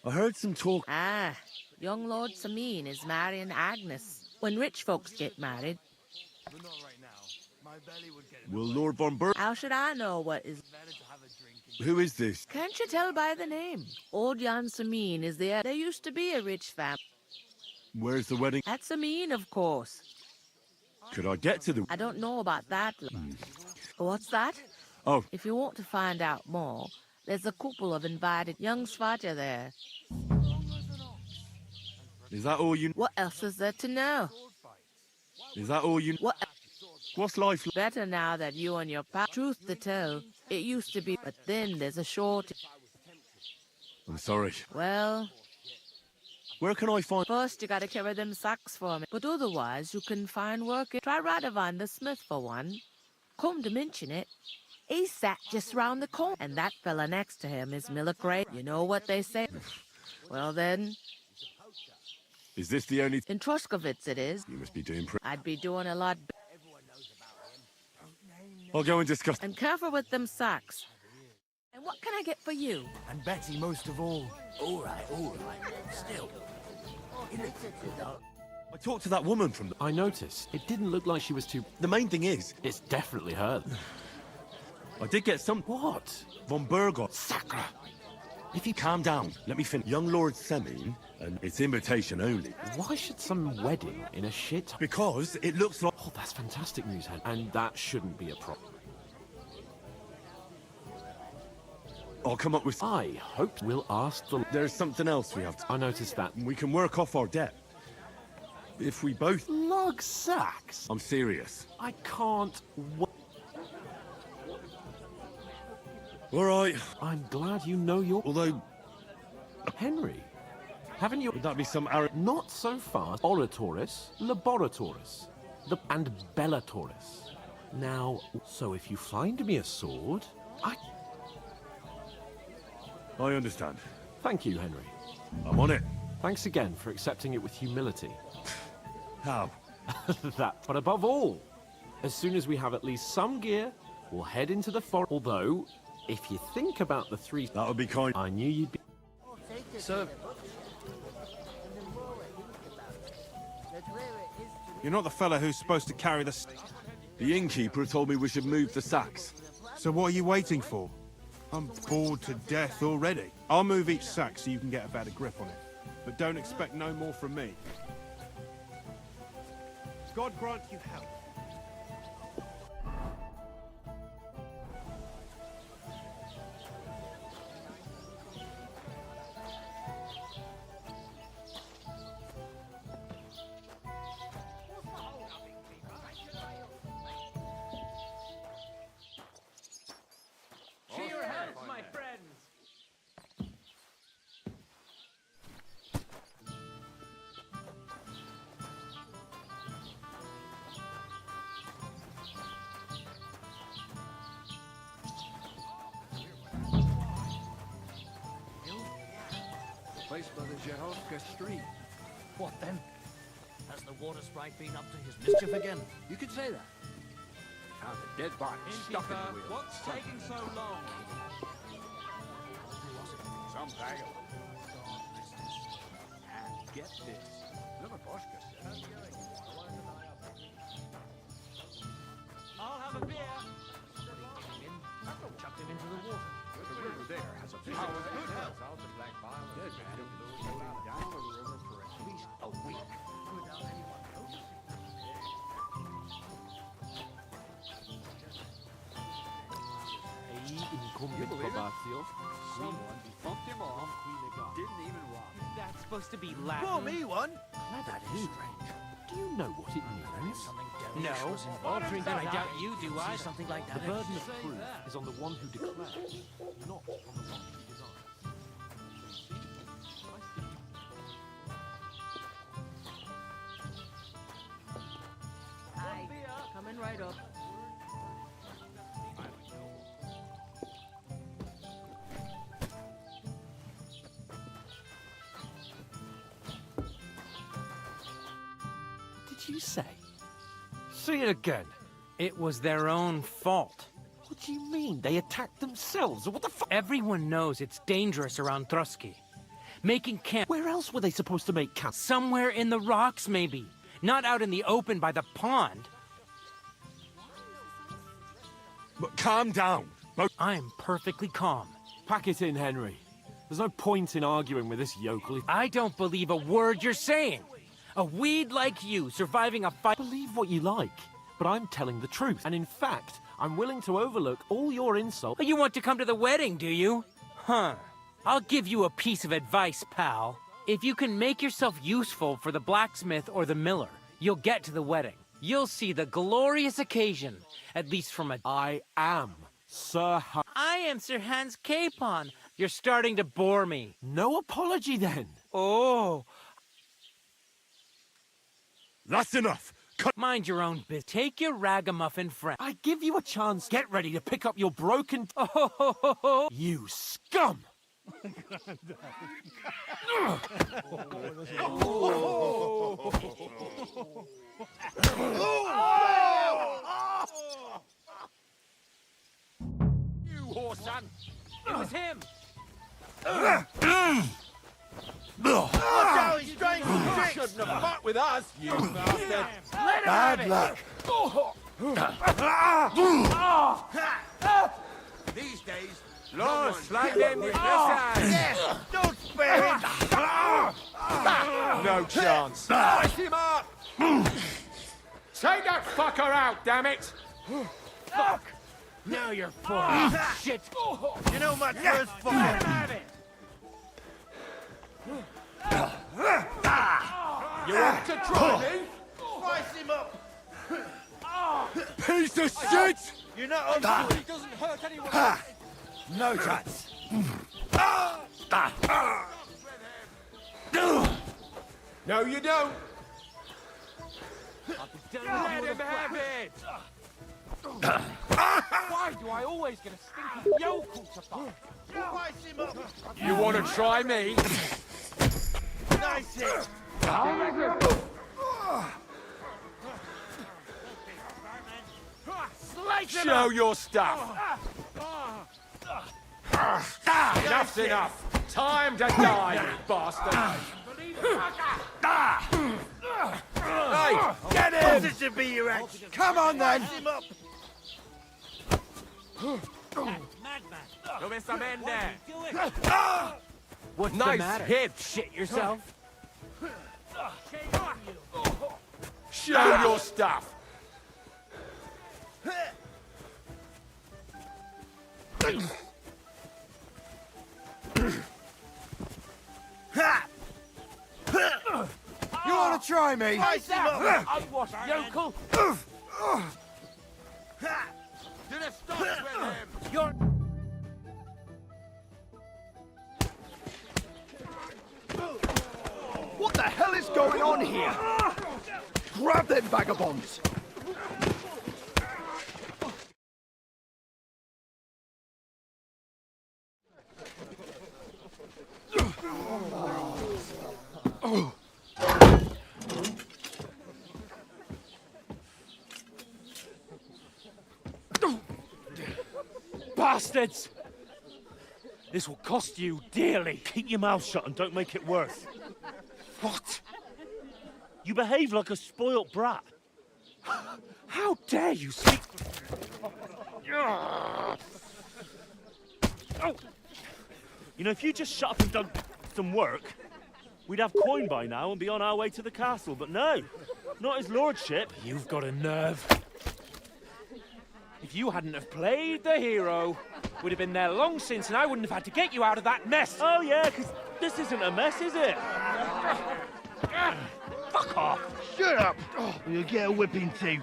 I heard some talk. Ah, young Lord Sameen is marrying Agnes. When rich folks get married. Will Lord von Berg... How should I know what is... Who is this? Can't you tell by the name? Old Jan Sameen is there. There used to be a rich family. Where's the wedding? At Sameen, of course. Could I get to the... I don't know about that. What's that? Oh. If you want to find out more, there's a couple of invited young Svaja there. Is that all you... What else is there to know? Is that all you... What... What's life like? Better now that you and your pal... Truth to tell, it used to be, but then there's a shortage. I'm sorry. Well... Where can I find... First, you gotta carry them sacks for me. But otherwise, you can find work. Try Radovan the Smith for one. Come to mention it, he sat just round the corner. And that fella next to him is Miller Gray. You know what they say? Well then... Is this the only... In Troskovitz it is. You must be doing I'd be doing a lot... I'll go and discuss... And careful with them sacks. And what can I get for you? And Betty most of all. All right. Still. I talked to that woman from the... I noticed. It didn't look like she was too... The main thing is... It's definitely her. I did get some... What? Von Bergot. Sacra. If you calm down, let me finish. Young Lord Semin, and it's invitation only. Why should some wedding in a shit... Because it looks like... Oh, that's fantastic news, Hen. And that shouldn't be a problem. I'll come up with... I hope we'll ask the... There's something else we have to... I noticed that. We can work off our debt. If we both... Lug sacks? I'm serious. I can't... All right. I'm glad you know your... Although... Henry, haven't you... Would that be some arrogant... Not so fast. Oratoris, Laboratoris, and Bellatoris. Now, so if you find me a sword, I understand. Thank you, Henry. I'm on it. Thanks again for accepting it with humility. How? That. But above all, as soon as we have at least some gear, we'll head into the forest. Although, if you think about the three... That would be kind. I knew you'd be... Sir. You're not the fella who's supposed to carry the... The innkeeper told me we should move the sacks. So what are you waiting for? I'm bored to death already. I'll move each sack so you can get a better grip on it. But don't expect no more from me. God grant you help. To your health, my friends! Place by the Jehovka Street. What then? Has the water sprite been up to his mischief again? You could say that. Found a dead body stuck in the wheel. What's taking so long? Some vagabond. And get this. Lubboboshka said. I'll have a beer. Chucked him into the water. The river there has a good health. Dead man down the river for at least a week. Without anyone noticing. incumbent Barbatio. Someone bumped him off. Didn't even rob. That's supposed to be Latin. Pour me one. That is strange. Do you know what it means? No. Altering Then I that. doubt you do either. Something like The that. burden of proof is on the one who declares, not on the one who denies. Coming right up. What did you say? Say it again. It was their own fault. What do you mean? They attacked themselves? What the fuck? Everyone knows it's dangerous around Trusky. Making camp... Where else were they supposed to make camp? Somewhere in the rocks, maybe. Not out in the open by the pond. But calm down. I'm perfectly calm. Pack it in, Henry. There's no point in arguing with this yokel. I don't believe a word you're saying. A weed like you surviving a fight... Believe what you like, but I'm telling the truth. And in fact, I'm willing to overlook all your insults. You want to come to the wedding, do you? Huh. I'll give you a piece of advice, pal. If you can make yourself useful for the blacksmith or the miller, you'll get to the wedding. You'll see the glorious occasion, at least from a... I am Sir I am Sir Hans Capon. You're starting to bore me. No apology, then. Oh. That's enough. Mind your own business. Take your ragamuffin friend. I give you a chance. Get ready to pick up your broken... You scum! You horse son! It was him! Watch out, he's trying to trick! Shouldn't have fought with us, you bastard. Bad luck. These days, Los, like them with yes, don't spare him! no chance. Slice him up! Take that fucker out, damn it! Fuck! Now you're full of shit! You know my first Let him have it! You want to try me? Slice him up! Piece of shit! You're not on He doesn't hurt anyone. No chance. No, you don't. Let him have it! Why do I always get a stinking yokel to fight? Slice him up! You want to try me? Nice hit! Show your stuff. Enough's enough. Time to die, you bastard. Hey, get him! This should be your action. Come on then! Slice him up! What's Nice the matter? hit. Shit yourself? Show your stuff. You want to try me? Slice him up! Unwashed yokel! Do the stunts with him! You're... What the hell is going on here? Grab them vagabonds! Bastards! This will cost you dearly. Keep your mouth shut and don't make it worse. What? You behave like a spoilt brat. How dare you speak... You know, if you just shut up and done some work, we'd have coin by now and be on our way to the castle. But no, not his lordship. You've got a nerve. If you hadn't have played the hero, We'd have been there long since, and I wouldn't have had to get you out of that mess. Oh, yeah, because this isn't a mess, is it? Fuck off. Shut up! Or you'll get a whipping too.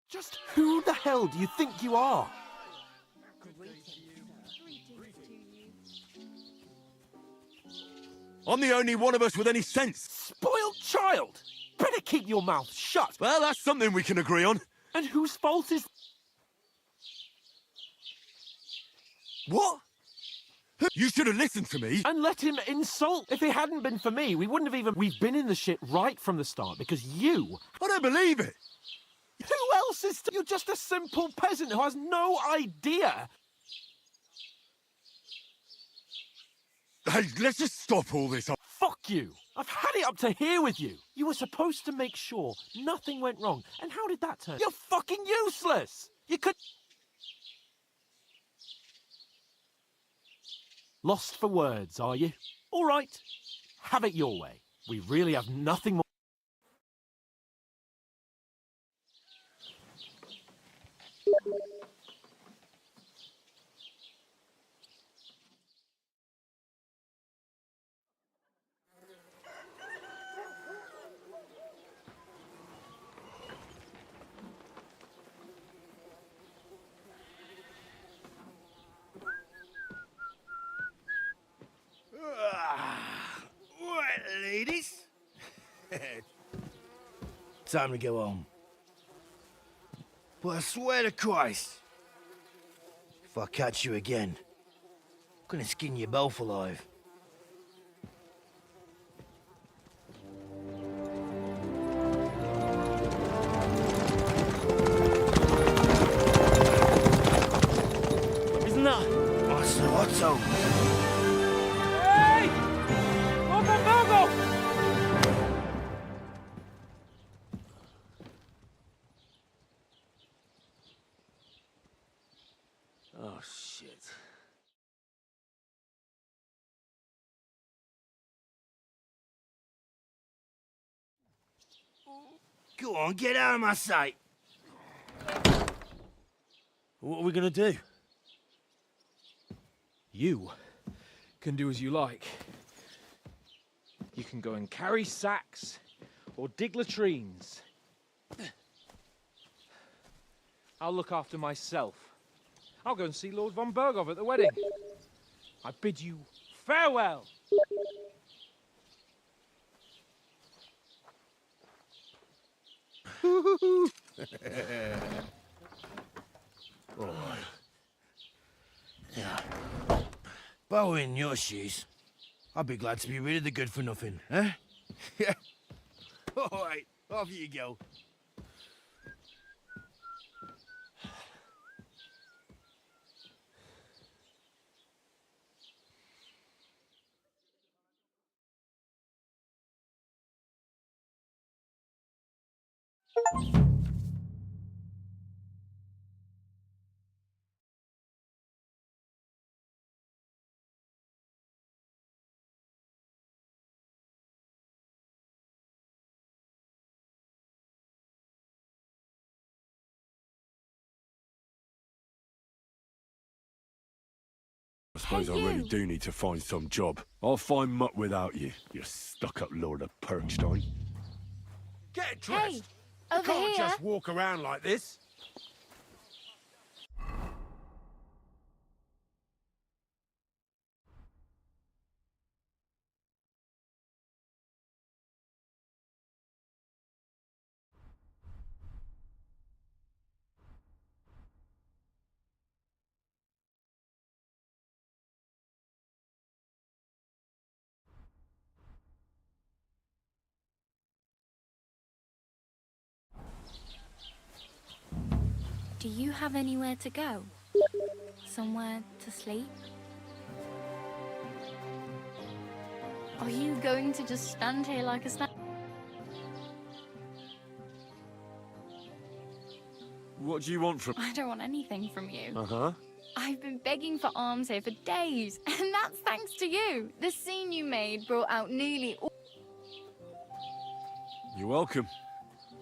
Just who the hell do you think you are? I'm the only one of us with any sense. Spoiled child! Better keep your mouth shut. Well, that's something we can agree on. And whose fault is... What? You should have listened to me. And let him insult. If it hadn't been for me, we wouldn't have even... We've been in the shit right from the start because you... I don't believe it. Who else is... You're just a simple peasant who has no idea. Hey, let's just stop all this. Fuck you. I've had it up to here with you. You were supposed to make sure nothing went wrong. And how did that turn? You're fucking useless. You could... Lost for words, are you? All right. Have it your way. We really have nothing more... Right, ladies. Time to go home. But I swear to Christ, if I catch you again, I'm gonna skin you both alive. Isn't that... Otto. Hey! Open Virgo! Oh, shit. Go on, get out of my sight. What are we going to do? You can do as you like. You can go and carry sacks or dig latrines. I'll look after myself. I'll go and see Lord von Berghoff at the wedding. I bid you farewell. All right. Yeah. If I were in your shoes, I'd be glad to be rid of the good-for-nothing, eh? Yeah. All right, off you go. I suppose I really do need to find some job. I'll find mutt without you, you stuck-up Lord of Perkstein. Get dressed. Hey, You over can't here. just walk around like this. Do you have anywhere to go? Somewhere to sleep? Are you going to just stand here like a What do you want from... I don't want anything from you. Uh-huh. I've been begging for alms here for days, and that's thanks to you. The scene you made brought out nearly all... You're welcome.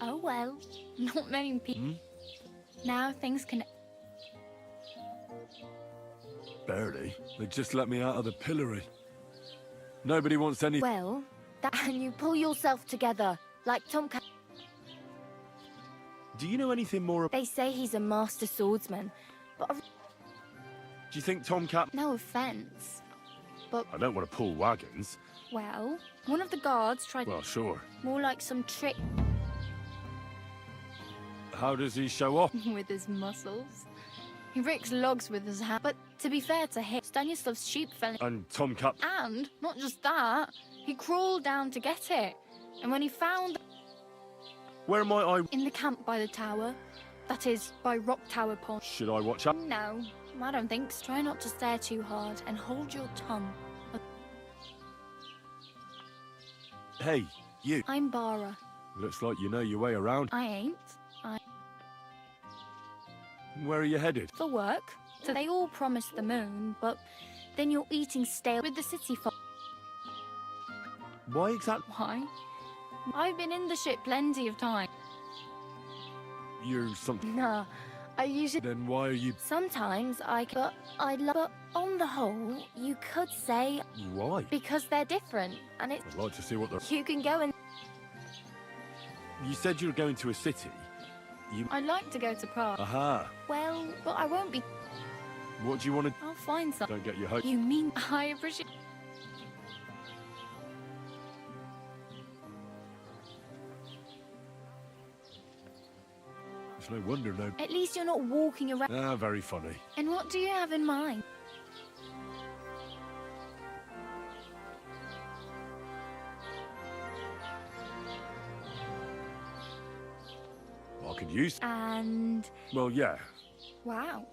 Oh well, not many people. Now things can. Barely. They just let me out of the pillory. Nobody wants any... Well, and you pull yourself together, like Tom. Do you know anything more... They say he's a master swordsman, but Do you think Tomcat... no offense, but I don't want to pull wagons. well, one of the guards tried. Well, sure. More like some trick How does he show off? with his muscles. He ricks logs with his hand. But to be fair to him, Stanislav's sheep fell. And Tomcat... And not just that, he crawled down to get it. And when he found Where might I... in the camp by the tower, that is, by Rock Tower Pond. Should I watch out? No, I don't think so. Try not to stare too hard and hold your tongue. Hey, you. I'm Bara. Looks like you know your way around. I ain't. Where are you headed? For work. So they all promise the moon, but then you're eating stale with the city folk. Why exactly? Why? I've been in the ship plenty of times. You're something... Nah, I usually... Then why are you... Sometimes but on the whole, you could say... Why? Because they're different, and it's... I'd like to see what they're... You can go and... You said you were going to a city. You... I'd like to go to Prague. Aha. Well, but I won't be... What do you want to... I'll find some... Don't get your hopes... You mean I appreciate... It's no wonder, no... At least you're not walking around... Ah, very funny. And what do you have in mind? I could use... And... Well, yeah. Wow.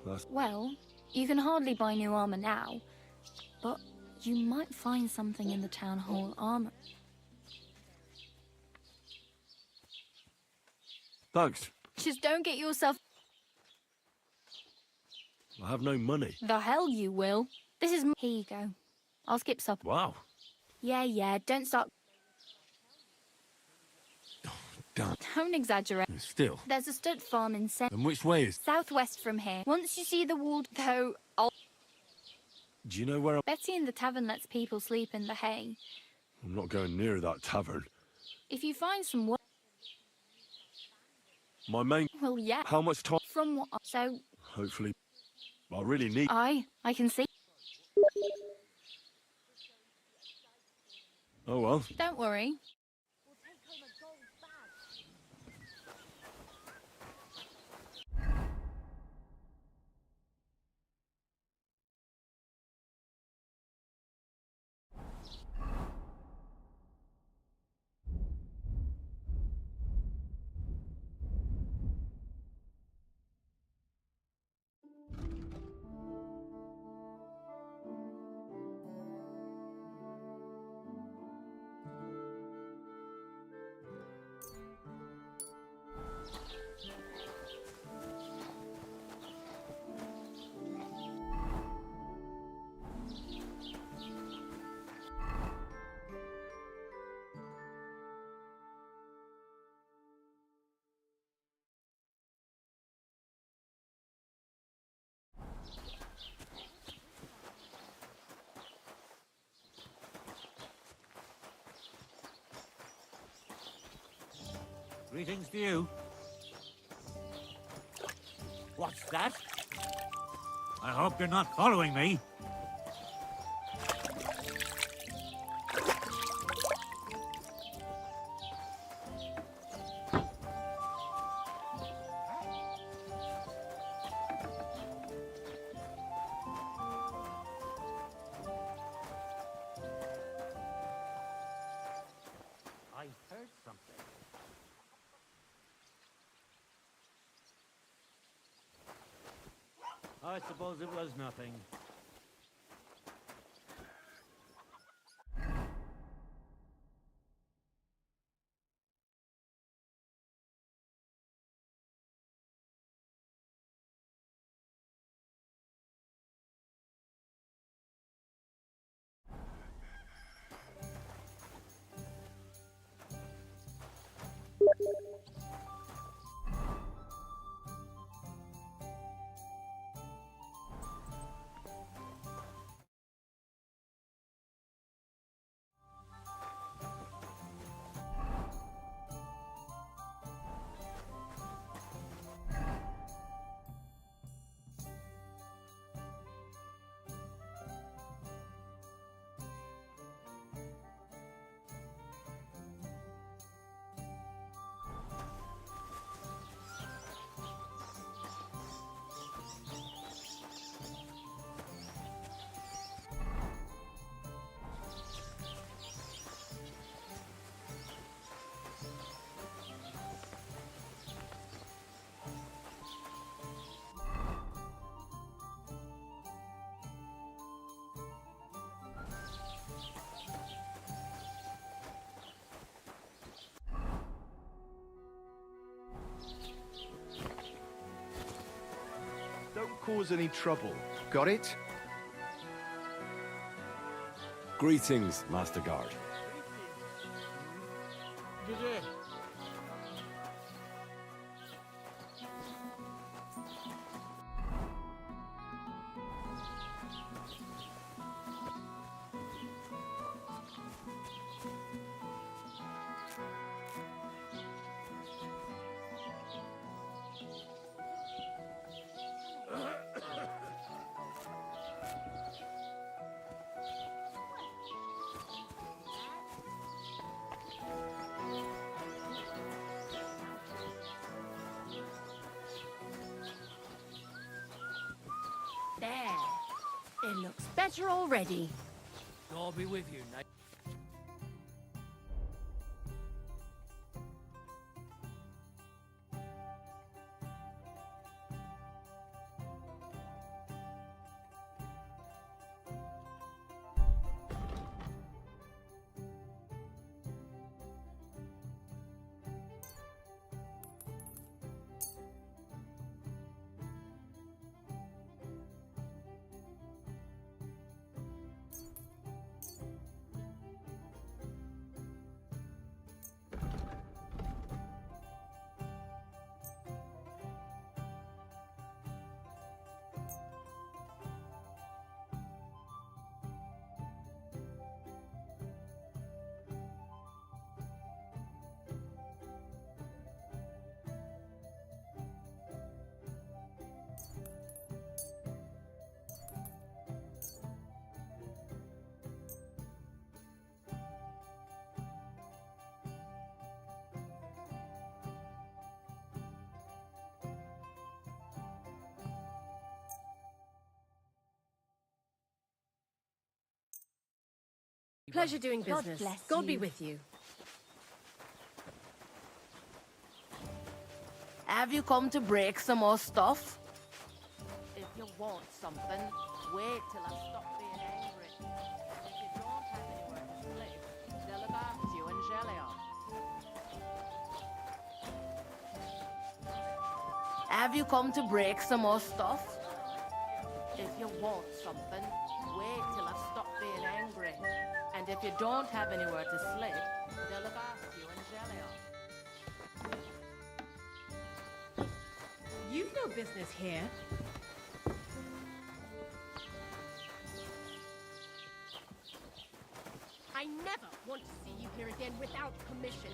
That's... Well, you can hardly buy new armor now, but you might find something in the town hall armor. Thanks. Just don't get yourself... I have no money. The hell you will. This is... Here you go. I'll skip supper. Wow. Yeah, don't start... Damn. Don't exaggerate. Still. There's a stud farm in And which way is... southwest from here. Once you see the wall, though, I'll... Do you know where Betty in the tavern lets people sleep in the hay. I'm not going near that tavern. If you find some work... My main... Well, yeah. How much time... From what... So... Hopefully... I really need... I can see... Oh, well. Don't worry. Greetings to you. What's that? I hope you're not following me. I heard something. I suppose it was nothing. cause any trouble. Got it? Greetings, Master Guard. Good day. There. It looks better already. God be with you, Nate. Pleasure doing God business. bless God be you. with you. Have you come to break some more stuff? If you want something, wait till I stop being angry. If you don't have anywhere to sleep, they'll look after you in Gelion. Have you come to break some more stuff? If you want something, wait till I stop being angry. And if you don't have anywhere to sleep, they'll look after you in Gelion. You've no business here. I never want to see you here again without permission.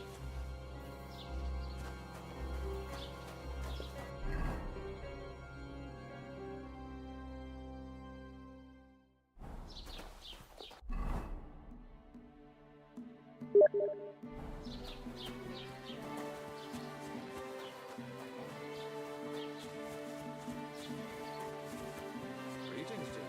Greetings to you.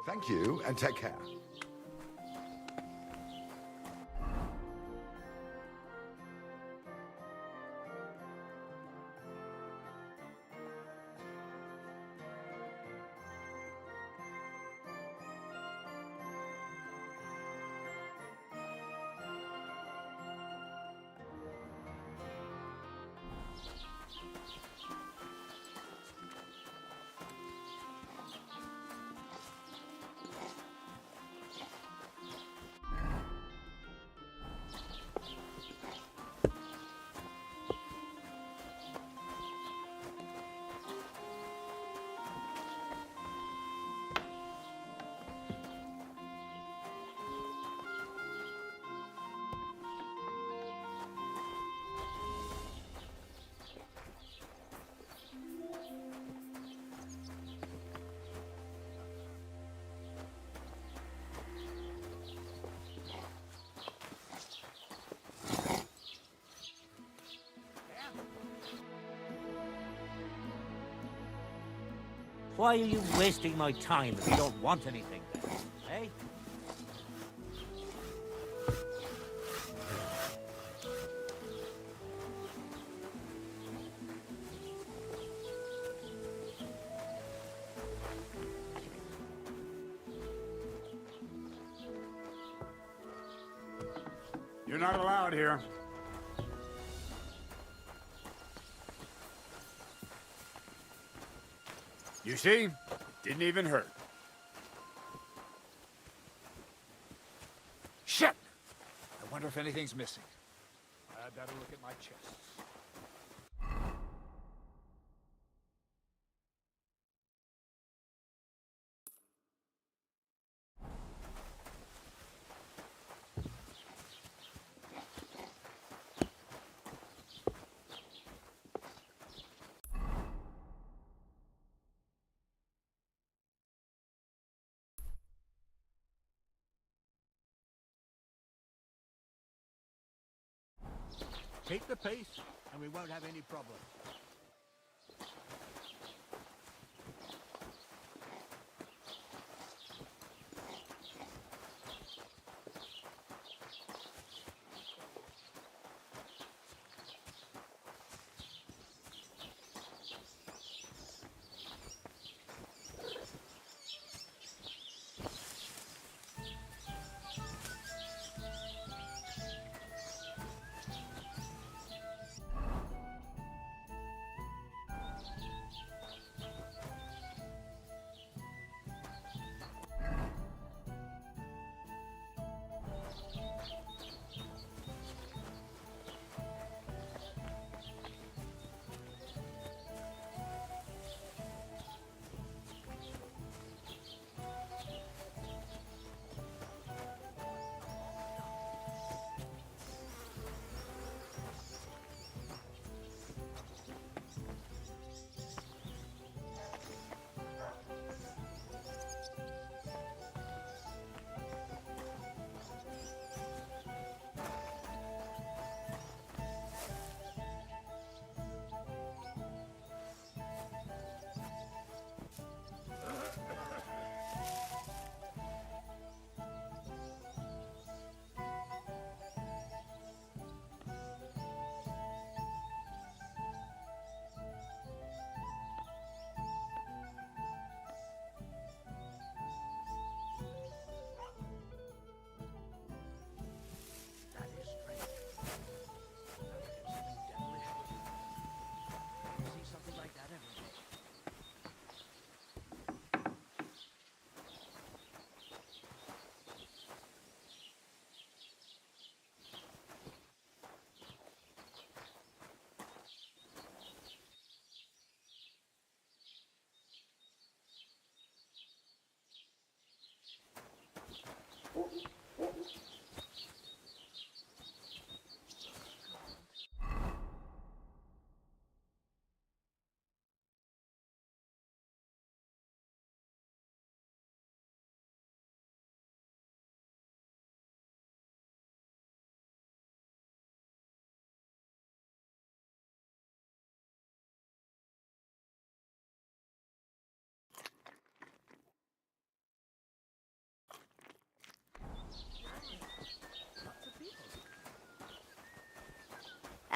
Thank you, and take care. Why are you wasting my time if you don't want anything then, eh? You're not allowed here. You see? Didn't even hurt. Shit! I wonder if anything's missing. I better look at my chest. Keep the peace, and we won't have any problems.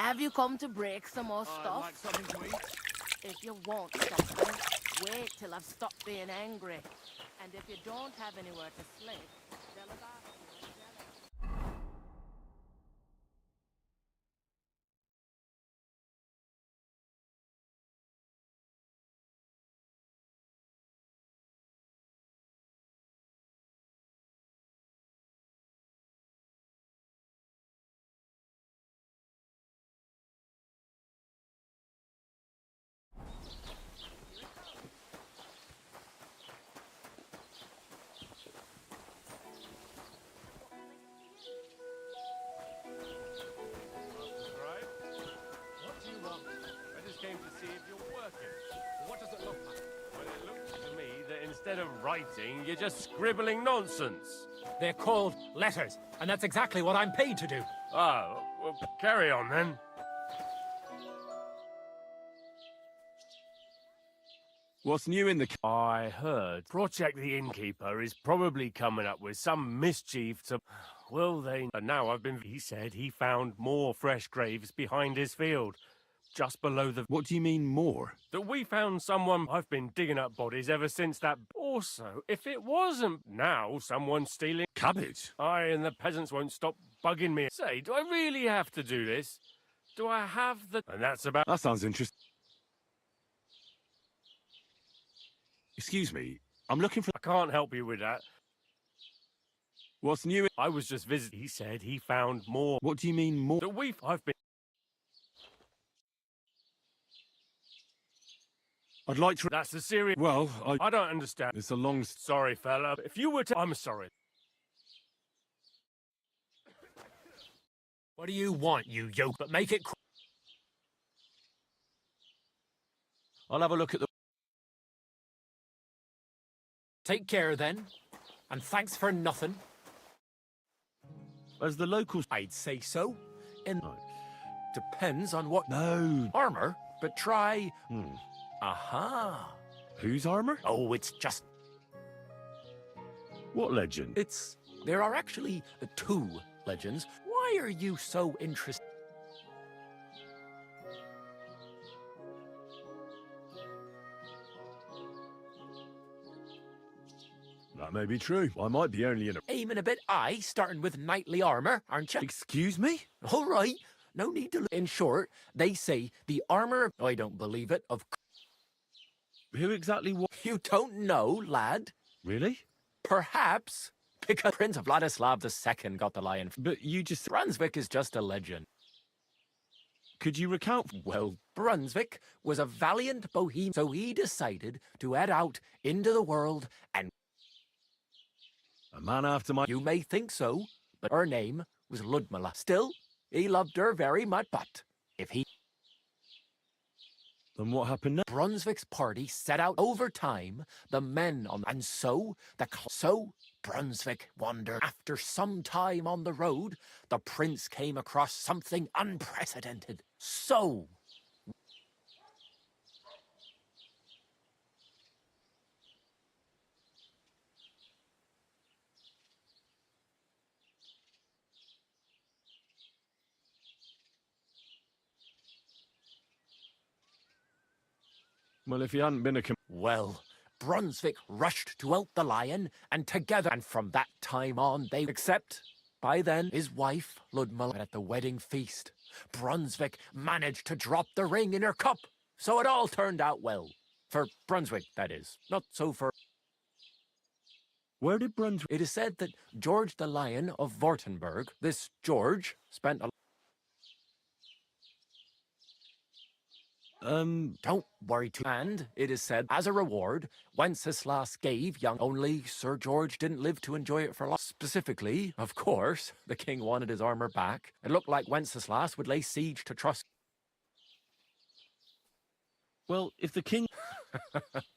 Have you come to break some more stuff? I'd like something to eat. If you want something, wait till I've stopped being angry. And if you don't have anywhere to sleep, they'll have asked you and jealous. Right? What do you want? I just came to see if you're working. What does it look like? Well, it looks to me that instead of writing, you're just scribbling nonsense. They're called letters, and that's exactly what I'm paid to do. Oh, well, carry on then. What's new in the... I heard Project the Innkeeper is probably coming up with some mischief to... Well, they... And now I've been... He said he found more fresh graves behind his field. Just below the... What do you mean, more? That we found someone... I've been digging up bodies ever since that... Also, if it wasn't... Now someone's stealing... Cabbage? Aye, and the peasants won't stop bugging me. Say, do I really have to do this? Do I have the... And that's about... That sounds interesting. Excuse me, I'm looking for... I can't help you with that. What's new? I was just visiting. He said he found more. What do you mean, more? That I've been... I'd like to... That's the serious... Well, I don't understand. It's a long... Sorry, fella. If you were to... I'm sorry. What do you want, you yoke? But make it... I'll have a look at the... Take care, then. And thanks for nothing. As the locals... I'd say so. And depends on what... No. Armor, but try... Aha. Whose armor? Oh, it's just... What legend? It's... There are actually two legends. Why are you so interested? That may be true. I might be only in a... Aiming a bit high, starting with knightly armor, aren't you? Excuse me? All right. No need to... In short, they say the armor... I don't believe it, of... Who exactly what? You don't know, lad? Really? Perhaps because Prince Vladislav II got the lion. But you just... Brunswick is just a legend. Could you recount? Well, Brunswick was a valiant bohemian, so he decided to head out into the world and... A man after my... You may think so, but her name was Ludmilla. Still, he loved her very much, but if he... Then what happened next? Brunswick's party set out over time, the men on... And so, Brunswick wandered. After some time on the road, the prince came across something unprecedented. So... Well, if he hadn't been a... Well, Brunswick rushed to out the lion, and together, and from that time on, they... Except, by then, his wife, Ludmilla, at the wedding feast. Brunswick managed to drop the ring in her cup, so it all turned out well. For Brunswick, that is. Not so for... Where did Brunswick... It is said that George the Lion of Württemberg, this George, spent a... Don't worry too. And, it is said, as a reward, Wenceslas gave young... Only Sir George didn't live to enjoy it for long. Specifically, of course, the king wanted his armor back. It looked like Wenceslas would lay siege to Trust... Well, if the king...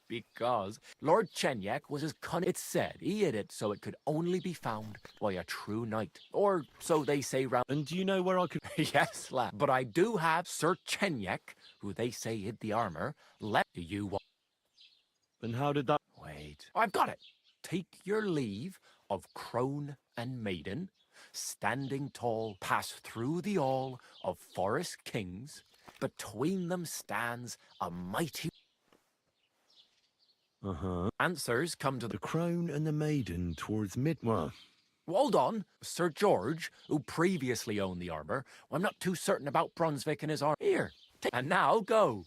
Because Lord Chenyek was as cunning. It's said he hid it so it could only be found by a true knight. Or so they say round... And do you know where I could... Yes, lad. But I do have Sir Chenyek, who they say hid the armor, left to you. And how did that... Wait. I've got it. Take your leave of crone and maiden, standing tall, pass through the all of forest kings. Between them stands a mighty... Answers come to The crown and the maiden towards Midway. Hold on. Sir George, who previously owned the armor, I'm not too certain about Brunswick and his armor. Here, and now go.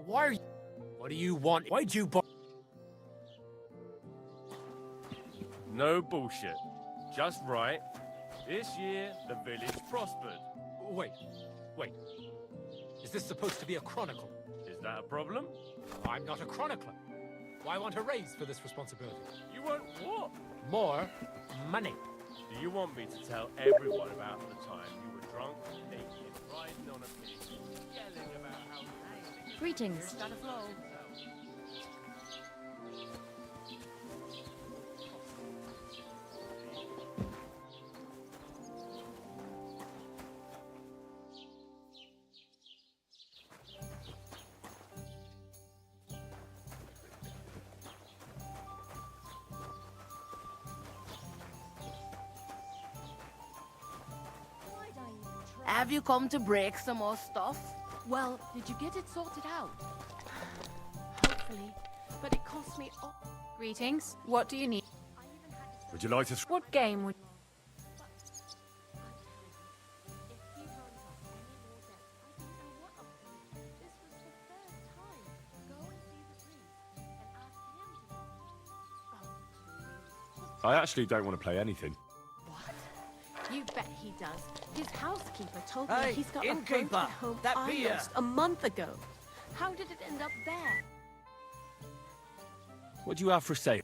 Why are you... What do you want? Why'd you... No bullshit. Just right. This year, the village prospered. Wait. Is this supposed to be a chronicle? Is that a problem? I'm not a chronicler. Why want a raise for this responsibility? You want what? More money. Do you want me to tell everyone about the time you were drunk, naked, riding on a pig, yelling about how... Greetings. Gotta flow. Have you come to break some more stuff? Well, did you get it sorted out? Hopefully. But it cost me all... Greetings. What do you need? Would you like to... What game would... I actually don't want to play anything. You bet he does. His housekeeper told Hey, me he's got innkeeper, a boat at home that beer. almost a month ago. How did it end up there? What do you have for sale?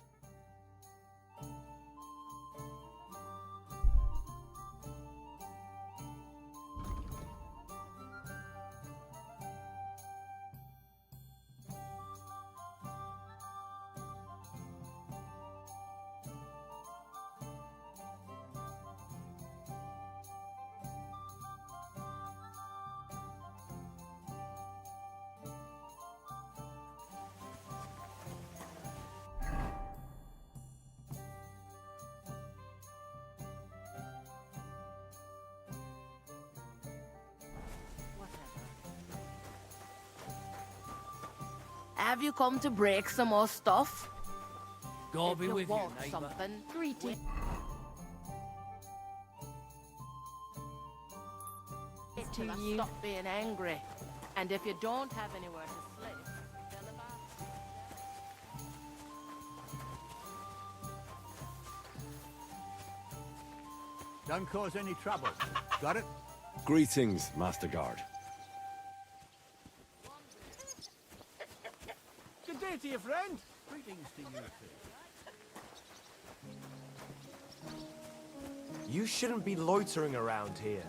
Have you come to break some more stuff? God If be you with you, want neighbour. something, Greetings. wait till I stop being angry. And if you don't have anywhere to sleep, tell about Don't cause any trouble. Got it? Greetings, Master Guard. Good day to you, friend. Greetings to you too. You shouldn't be loitering around here.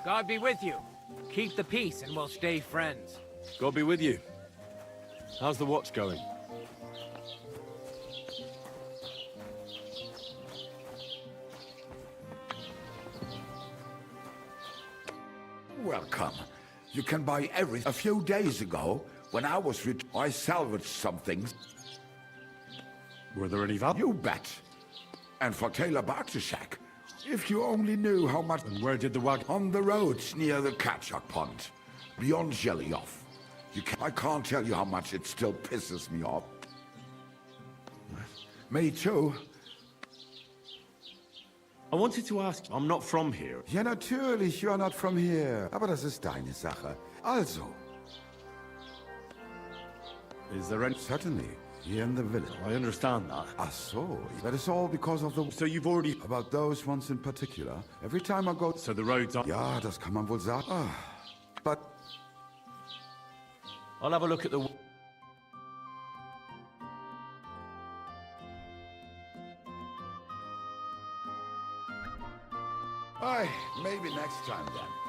God be with you. Keep the peace and we'll stay friends. God be with you. How's the watch going? Welcome. You can buy everything. A few days ago, when I was I salvaged some things. Were there any value? You bet. And for Taylor Bartishak, if you only knew how much... And where did the wagon... On the roads near the Katchak Pond, beyond Jelioff. I can't tell you how much it still pisses me off. Me too. I wanted to ask, I'm not from here. Ja, natürlich, you're not from here. Aber das ist deine Sache. Also. Is there any... Certainly, here in the village. I understand that. Ah, so. That is all because of the... So you've already... About those ones in particular. Every time I go... So the roads are... Ja, das kann man wohl sagen. Ah, but... I'll have a look at the... Aye, maybe next time then.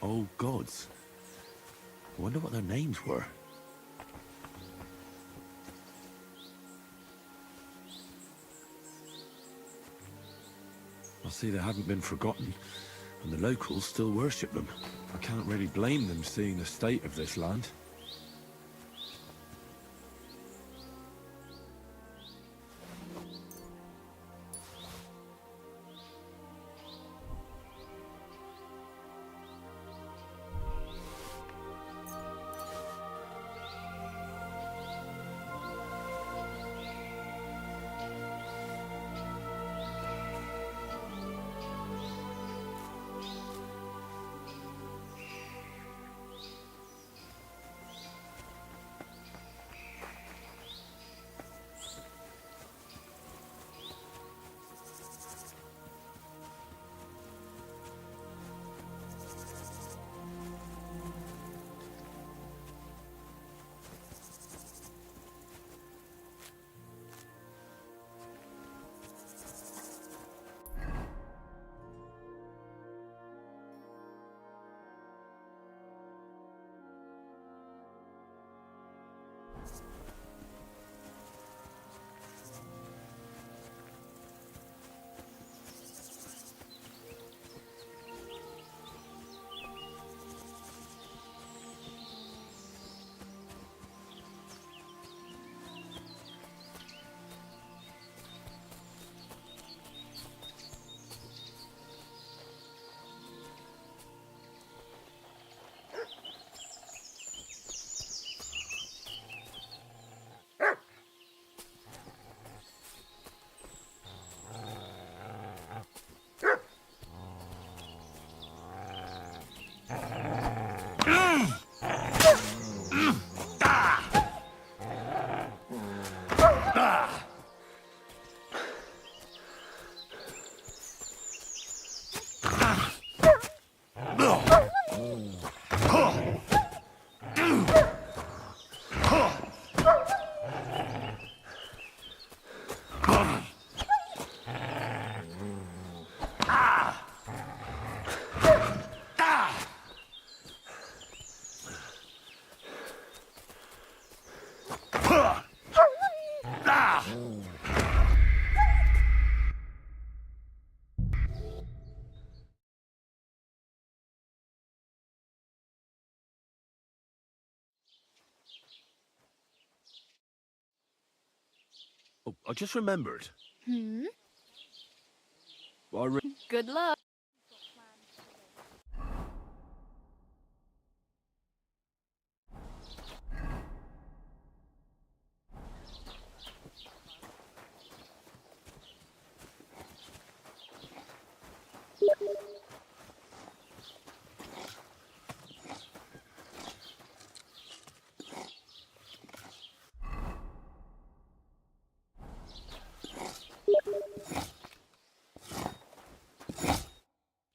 old gods. I wonder what their names were. I see they haven't been forgotten, and the locals still worship them. I can't really blame them seeing the state of this land. Oh, I just remembered. Good luck.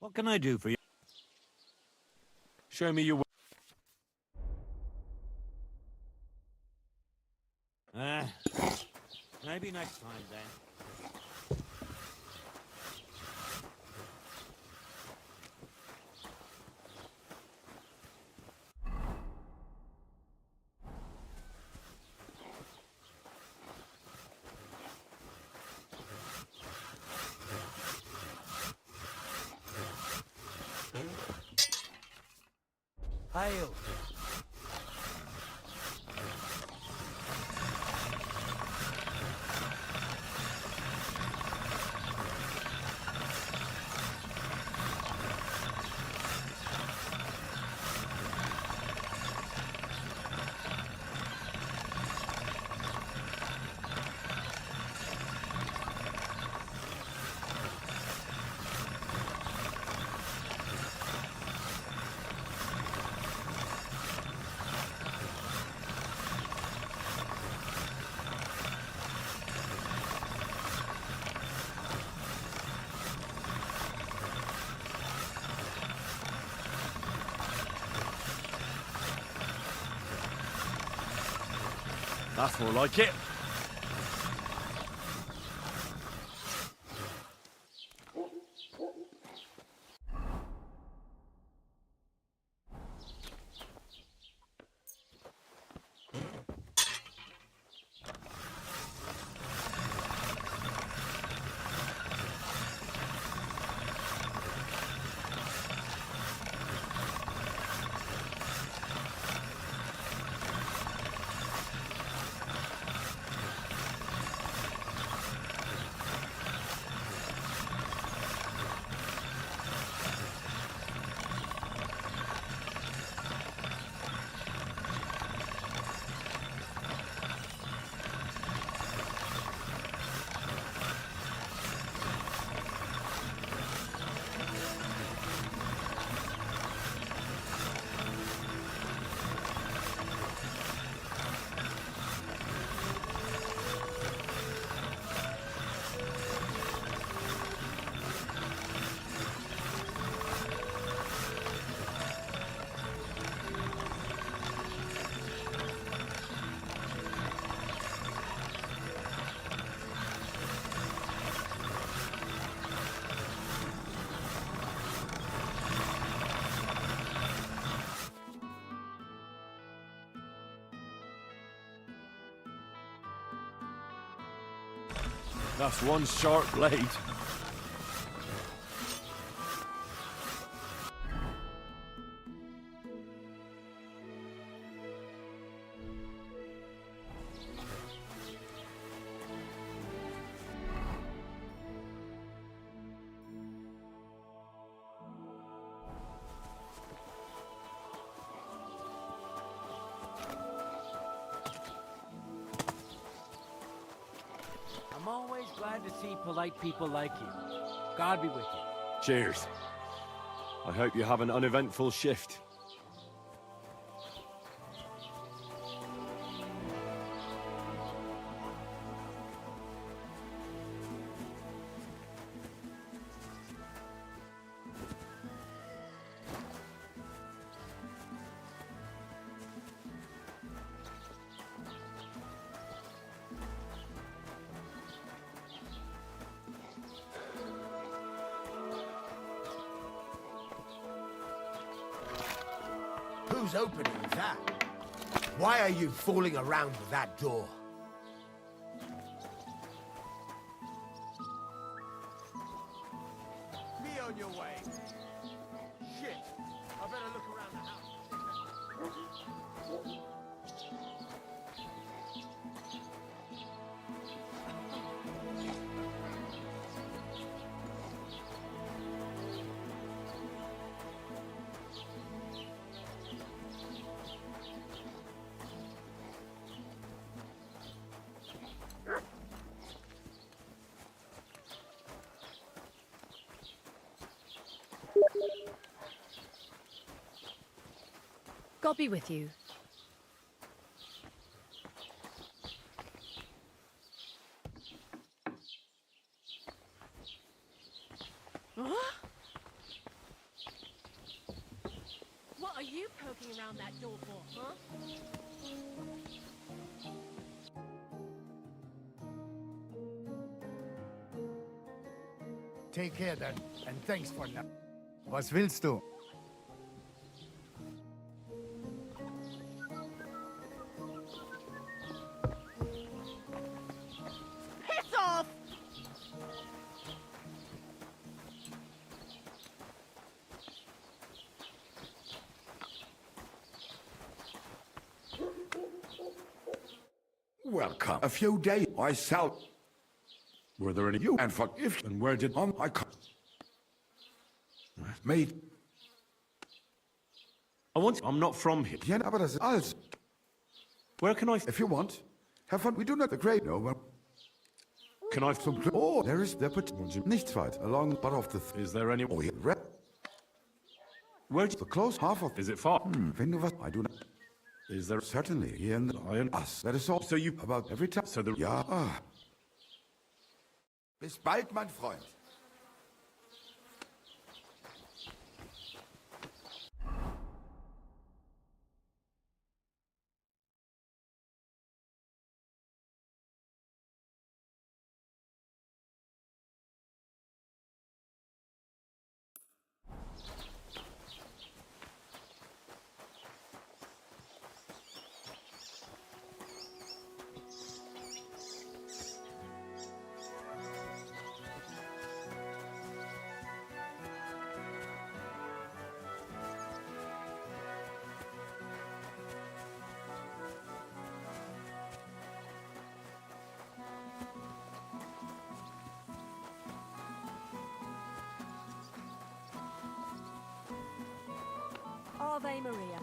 What can I do for you? Show me your way. Maybe next time then. Hail! That's more like it. That's one sharp blade. I'm always glad to see polite people like you. God be with you. Cheers. I hope you have an uneventful shift. Who's opening that? Why are you fooling around with that door? Be on your way. Shit. I better look around the house. God be with you. Huh? What are you poking around that door for, huh? Take care then, and thanks for now. Was willst du? Piss off! Welcome. A few days I sell. Were there any You and forgive. And where did... I come. Mate. I'm not from here. Ja, aber das ist alles. Where can I... If you want, have fun. We do not the great. No, well. Can I... Oh, there is the nichts weit along the bottom of the... Is there any... Oh, yeah. Red. Where... The close half of... Is it far? Wenn du was... I do not... Is there... Certainly, here in the... Us. That is all. So you... About every time. So the... Ja. Bis bald, mein Freund. Ave Maria.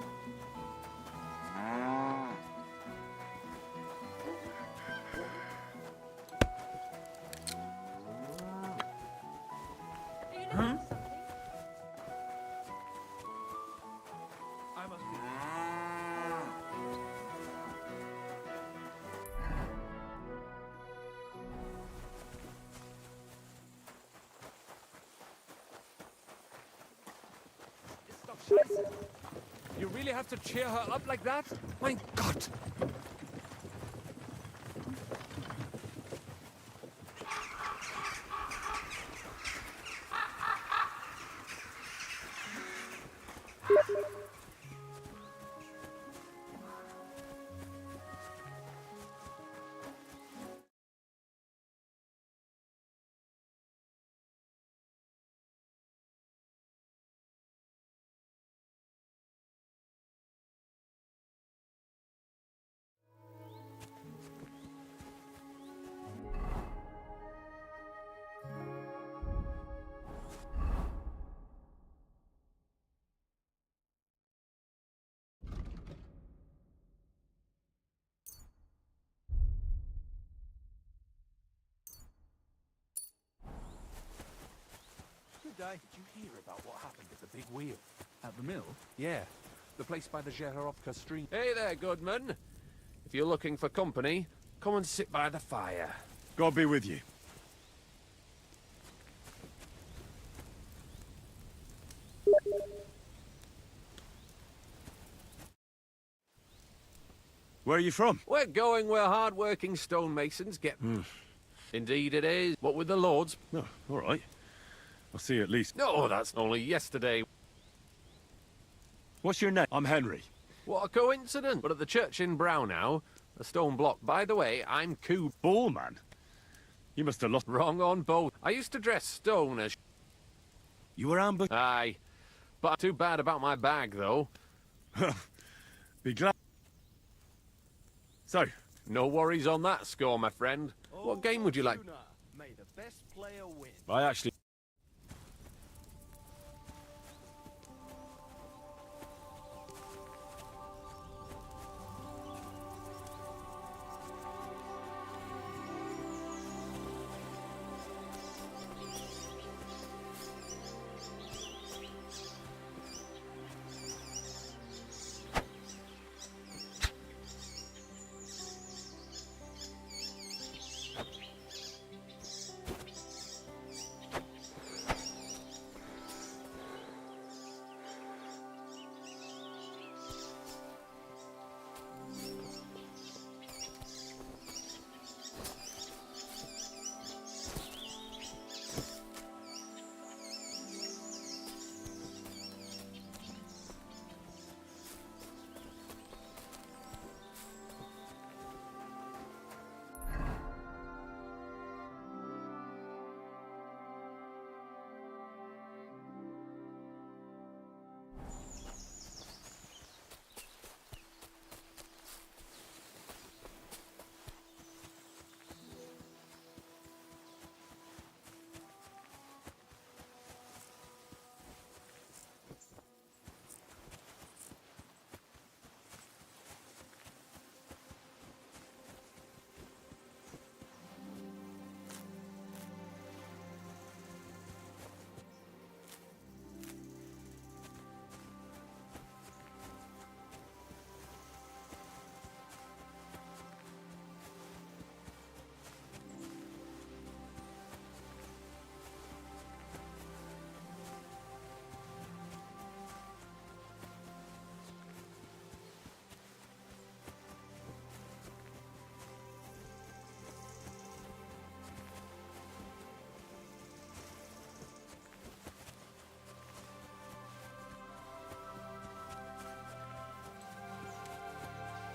Huh? I must be... Ist doch scheiße. You really have to cheer her up like that? Mein Gott! guy. Did you hear about what happened at the big wheel? At the mill? Yeah, the place by the Zhehorovka stream. Hey there, Goodman. If you're looking for company, come and sit by the fire. God be with you. Where are you from? We're going where hard-working stonemasons get... Indeed it is. What with the lords? Oh, all right. I'll see you at least. No, that's only yesterday. What's your name? I'm Henry. What a coincidence. But at the church in Brownhow, a stone block. By the way, I'm Coo... Ballman? You must have lost... Wrong on both. I used to dress stone as... You were ambushed? Aye. But too bad about my bag, though. Be glad... So... No worries on that score, my friend. What game would you like? May the best player win. I actually...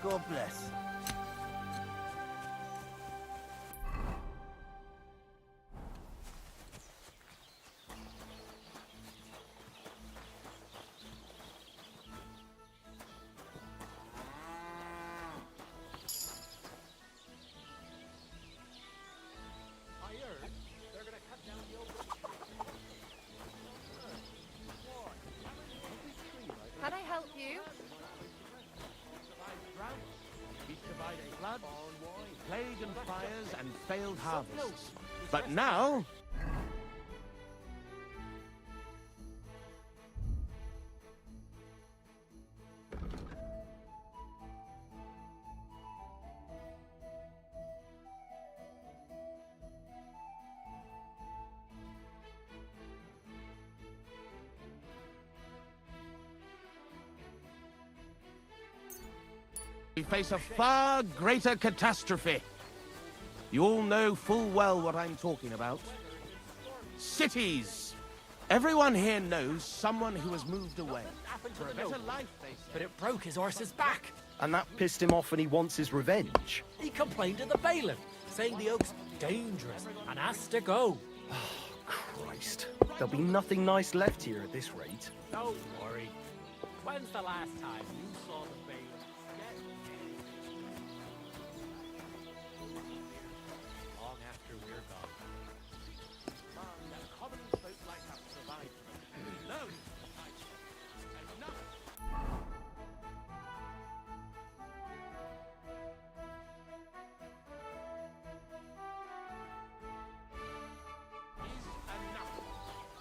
God bless. Can I help you? We survived flood, plague and fires, and failed harvests. But now... we face a far greater catastrophe. You all know full well what I'm talking about. Cities! Everyone here knows someone who has moved away. For a better life, they say. But it broke his horse's back. And that pissed him off and he wants his revenge. He complained to the bailiff, saying the oak's dangerous and has to go. Christ. There'll be nothing nice left here at this rate. Don't worry. When's the last time you saw the bailiff? Long after we're gone. Common folk like us survive. No!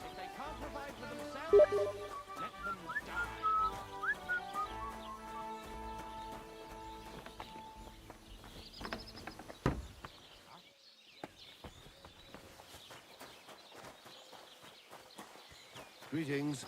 If they can't Let them die. Greetings.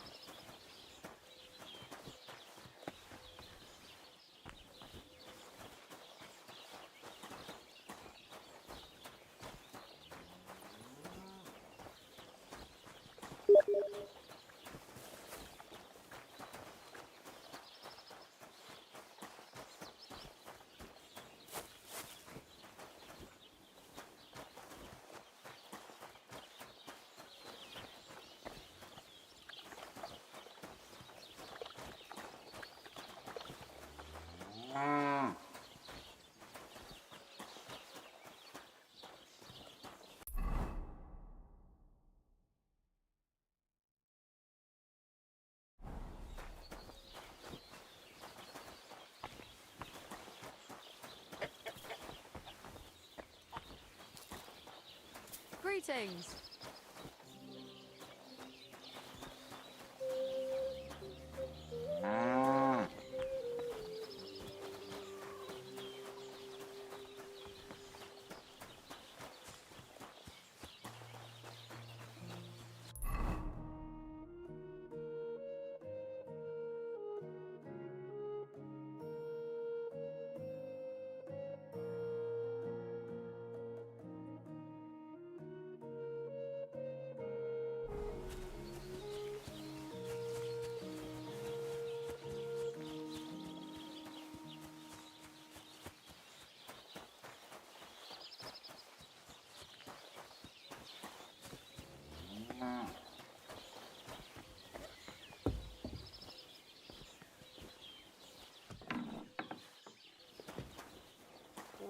Greetings.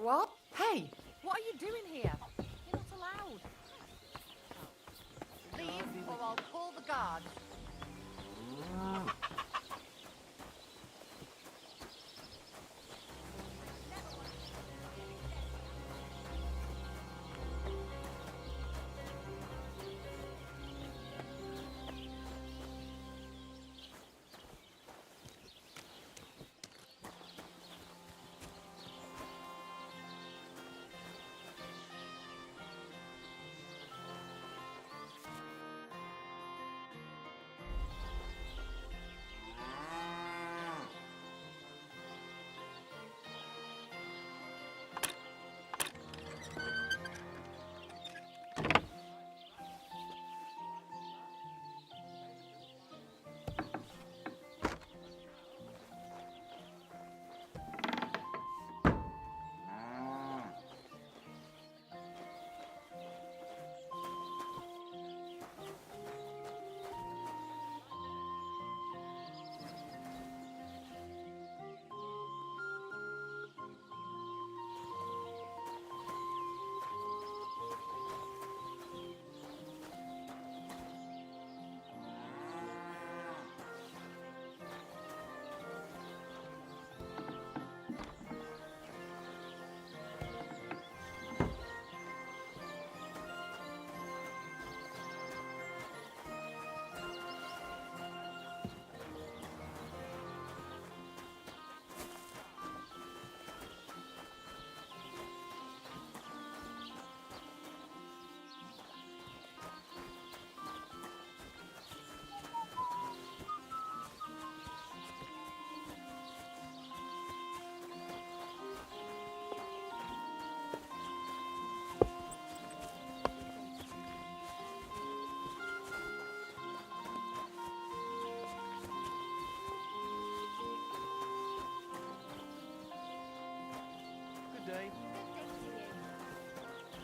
What? Hey, what are you doing here? You're not allowed. Leave or I'll call the guards.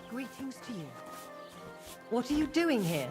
Greetings to you. What are you doing here?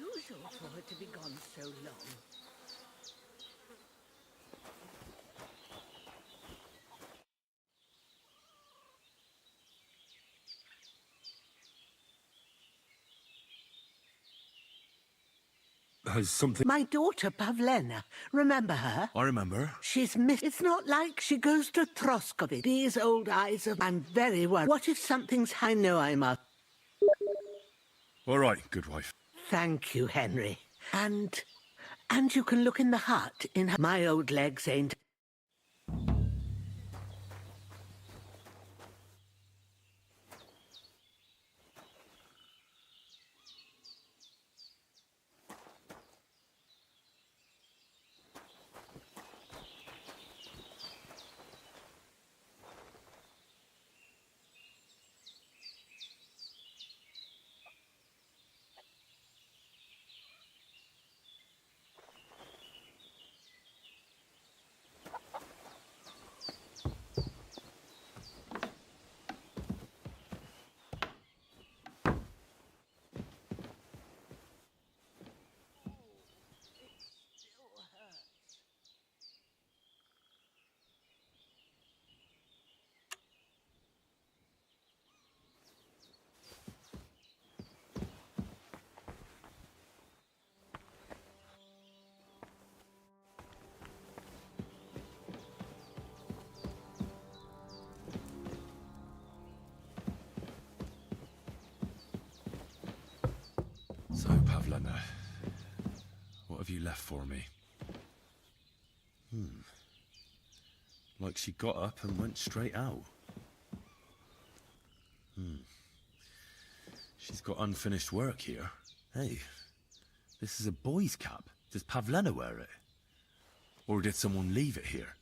unusual for her to be gone so long. Has something... My daughter, Pavlena. Remember her? I remember. She's missed. It's not like she goes to Troskovit. These old eyes of... I'm very worried. What if something's... I know I must. All right, good wife. Thank you, Henry. And you can look in the hut in her... My old legs ain't... So, Pavlena, what have you left for me? Like she got up and went straight out. She's got unfinished work here. Hey, this is a boy's cap. Does Pavlena wear it? Or did someone leave it here?